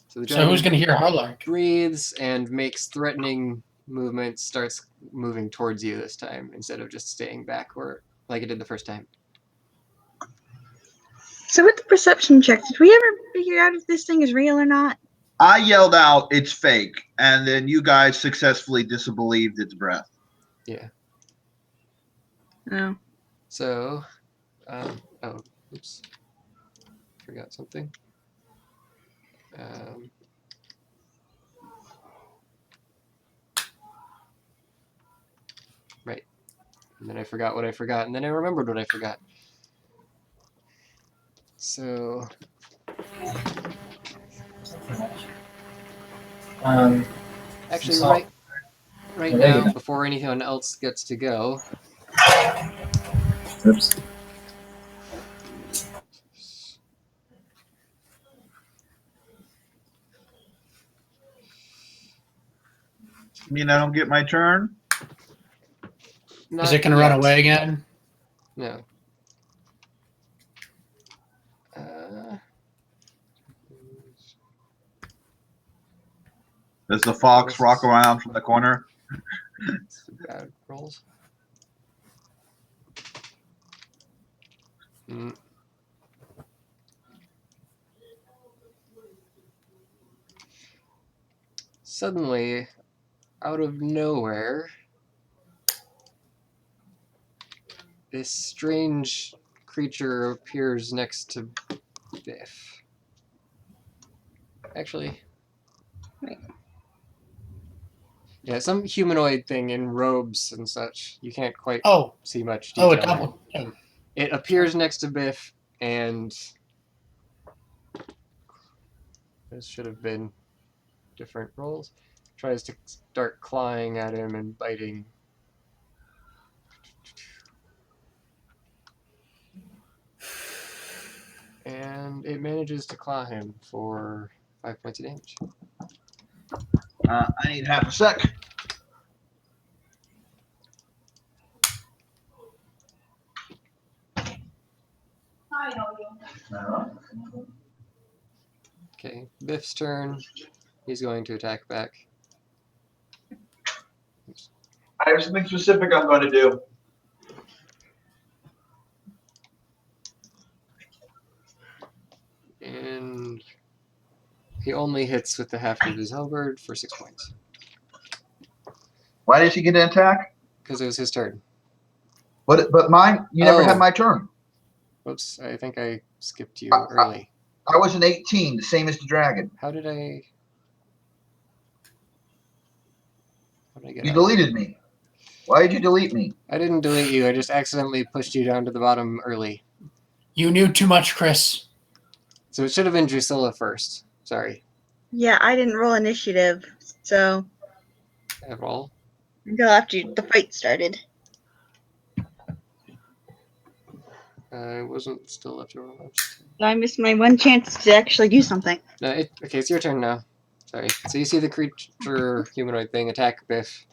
So the So who's dragon going to hear Harlock? breathes and makes threatening movements, starts moving towards you this time, instead of just staying back or like it did the first time. So with the perception check, did we ever figure out if this thing is real or not? I yelled out, "It's fake," and then you guys successfully disbelieved its breath. Yeah. No. So, oops. Forgot something. Right. And then I forgot what I forgot, and then I remembered what I forgot. So, actually, so- right there you now, go. before anyone else gets to go, Oops. You mean I don't get my turn? not Is it going to yet. run away again? No. Does the fox walk around from the corner? It's bad rolls. Suddenly, out of nowhere, this strange creature appears next to Biff. Actually, Right. yeah, some humanoid thing in robes and such. You can't quite Oh, see much detail. a there. double. Oh. It appears next to Biff, and this should have been different rolls. Tries to start clawing at him and biting. and it manages to claw him for 5 points of damage. I need half a sec. Okay, Biff's turn. He's going to attack back. I have something specific I'm going to do. And he only hits with the haft of his halberd for 6 points. Why does he get an attack? Because it was his turn. But mine, you never had Oh. my turn. Whoops, I think I skipped you I- early. I was an 18, the same as the dragon. How did I get You out? deleted me. Why did you delete me? I didn't delete you, I just accidentally pushed you down to the bottom early. You knew too much, Chris. So it should have been Drusilla first. Sorry. Yeah, I didn't roll initiative, so At all. until after the fight started. I wasn't still left to roll. So I missed my one chance to actually do something. No, okay, it's your turn now. Sorry. So you see the creature humanoid thing attack Biff.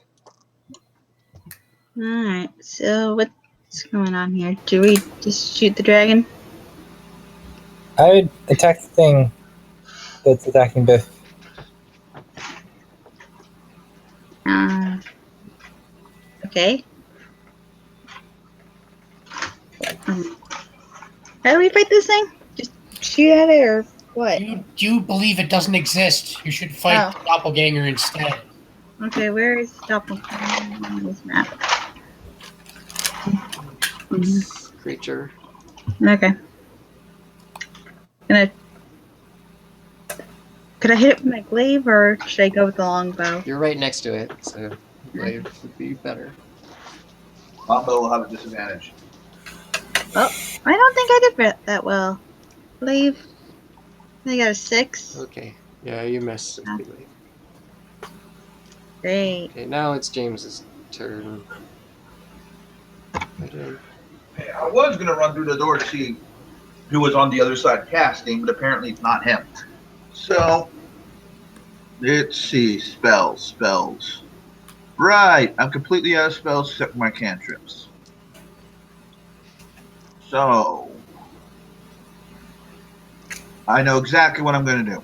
Alright, so what's going on here? Do we just shoot the dragon? I would attack the thing that's attacking Biff. Okay. How do we fight this thing? Just shoot at it or what? You believe it doesn't exist. You should fight the doppelganger instead. Okay, where is Doppelganger on this map? Creature. Okay. Could I hit it with my glaive or should I go with the longbow? You're right next to it, so glaive would be better. Longbow will have a disadvantage. Oh, I don't think I did that well. Glaive. I got a 6. Okay. Yeah, you missed completely. Great. Okay, now it's James's turn. Hey, I was going to run through the door to see who was on the other side casting, but apparently it's not him. So, let's see. Spells. Right. I'm completely out of spells except for my cantrips. So, I know exactly what I'm going to do.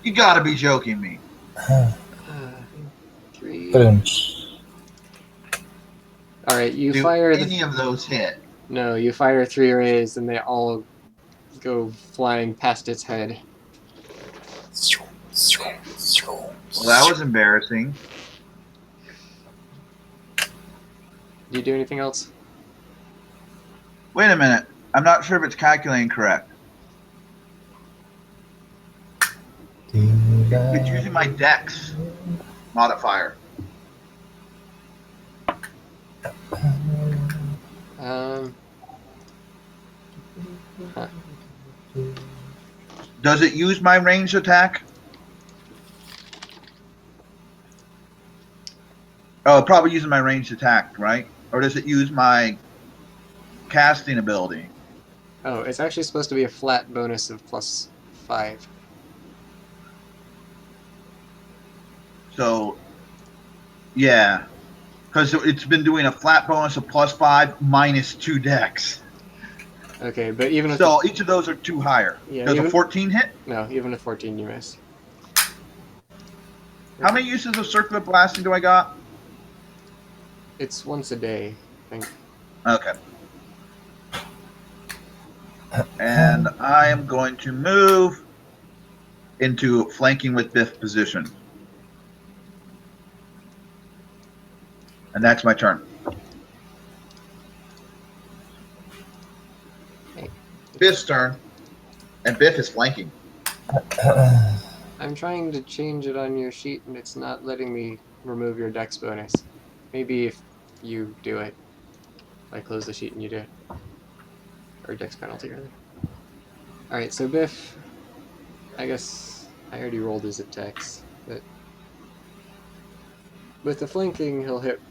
You got to be joking me. 3. Boom. Alright, you Do fire any of those hit? No, you fire 3 rays and they all go flying past its head. Well, that was embarrassing. Do you do anything else? Wait a minute. I'm not sure if it's calculating correct. It's using my dex modifier. Huh. Does it use my ranged attack? Oh, it probably uses my ranged attack, right? Or does it use my casting ability? Oh, it's actually supposed to be a flat bonus of +5. So, yeah. Because it's been doing a flat bonus of +5 minus 2 dex. Okay, but even if So each of those are 2 higher. Yeah, Does even- a 14 hit? no, even a 14 you miss. How many uses of circular blasting do I got? It's once a day, I think. Okay. And I am going to move into flanking with Biff position. And that's my turn. Okay. Biff's turn. And Biff is flanking. I'm trying to change it on your sheet and it's not letting me remove your dex bonus. Maybe if you do it. I close the sheet and you do it. Or dex penalty, rather. Alright, so Biff, I guess I already rolled his attacks, but with the flanking, he'll hit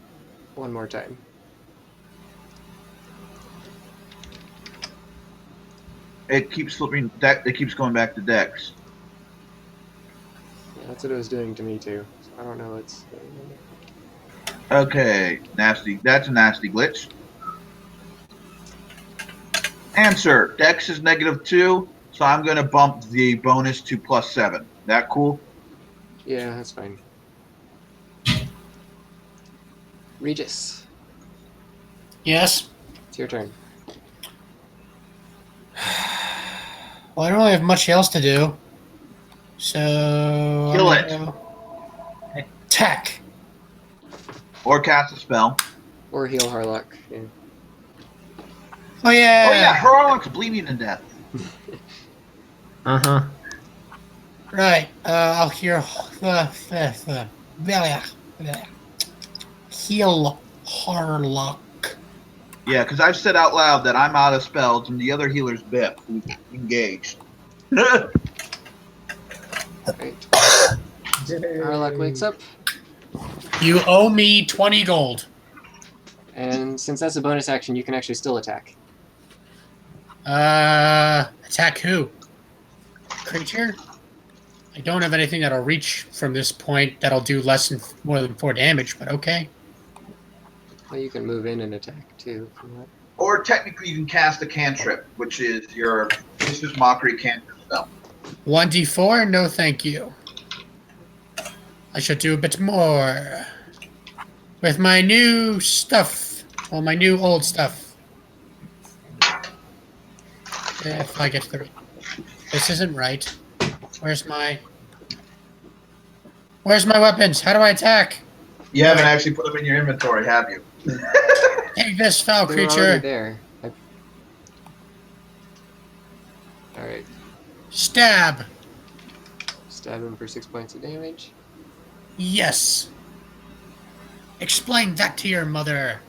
one more time. It keeps slipping. It keeps going back to Dex. Yeah, that's what it was doing to me too. So I don't know what's going on there. Okay, nasty. That's a nasty glitch. Answer: Dex is -2, so I'm going to bump the bonus to +7. That cool? Yeah, that's fine. Regis, Yes. it's your turn. Well, I don't really have much else to do. So Kill I'm it. gonna go attack. Or cast a spell. Or heal Harlock. Yeah. Oh yeah. Oh yeah, Harlock's bleeding to death. Uh-huh. Right. I'll hear heal Harlock. Yeah, because I've said out loud that I'm out of spells, and the other healer's Biff, who's engaged. Right. Harlock wakes up, You owe me 20 gold. and since that's a bonus action, you can actually still attack. Attack who? Creature? I don't have anything that'll reach from this point that'll do more than 4 damage, but okay. Well, you can move in and attack too if you want. Or technically, you can cast a cantrip, which is your Vicious Mockery cantrip spell. 1d4? No, thank you. I should do a bit more. With my new stuff. Well, my new old stuff. If I get the... This isn't right. Where's my weapons? How do I attack? You haven't actually put them in your inventory, have you? Take this, foul They're already creature. there. Alright. Stab. Stab him for 6 points of damage. Yes. Explain that to your mother.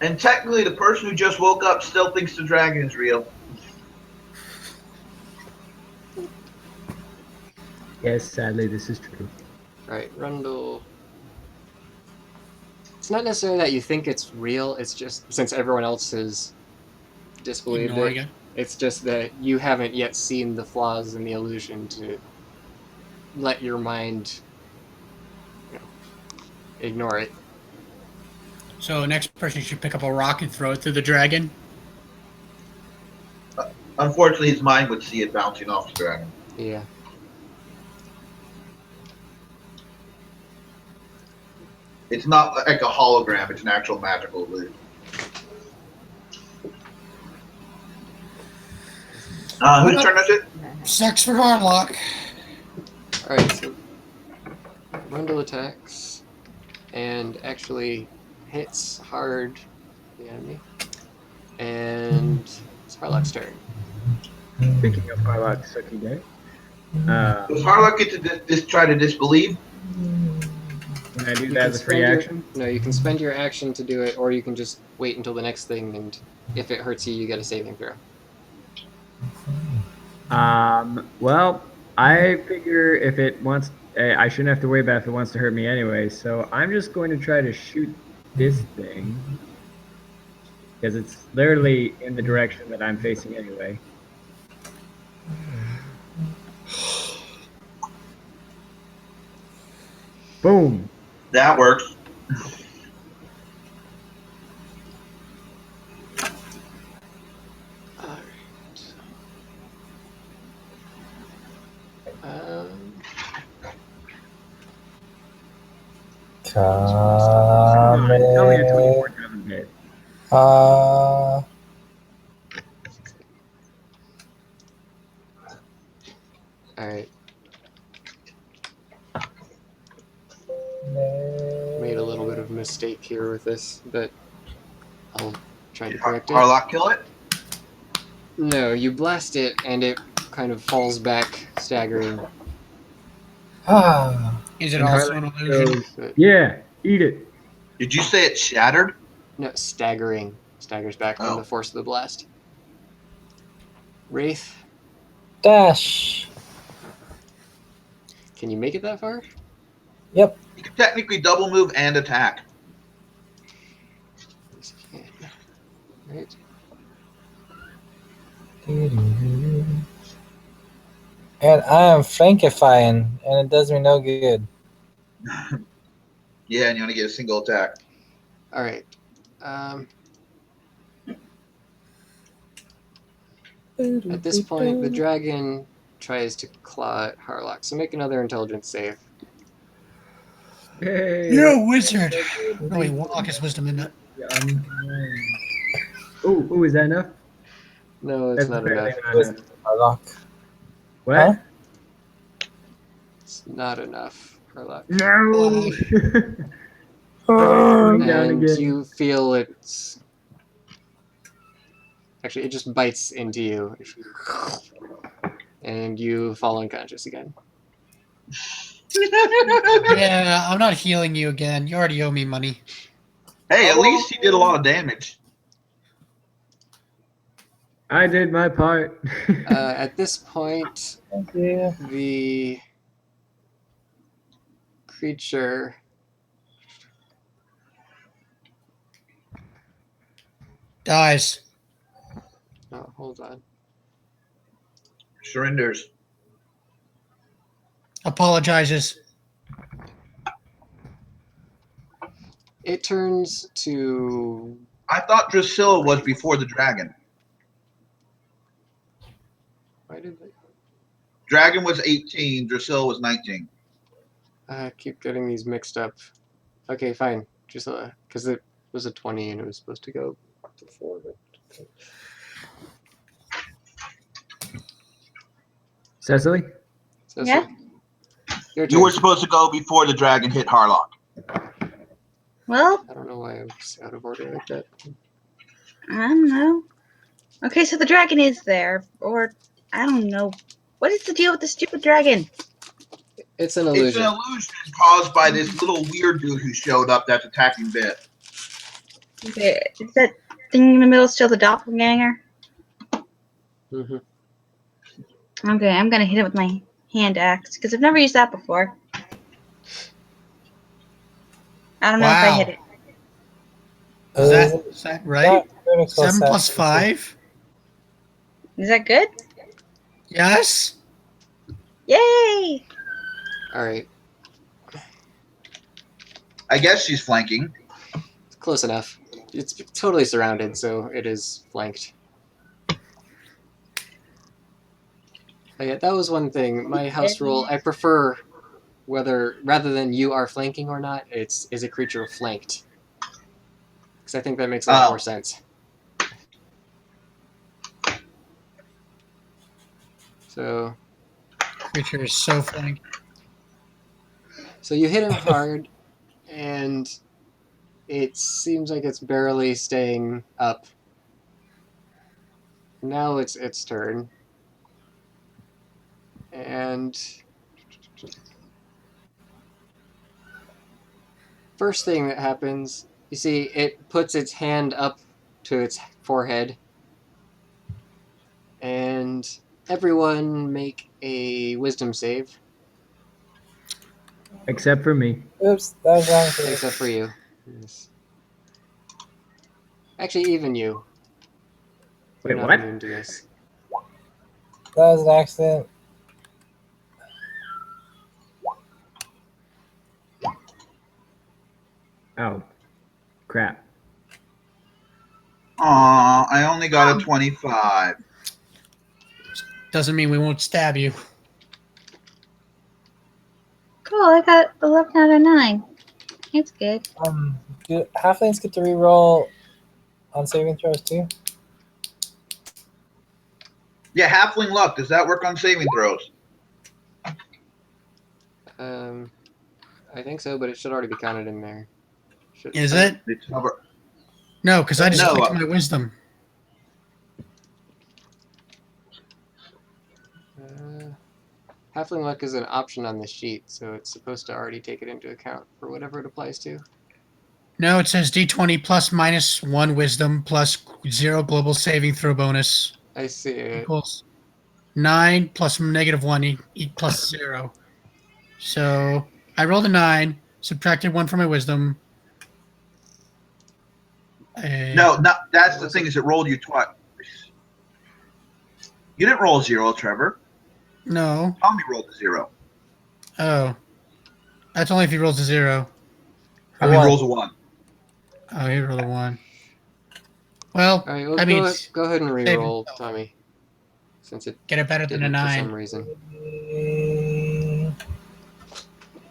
And technically, the person who just woke up still thinks the dragon is real. Yes, sadly, this is true. Alright, Rundle. It's not necessarily that you think it's real, it's just since everyone else has disbelieved Ignoring it, it. it's just that you haven't yet seen the flaws in the illusion to let your mind, ignore it. So next person should pick up a rock and throw it through the dragon. Unfortunately, his mind would see it bouncing off the dragon. Yeah. It's not like a hologram, it's an actual magical illusion. Whose turn is it? Sex for Hardlock. Alright, so Rundle attacks and actually hits hard the enemy. And it's Harlock's turn. Speaking of Harlock Sucky Day, Does Harlock get to try to disbelieve? can I do You that can as a free spend your- action? No, you can spend your action to do it, or you can just wait until the next thing, and if it hurts you, you get a saving throw. Well, I figure if it wants, I shouldn't have to worry about if it wants to hurt me anyway. So I'm just going to try to shoot this thing because it's literally in the direction that I'm facing anyway. Boom! That works. Alright. Come on, tell me a 24 doesn't hit. Alright. Made a little bit of a mistake here with this, but I'll try to correct it. Harlock kill it? No, you blast it, and it kind of falls back, staggering. Is it And also Harlock an illusion? goes, But, yeah, eat it. Did you say it shattered? no, staggering. Staggers back from Oh. the force of the blast. Wraith, Dash. can you make it that far? Yep. You can technically double move and attack. Yes, you can. Right. And I am flankifying, and it does me no good. Yeah, and you only get a single attack. All right. At this point, the dragon tries to claw at Harlock, so make another intelligence save. Hey, You're let's a wizard. go. Oh, wait, Warlock is wisdom, isn't it? Oh, is that enough? No, it's That's not barely enough. not enough. Harlock. What? Huh? It's not enough, Harlock. No. Oh, Going down And again. you feel it's... Actually, it just bites into you. And you fall unconscious again. Yeah, I'm not healing you again. You already owe me money. Hey, at least he did a lot of damage. I did my part. At this point, thank you. the creature Dies. oh, hold on. Surrenders. Apologizes. It turns to... I thought Drusilla was before the dragon. Why did they... Dragon was 18, Drusilla was 19. I keep getting these mixed up. Okay, fine. Just because it was a 20 and it was supposed to go before. But... Cecily? So, Yeah? your You turn. were supposed to go before the dragon hit Harlock. Well, I don't know why I was out of order like that. I don't know. Okay, so the dragon is there, or I don't know. What is the deal with the stupid dragon? It's an It's an illusion. illusion caused by this little weird dude who showed up that's attacking Beth. Okay, is that thing in the middle still the doppelganger? Mm-hmm. Okay, I'm gonna hit it with my hand axe because I've never used that before. I don't know if I hit it. Is that right? critical 7 plus success. 5? Is that good? Yes? Yay! All right. I guess she's flanking. It's close enough. It's totally surrounded, so it is flanked. Oh, yeah, that was one thing. My house rule, I prefer rather than you are flanking or not, is a creature flanked. Because I think that makes a lot more sense. So Creature is so flanked. So you hit him hard, and it seems like it's barely staying up. Now it's its turn. And first thing that happens, you see it puts its hand up to its forehead. And everyone make a wisdom save. Except for me. Oops, that was wrong for me. Except for you. Yes. Actually, even you. You're Wait, not what? immune to this. That was an accident. Oh, crap. Aw, I only got a 25. Doesn't mean we won't stab you. Cool, I got 11 out of 9. It's good. Do halflings get to reroll on saving throws too? Yeah, halfling luck. Does that work on saving throws? I think so, but it should already be counted in there. Is it? It's over. No, because I just No, clicked my wisdom. Halfling luck is an option on the sheet, so it's supposed to already take it into account for whatever it applies to. No, it says D20 plus minus 1 wisdom plus 0 global saving throw bonus I see it. equals 9 plus -1 plus 0. So I rolled a 9, subtracted 1 from my wisdom. No, not that's the thing is it rolled you twice. You didn't roll a 0, Trevor. No. Tommy rolled a 0. Oh. That's only if he rolls a 0. Tommy One. rolls a 1. Oh, he rolled a 1. Well, All right, well, I mean, go ahead and save re-roll, himself. Tommy, since it Get it better than a didn't for some 9. reason.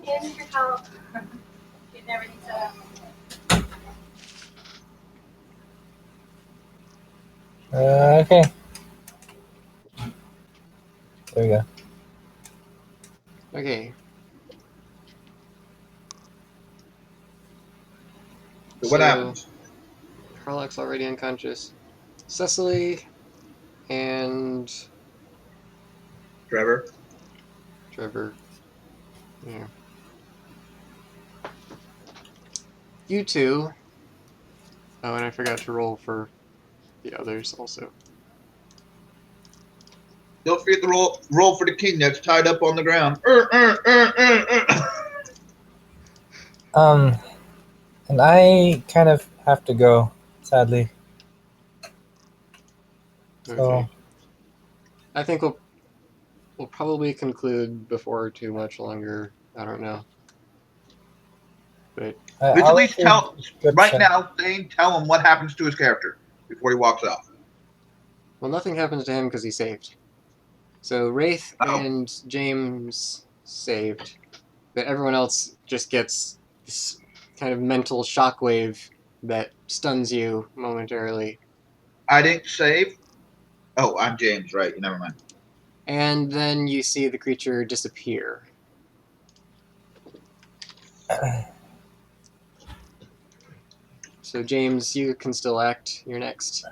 Here's your help. Getting everything set up. Okay. There we go. Okay. So what happens? Harlock's already unconscious. Cecily and Trevor? Trevor. Yeah. You two. Oh, and I forgot to roll for the others also. Don't forget to roll for the king that's tied up on the ground. And I kind of have to go, sadly. So, Okay. I think we'll probably conclude before too much longer. I don't know. But Let's at I'll least read tell, the description. right now, Thane, tell him what happens to his character before he walks off. well, nothing happens to him because he saved. So Wraith and James saved, but everyone else just gets this kind of mental shockwave that stuns you momentarily. I didn't save. Oh, I'm James, right? Never mind. And then you see the creature disappear. So James, you can still act. You're next.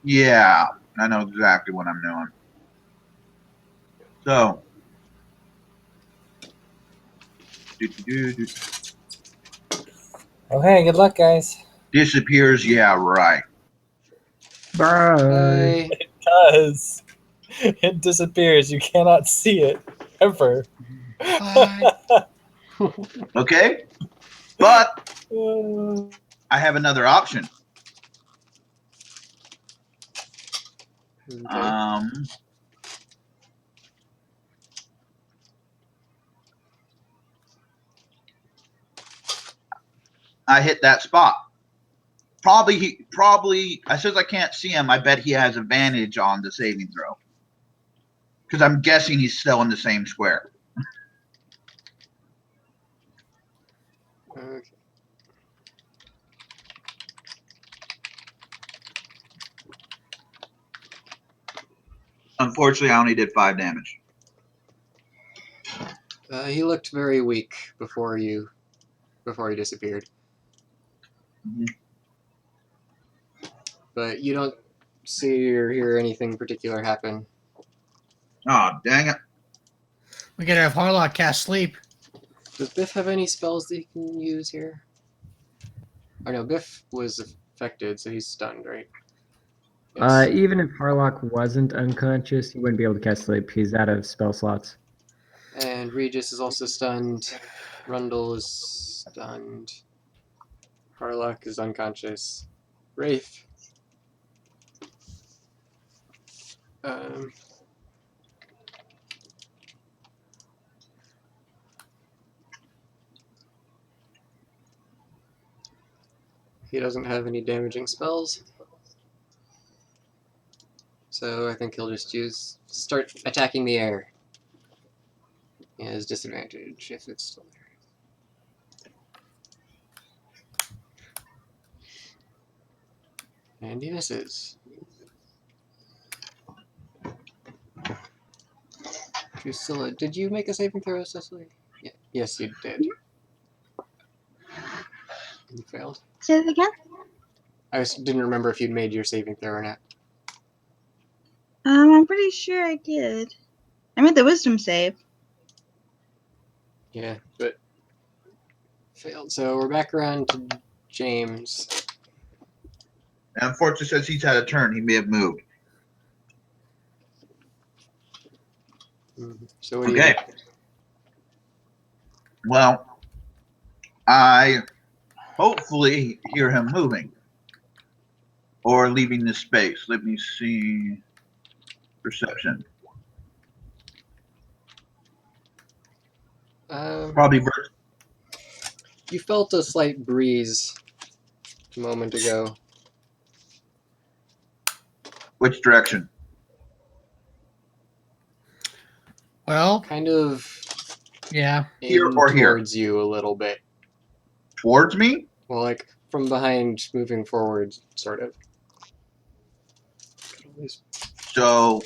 Yeah, I know exactly what I'm doing. So, Okay, good luck, guys. disappears. Yeah, right. Bye. Bye. Because it disappears. You cannot see it ever. Bye. Okay, but I have another option. Okay. I hit that spot. Probably. Since I can't see him, I bet he has advantage on the saving throw. Because I'm guessing he's still in the same square. Okay. Unfortunately, I only did 5 damage. He looked very weak before he disappeared. Mhm. But you don't see or hear anything particular happen. Oh, dang it. We gotta have Harlock cast sleep. Does Biff have any spells that he can use here? Oh no, Biff was affected, so he's stunned, right? Yes. Even if Harlock wasn't unconscious, he wouldn't be able to cast sleep. He's out of spell slots. And Regis is also stunned. Rundle is stunned. Harlock is unconscious. Wraith. He doesn't have any damaging spells. So I think he'll just start attacking the air. He has disadvantage if it's still there. And he misses. Drusilla, did you make a saving throw, Cecily? Yeah. Yes, you did. You failed. Say it again. I didn't remember if you'd made your saving throw or not. I'm pretty sure I did. I made the wisdom save. Yeah, but failed. So we're back around to James. And unfortunately, since he's had a turn, he may have moved. So what do you Okay. do? Well, I hopefully hear him moving or leaving this space. Let me see. Perception. Um, Probably you felt a slight breeze a moment ago. which direction? Well, Kind of yeah. Here in or here? towards you a little bit. Towards me? Well, like from behind, moving forward, sort of. So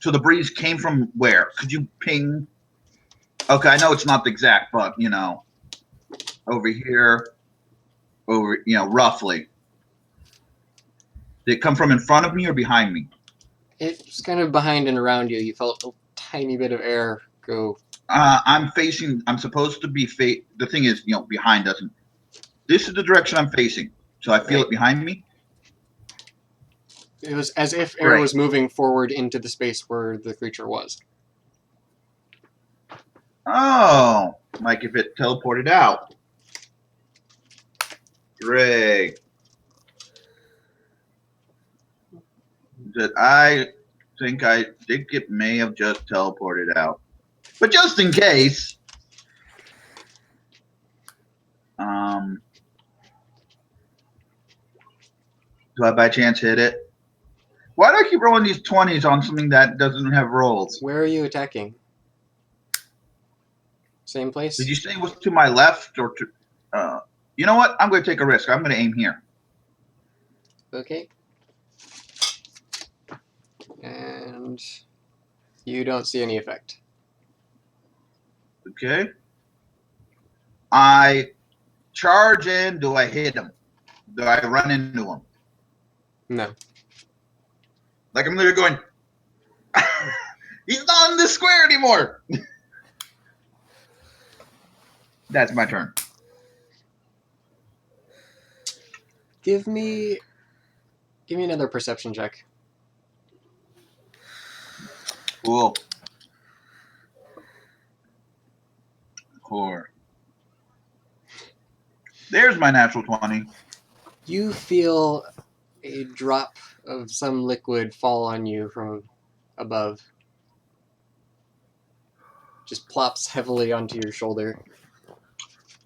the breeze came from where? Could you ping? Okay, I know it's not the exact, but you know, over here, over, you know, roughly. Did it come from in front of me or behind me? It's kind of behind and around you. You felt a tiny bit of air go. I'm facing. I'm supposed to be The thing is, you know, behind doesn't. This is the direction I'm facing, so I feel Right. it behind me. It was as if air Right. was moving forward into the space where the creature was. Oh, like if it teleported out. Great. That I think it may have just teleported out, but just in case. Do I by chance hit it? Why do I keep rolling these 20s on something that doesn't have rolls? Where are you attacking? Same place? Did you say it was to my left or to? You know what? I'm going to take a risk. I'm going to aim here. Okay. And you don't see any effect. Okay. I charge in. Do I hit him? Do I run into him? No. Like I'm literally going. He's not in this square anymore. That's my turn. Give me another perception check. Cool. 4. There's my natural 20. You feel a drop of some liquid fall on you from above. Just plops heavily onto your shoulder.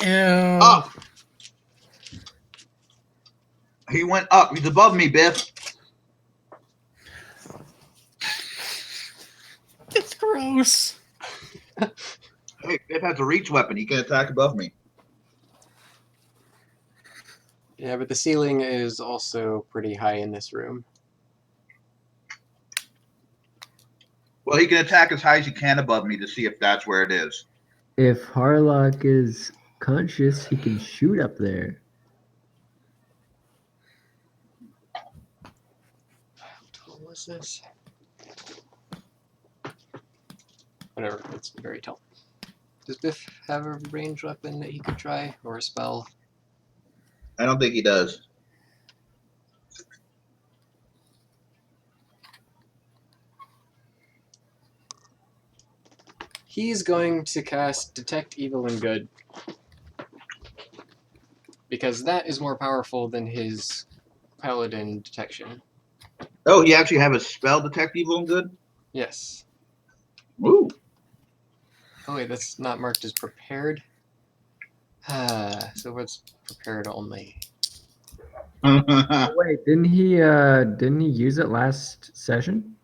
Ew. Up. He went up. He's above me, Biff. It's gross. Hey, Biff has a reach weapon. He can attack above me. Yeah, but the ceiling is also pretty high in this room. Well, he can attack as high as he can above me to see if that's where it is. If Harlock is conscious, he can shoot up there. How tall was this? Whatever, it's very tall. Does Biff have a ranged weapon that he could try, or a spell? I don't think he does. He's going to cast Detect Evil and Good. Because that is more powerful than his Paladin detection. Oh, he actually have a spell, Detect Evil and Good? Yes. Ooh. Oh wait, that's not marked as prepared. So what's prepared only? Oh, wait, didn't he use it last session?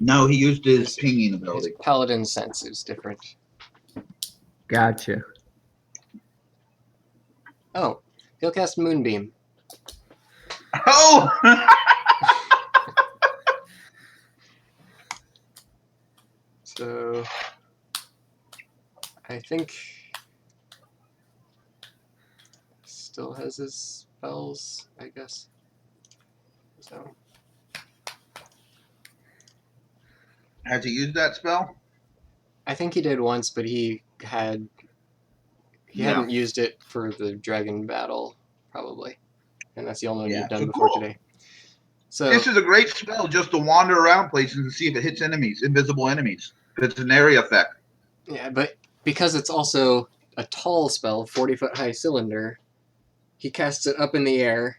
No, he used his pinging His ability. Paladin sense is different. Gotcha. Oh, he'll cast Moonbeam. Oh! So I think still has his spells, I guess. So Has he used that spell? I think he did once, but he hadn't used it for the dragon battle, probably. And that's the only one you've done so before cool. today. So This is a great spell just to wander around places and see if it hits enemies, invisible enemies. It's an area effect. yeah, but because it's also a tall spell, 40-foot high cylinder, he casts it up in the air,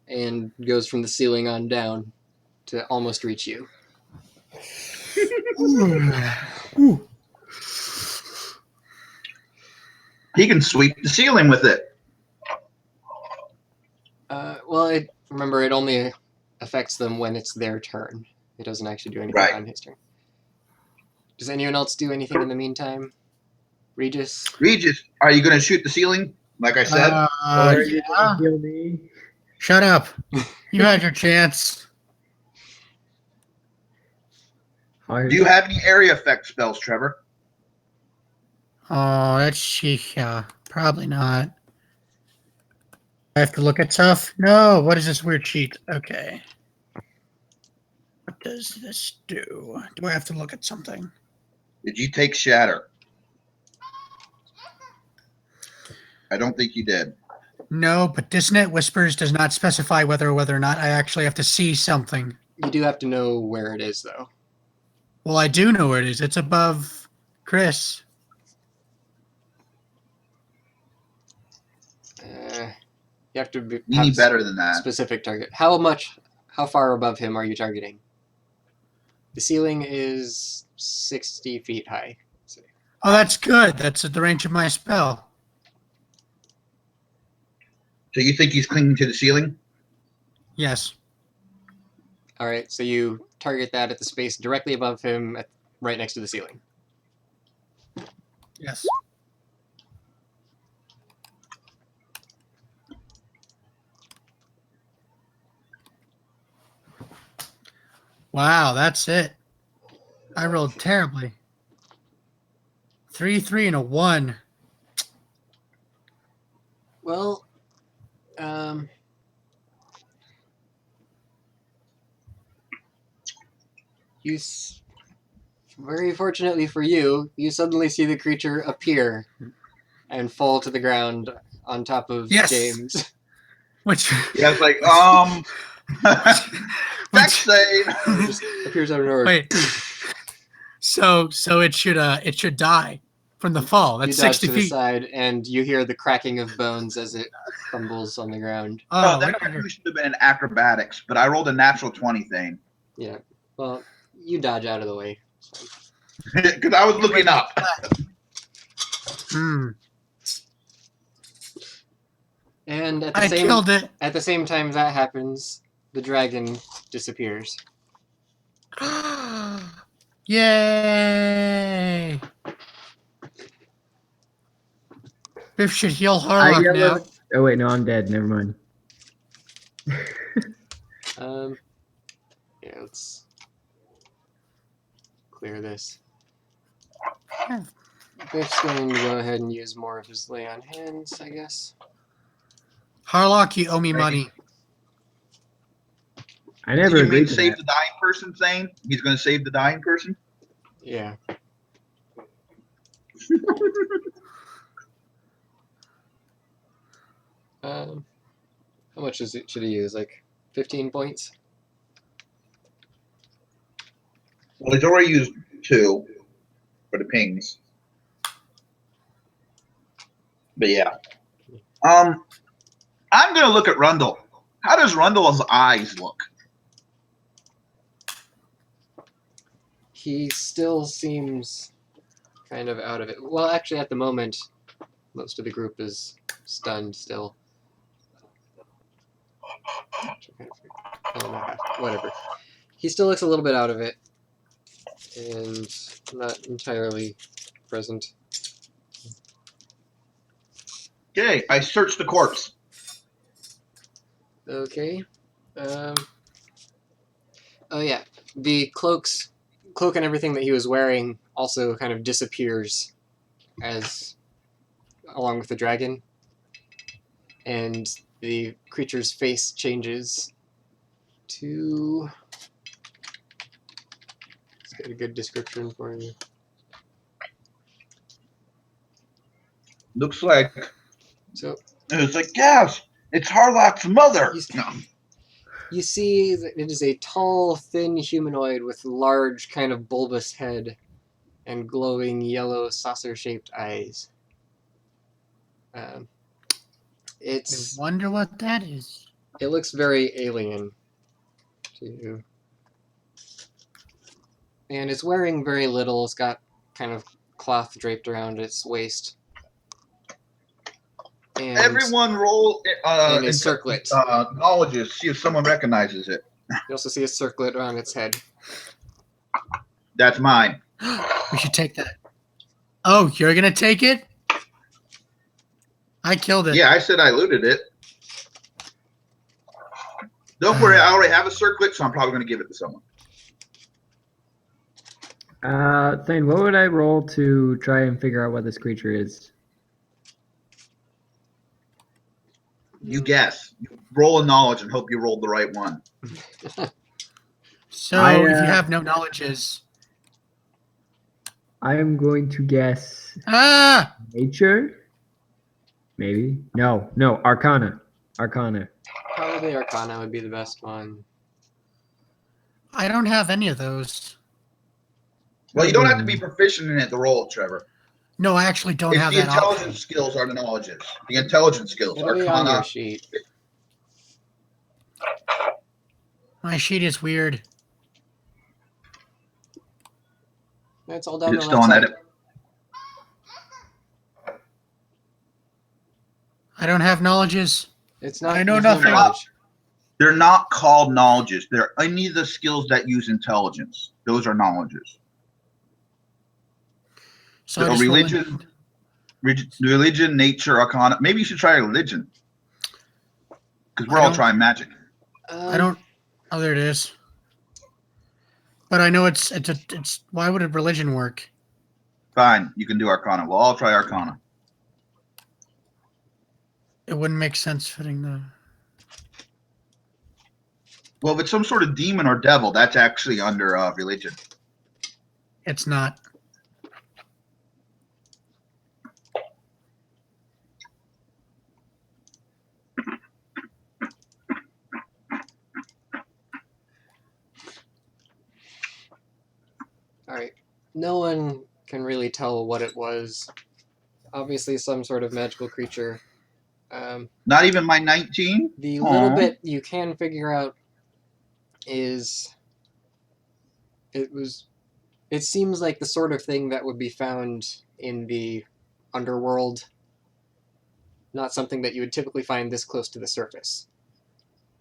and goes from the ceiling on down to almost reach you. He can sweep the ceiling with it. Well, remember, it only affects them when it's their turn. It doesn't actually do anything Right. on his turn. Does anyone else do anything in the meantime? Regis? Regis, are you going to shoot the ceiling? Like I said. Or are you Yeah. gonna kill me? Shut up. You had your chance. Hard. Do you have any area effect spells, Trevor? Oh, that's yeah. Probably not. I have to look at stuff. No. What is this weird cheat? Okay. What does this do? Do I have to look at something? Did you take Shatter? I don't think you did. No, but Dissonant Whispers does not specify whether or not I actually have to see something. You do have to know where it is, though. Well, I do know where it is. It's above Chris. You have to You have need better than that. specific target. How far above him are you targeting? The ceiling is 60 feet high. So, Oh, that's good. That's at the range of my spell. So you think he's clinging to the ceiling? Yes. all right, so you target that at the space directly above him, right next to the ceiling. Yes. Wow, that's it. I rolled terribly. 3, 3, and a 1. Well, very fortunately for you, you suddenly see the creature appear and fall to the ground on top of Yes. James. Which Yeah, it's like, dex save. It just appears out of nowhere. wait. So it should die from the fall. You That's dodge 60 to the feet. side, and you hear the cracking of bones as it crumbles on the ground. Oh, that actually should have been in acrobatics, but I rolled a natural 20 thing. Yeah. Well, you dodge out of the way. Because I was looking up. And I killed it. at the same time that happens, the dragon disappears. Yay! Biff should heal I Harlock yell now. out- Oh wait, no, I'm dead. Never mind. Yeah, let's clear this. Biff's going to go ahead and use more of his lay on hands, I guess. Harlock, you owe me money. I never You mean agreed to save that. the dying person thing? He's going to save the dying person? Yeah. How much should he use? Like 15 points? Well, he's already used 2 for the pings. But yeah. I'm going to look at Rundle. How does Rundle's eyes look? He still seems kind of out of it. Well, actually, at the moment, most of the group is stunned still. Whatever. He still looks a little bit out of it, and not entirely present. Okay, I searched the corpse. Okay. Oh yeah, the cloak and everything that he was wearing also kind of disappears along with the dragon, and the creature's face changes to. Let's get a good description for you. Looks like. So It's like, yes, it's Harlock's mother. you see that it is a tall, thin humanoid with large, kind of bulbous head and glowing yellow saucer-shaped eyes. I wonder what that is. It looks very alien to you. And it's wearing very little. It's got kind of cloth draped around its waist. And Everyone roll and a circlet. knowledges. See if someone recognizes it. You also see a circlet around its head. That's mine. We should take that. Oh, you're gonna take it? I killed it. Yeah, I said I looted it. Don't worry, I already have a circlet, so I'm probably going to give it to someone. Thane, what would I roll to try and figure out what this creature is? You guess. You roll a knowledge and hope you rolled the right one. So if you have no knowledges, I am going to guess nature. Maybe. No, Arcana. Arcana. Probably Arcana would be the best one. I don't have any of those. Well, you don't have to be proficient in it to roll, Trevor. No, I actually don't It's have the that intelligence option. skills are the knowledges. The intelligence skills. It'll be on your Arcana. sheet. My sheet is weird. It's all down It's the still left on side. edit. I don't have knowledges. It's not. I know there's no nothing. knowledge. They're not called knowledges. They're any of the skills that use intelligence. Those are knowledges. So So I just religion, nature, arcana. Maybe you should try religion. Because we're I all don't- trying magic. I don't. Oh, there it is. But I know it's. Why would a religion work? Fine, you can do arcana. We'll all try arcana. It wouldn't make sense fitting the. Well, if it's some sort of demon or devil, that's actually under religion. It's not. Alright. No one can really tell what it was. Obviously some sort of magical creature. Not even my 19? The Aw. little bit you can figure out is it seems like the sort of thing that would be found in the underworld. Not something that you would typically find this close to the surface.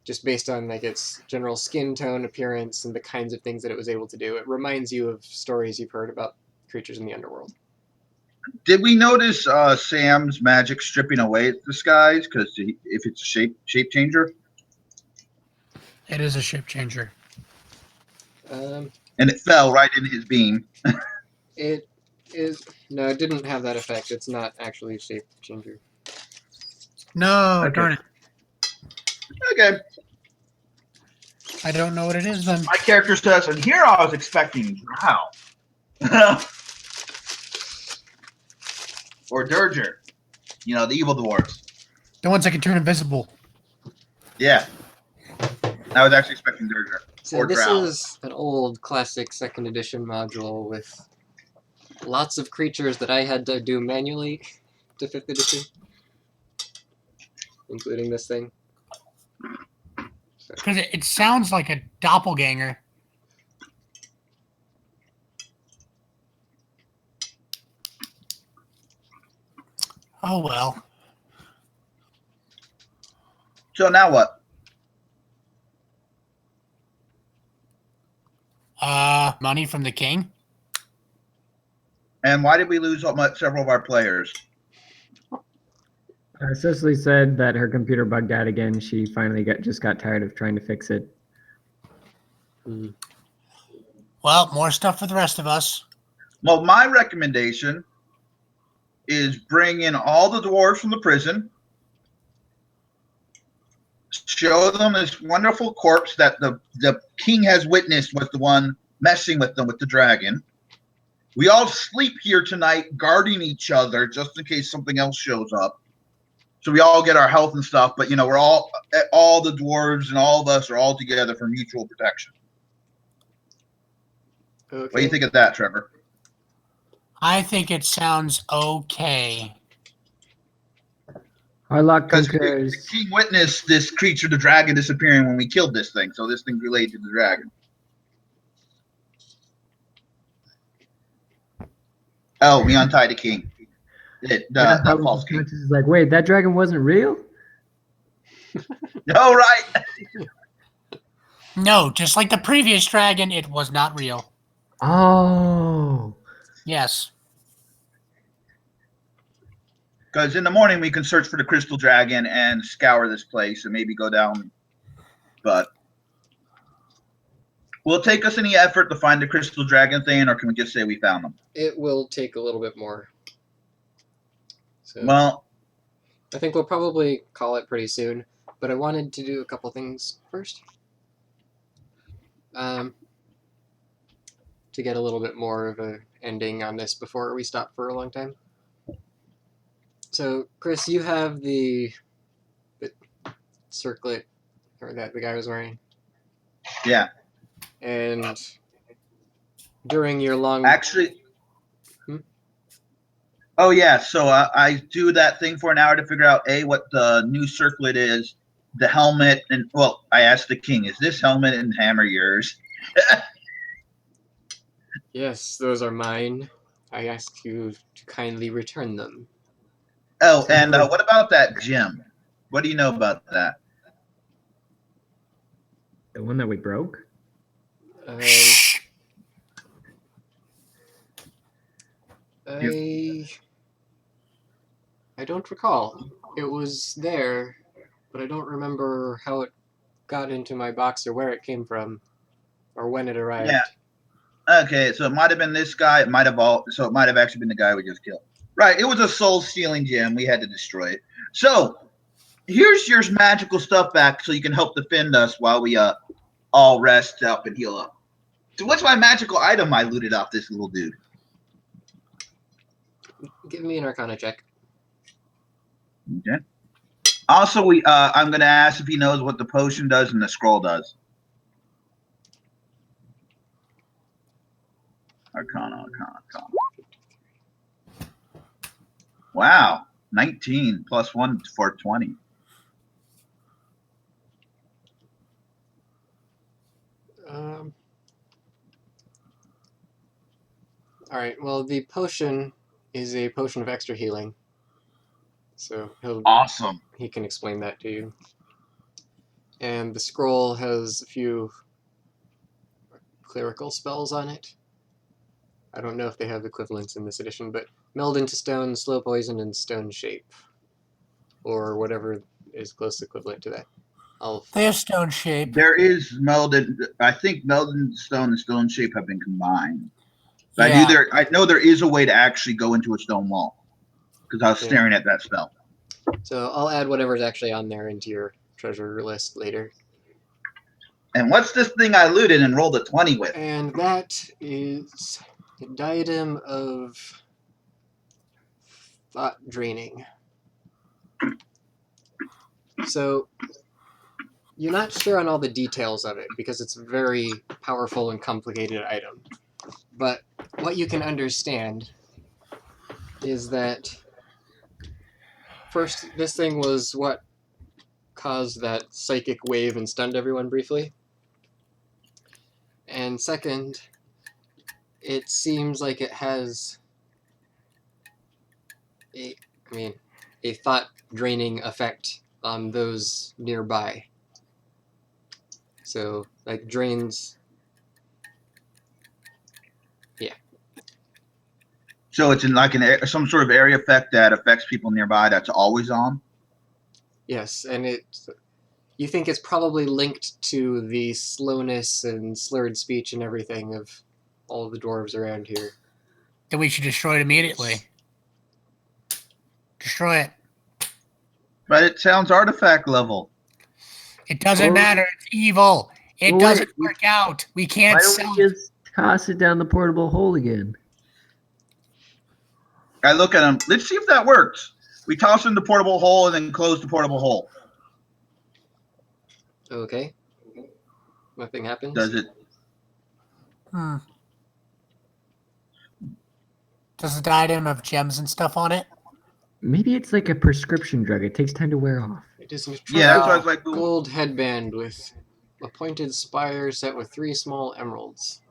Just based on like its general skin tone, appearance, and the kinds of things that it was able to do. It reminds you of stories you've heard about creatures in the underworld. Did we notice Sam's magic stripping away its disguise? Because if it's a shape changer? It is a shape changer. And it fell right in his beam. It is... No, it didn't have that effect. It's not actually a shape changer. No, Okay. darn it. Okay. I don't know what it is then. My character says, and here I was expecting Drow. Or Dirger. You know, the evil dwarves. The ones that can turn invisible. Yeah. I was actually expecting Dirger. So Or this Drow. is an old classic 2nd edition module with lots of creatures that I had to do manually to 5th edition. Including this thing. Because it sounds like a doppelganger. Oh, well. So now what? Money from the king? And why did we lose several of our players? Cicely said that her computer bugged out again. She finally just got tired of trying to fix it. Well, more stuff for the rest of us. Well, my recommendation is bring in all the dwarves from the prison, show them this wonderful corpse that the king has witnessed was the one messing with them with the dragon. We all sleep here tonight guarding each other just in case something else shows up. So we all get our health and stuff, but, you know, we're all the dwarves and all of us are all together for mutual protection. Okay. What do you think of that, Trevor? I think it sounds okay. Our luck Because the concurs. king witnessed this creature, the dragon, disappearing when we killed this thing. So this thing's related to the dragon. Oh, we untied the king. The false king. Is like, wait, that dragon wasn't real? No, right. No, just like the previous dragon, it was not real. Oh. Yes. Because in the morning we can search for the crystal dragon and scour this place and maybe go down. But will it take us any effort to find the crystal dragon thing, or can we just say we found them? It will take a little bit more. So Well, I think we'll probably call it pretty soon. But I wanted to do a couple things first. To get a little bit more of a ending on this before we stop for a long time. So, Chris, you have the circlet or that the guy was wearing. yeah. And during your long... Actually... Oh, yeah. So I do that thing for an hour to figure out, A, what the new circlet is, the helmet, and, well, I asked the king, is this helmet and hammer yours? Yes, those are mine. I ask you to kindly return them. Oh, and what about that gem? What do you know about that? The one that we broke? I don't recall. It was there, but I don't remember how it got into my box or where it came from, or when it arrived. Yeah. Okay, so it might have been this guy. It might have actually been the guy we just killed. Right. It was a soul-stealing gem. We had to destroy it. So here's your magical stuff back, so you can help defend us while we all rest up and heal up. So what's my magical item I looted off this little dude? Give me an Arcana check. Okay. Also, I'm going to ask if he knows what the potion does and the scroll does. Arcana. Wow. 19 plus 1 for 20. All right. Well, the potion is a potion of extra healing. So awesome. He can explain that to you. And the scroll has a few clerical spells on it. I don't know if they have equivalents in this edition, but meld into stone, slow poison, and stone shape. Or whatever is close equivalent to that. They have stone shape. There is melded. I think melded stone and stone shape have been combined. Yeah. I know there is a way to actually go into a stone wall, because I was staring at that spell. So I'll add whatever's actually on there into your treasure list later. And what's this thing I looted and rolled a 20 with? And that is a diadem of thought draining. So you're not sure on all the details of it because it's a very powerful and complicated item. But what you can understand is that first, this thing was what caused that psychic wave and stunned everyone briefly. And second, it seems like it has a thought-draining effect on those nearby. So, like, drains... Yeah. So it's in like some sort of area effect that affects people nearby that's always on? Yes, and you think it's probably linked to the slowness and slurred speech and everything of all the dwarves around here. Then we should destroy it immediately. Destroy it. But it sounds artifact level. It doesn't matter. It's evil. It doesn't work out. We can't sell Why don't we just toss it down the portable hole again? I look at him. Let's see if that works. We toss in the portable hole and then close the portable hole. Okay. Nothing happens? Does it? Does the diadem have gems and stuff on it? Maybe it's like a prescription drug. It takes time to wear off. It is a Yeah, that's why I was like, gold headband with a pointed spire set with 3 small emeralds.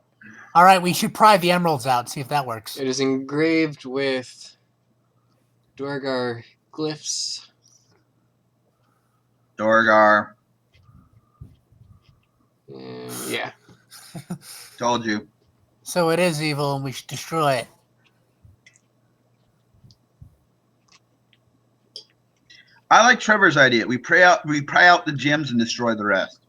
All right, we should pry the emeralds out, see if that works. It is engraved with Dorgar glyphs. Dorgar, Yeah. told you. So it is evil, and we should destroy it. I like Trevor's idea. We pry out the gems and destroy the rest.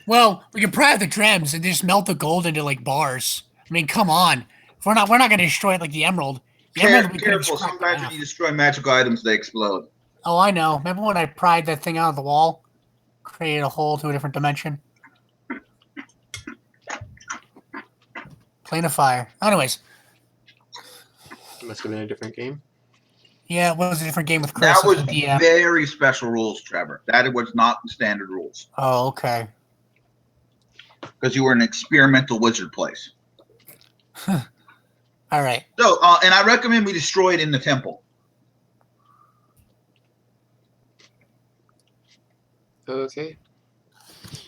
Well, we can pry out the gems and just melt the gold into like bars. I mean, come on. If we're not going to destroy it like the emerald. The emerald we could've Careful. just cracked Sometimes in when half. you destroy magical items, they explode. Oh, I know. Remember when I pried that thing out of the wall? Created a hole to a different dimension? Plane of fire. Anyways. It must have been a different game. Yeah, it was a different game with Chris. That was DM. very special rules, Trevor. That was not the standard rules. Oh, okay. Because you were an experimental wizard place. All right. So, and I recommend we destroy it in the temple. Okay.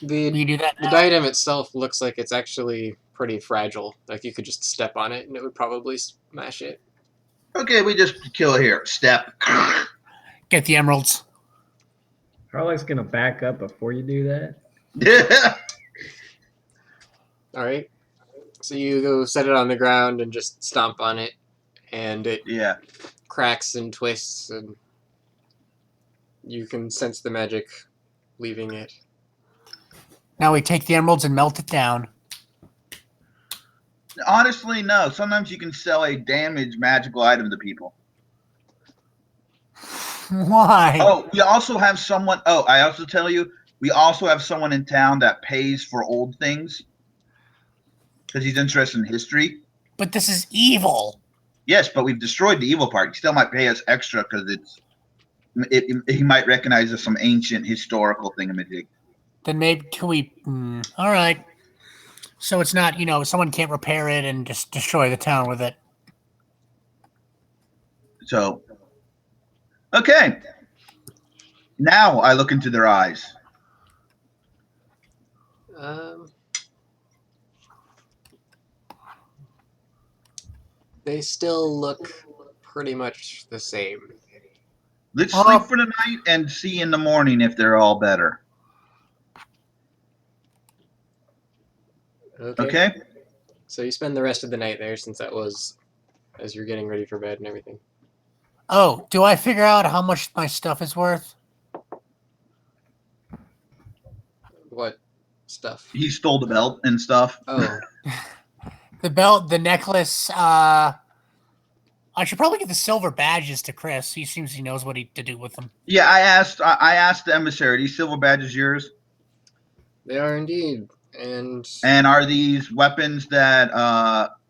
We do that The now. item itself looks like it's actually pretty fragile. Like you could just step on it and it would probably smash it. Okay, we just kill it here. Step. Get the emeralds. Harlech's gonna back up before you do that. Yeah. All right. So you go set it on the ground and just stomp on it, and it Yeah. cracks and twists, and you can sense the magic leaving it. Now we take the emeralds and melt it down. Honestly, no. Sometimes you can sell a damaged magical item to people. Why? Oh, we also have someone. Oh, I also tell you, we also have someone in town that pays for old things because he's interested in history. But this is evil. Yes, but we've destroyed the evil part. He still might pay us extra because he might recognize as some ancient historical thingamajig. Then maybe can we? All right. So it's not, someone can't repair it and just destroy the town with it. So, okay. Now I look into their eyes. They still look pretty much the same. Let's sleep for the night and see in the morning if they're all better. Okay? So you spend the rest of the night there, since that was as you're getting ready for bed and everything. Oh, do I figure out how much my stuff is worth? What stuff? He stole the belt and stuff. Oh. The belt, the necklace. I should probably get the silver badges to Chris. He seems he knows what to do with them. Yeah, I asked the emissary, these silver badges yours? They are indeed. And are these weapons that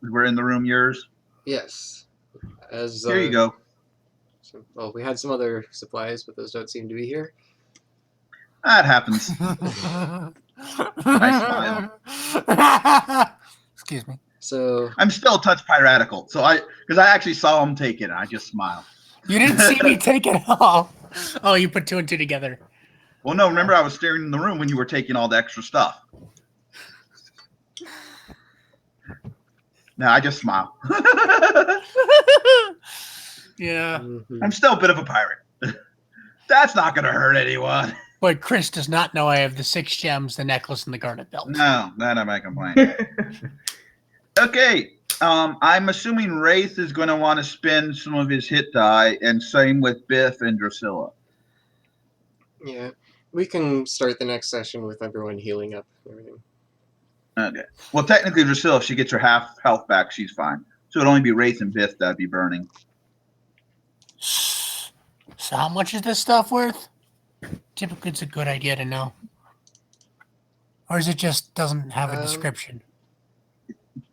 were in the room yours? Yes. Here you go. Well, we had some other supplies, but those don't seem to be here. That happens. I smile. Excuse me. So I'm still a touch piratical. Because I actually saw him take it, and I just smiled. You didn't see me take it all. Oh, you put 2 and 2 together. Well, no, remember I was staring in the room when you were taking all the extra stuff. No, I just smile. Yeah. Mm-hmm. I'm still a bit of a pirate. That's not going to hurt anyone. But Chris does not know I have the 6 gems, the necklace, and the garnet belt. No, that I might complain. Okay, I'm assuming Wraith is going to want to spend some of his hit die, and same with Biff and Drusilla. Yeah. We can start the next session with everyone healing up and everything. Okay. Well, technically, Drusilla, if she gets her half health back, she's fine. So it'd only be Wraith and Biff that'd be burning. So how much is this stuff worth? Typically, it's a good idea to know. Or is it just doesn't have a description?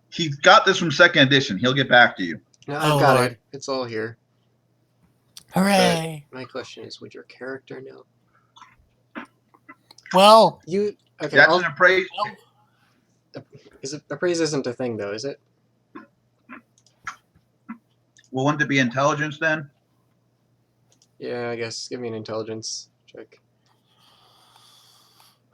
He's got this from 2nd edition. He'll get back to you. No, I've got it. It's all here. Hooray! But my question is, would your character know? Well, okay. That's an appraise. Appraise isn't a thing, though, is it? Well, wouldn't it be intelligence then? Yeah, I guess. Give me an intelligence check.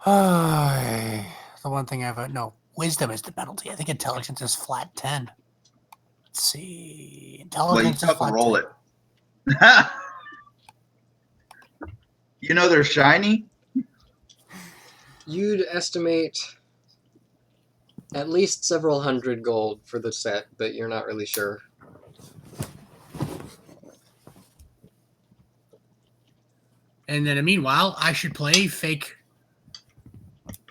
The one thing I've no wisdom is the penalty. I think intelligence is flat 10. Let's see. Well, you Intelligence still is have to flat roll 10. it. You know they're shiny? You'd estimate at least several hundred gold for the set, but you're not really sure. And then meanwhile, I should play fake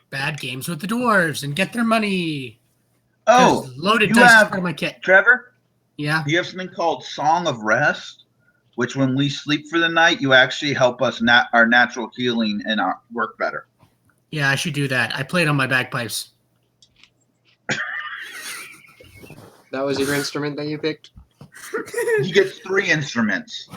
bad games with the dwarves and get their money. Oh, Loaded you dice is have, part of my kit. Trevor, Yeah. you have something called Song of Rest, which when we sleep for the night, you actually help us our natural healing and our work better. Yeah, I should do that. I played on my bagpipes. That was your instrument that you picked? He gets 3 instruments.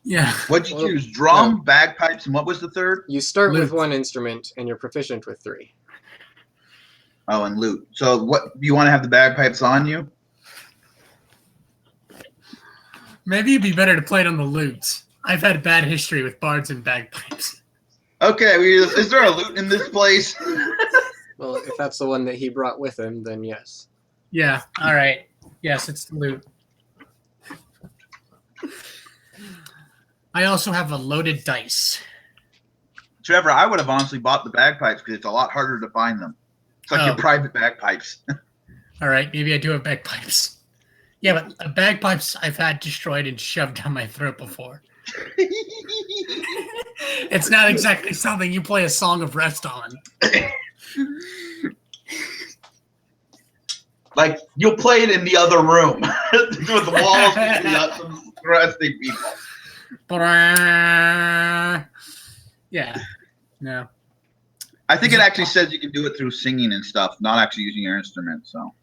Yeah. What'd you Well, choose? Drum, no. bagpipes, and what was the third? You start with Lute. 1 instrument, and you're proficient with 3. Oh, and lute. So what, you want to have the bagpipes on you? Maybe it'd be better to play it on the lutes. I've had bad history with bards and bagpipes. Okay, is there a lute in this place? Well, if that's the one that he brought with him, then yes. Yeah, all right. Yes, it's the lute. I also have a loaded dice. Trevor, I would have honestly bought the bagpipes because it's a lot harder to find them. It's like your private bagpipes. All right, maybe I do have bagpipes. Yeah, but bagpipes I've had destroyed and shoved down my throat before. It's not exactly something you play a song of rest on. Like, you'll play it in the other room with the walls and some resting people. Yeah, no. I think it actually says you can do it through singing and stuff, not actually using your instrument. So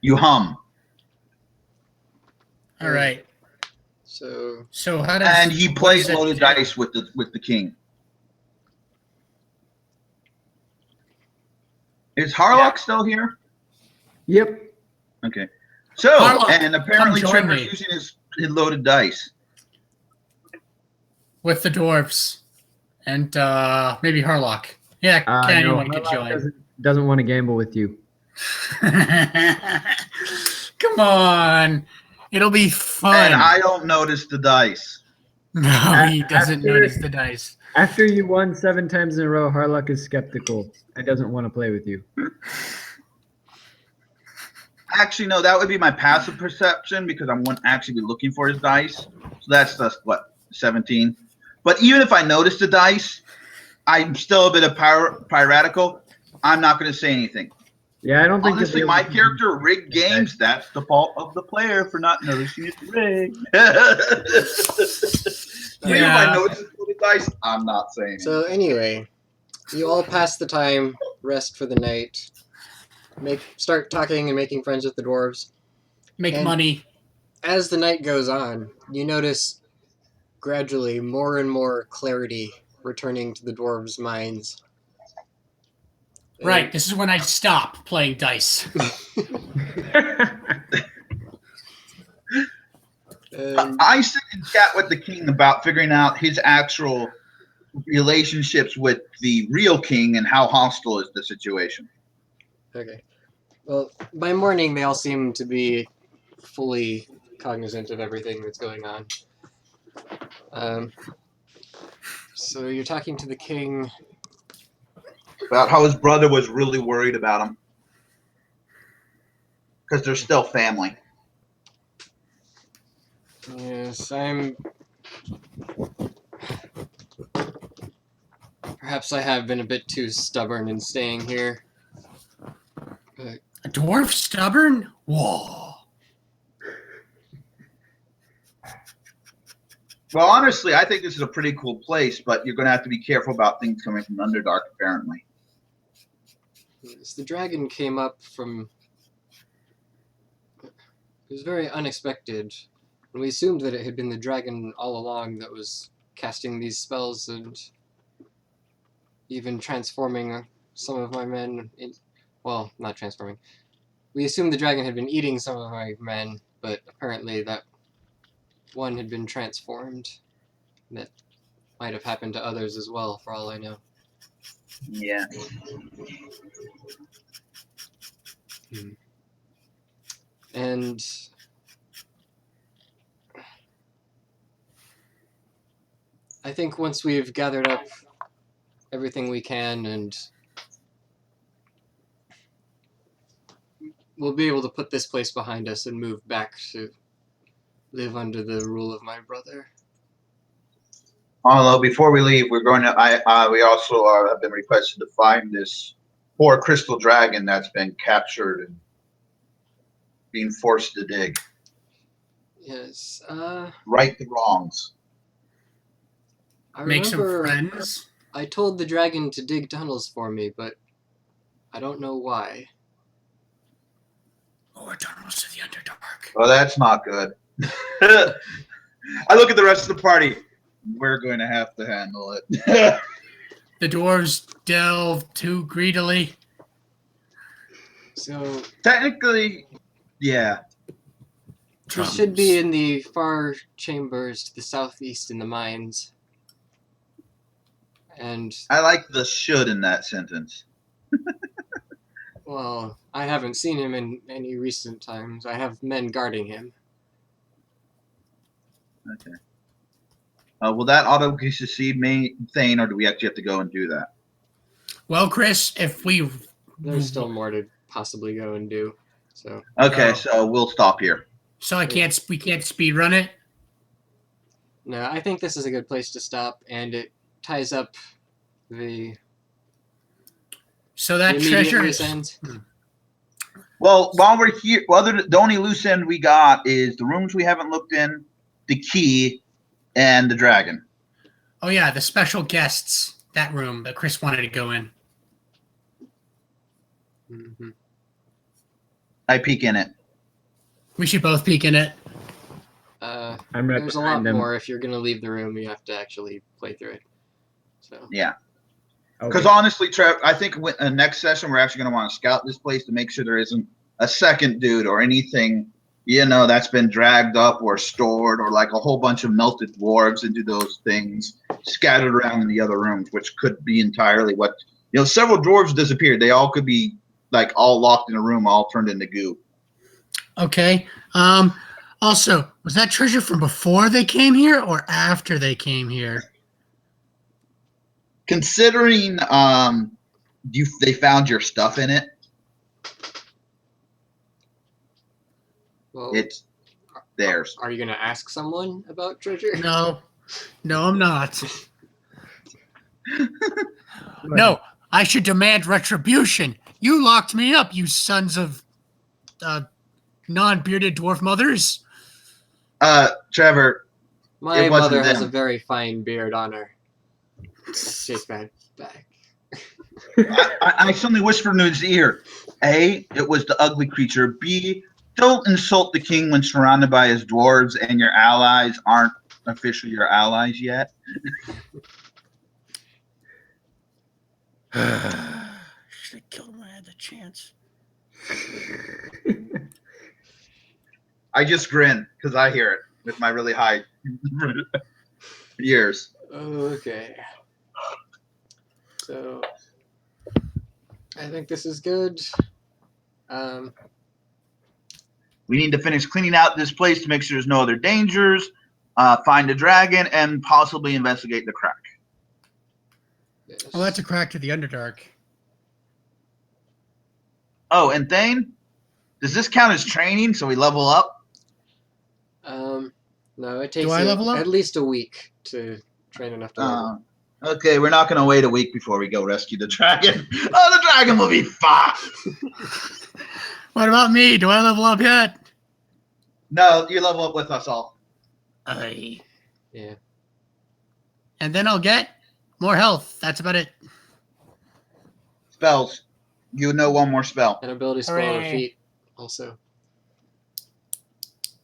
you hum. All right. So how does and he plays loaded do? dice with the king. Is Harlock still here? Yep. Okay. So Harlock, and apparently come join Trevor's me. using his loaded dice With the dwarves. And maybe Harlock. Yeah, can No, anyone can Harlock join? doesn't want to gamble with you. Come on. It'll be fun. and I don't notice the dice. No, he doesn't notice the dice. After you won 7 times in a row, Harlock is skeptical and doesn't want to play with you. Actually, no, that would be my passive perception because I wouldn't actually be looking for his dice. So that's just what, 17. But even if I notice the dice, I'm still a bit of piratical. I'm not going to say anything. Yeah, I don't think honestly, my character rigged games. That's the fault of the player for not noticing it's rigged. Even if I notice the dice, I'm not saying anything. So anyway, you all pass the time, rest for the night, start talking and making friends with the dwarves. Make And money. As the night goes on, you notice gradually more and more clarity returning to the dwarves' minds. Right, this is when I stop playing dice. I sit and chat with the king about figuring out his actual relationships with the real king and how hostile is the situation. Okay. Well, by morning, they all seem to be fully cognizant of everything that's going on. So you're talking to the king about how his brother was really worried about him because they're still family. Yes, perhaps I have been a bit too stubborn in staying here. But a dwarf stubborn? Whoa. Well, honestly, I think this is a pretty cool place, but you're going to have to be careful about things coming from Underdark, apparently. Yes, the dragon came up from... It was very unexpected. And we assumed that it had been the dragon all along that was casting these spells and even transforming some of my men in... Well, not transforming. We assumed the dragon had been eating some of my men, but apparently that one had been transformed. That might have happened to others as well, for all I know. Yeah. And I think once we've gathered up everything we can, and we'll be able to put this place behind us and move back to live under the rule of my brother. Although before we leave, we're going to. We also have been requested to find this poor crystal dragon that's been captured and being forced to dig. Yes. Right the wrongs. I Make some remember friends. I told the dragon to dig tunnels for me, but I don't know why. More tunnels to the Underdark. Well, that's not good. I look at the rest of the party. We're going to have to handle it. The dwarves delve too greedily. So Technically, yeah. this should be in the far chambers to the southeast in the mines. And I like the should in that sentence. well, I haven't seen him in any recent times. I have men guarding him. Okay. Will that auto succeed Thane, or do we actually have to go and do that? Well, Chris, if we There's still more to possibly go and do. So Okay, Oh. so we'll stop here. So we can't speed run it. no, I think this is a good place to stop, and it ties up the So that immediate treasure loose is, ends. Well, while we're here, the only loose end we got is the rooms we haven't looked in, the key, and the dragon. oh yeah, the special guests, that room that Chris wanted to go in. Mm-hmm. I peek in it. We should both peek in it. I'm right There's a lot behind them. more. If you're going to leave the room, you have to actually play through it. So Yeah. Okay. Because honestly, Trev, I think next session we're actually going to want to scout this place to make sure there isn't a second dude or anything, that's been dragged up or stored, or like a whole bunch of melted dwarves into those things scattered around in the other rooms, which could be entirely what several dwarves disappeared. They all could be like all locked in a room, all turned into goo. Okay. Also, was that treasure from before they came here or after they came here? Considering they found your stuff in it, well, it's theirs. are you going to ask someone about treasure? No, I'm not. No, I should demand retribution. You locked me up, you sons of non-bearded dwarf mothers. Trevor, My it wasn't mother has a them. very fine beard on her. Chase back. I suddenly whispered in his ear, A, it was the ugly creature. B, don't insult the king when surrounded by his dwarves and your allies aren't officially your allies yet. Should have killed him when I had the chance. I just grin because I hear it with my really high ears. Okay. So, I think this is good. We need to finish cleaning out this place to make sure there's no other dangers, find a dragon, and possibly investigate the crack. Yes. Well, that's a crack to the Underdark. Oh, and Thane, does this count as training so we level up? No, it takes I you level up? at least a week to train enough to level. Okay, we're not going to wait a week before we go rescue the dragon. Oh, the dragon will be fine. What about me? Do I level up yet? No, you level up with us all. Yeah. And then I'll get more health. That's about it. Spells. You know one more spell. And ability skill Hooray. or feat also.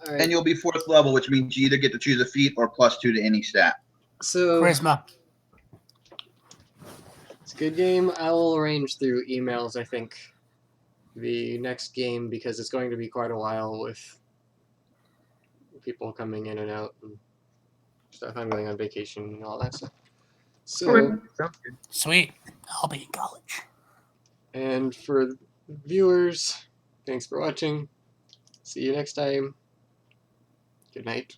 All right. And you'll be 4th level, which means you either get to choose a feat or +2 to any stat. So Charisma. it's a good game. I will arrange through emails, I think, the next game, because it's going to be quite a while with people coming in and out and stuff. I'm going on vacation and all that stuff. So, Okay, sounds good. Sweet. I'll be in college. and for viewers, thanks for watching. See you next time. Good night.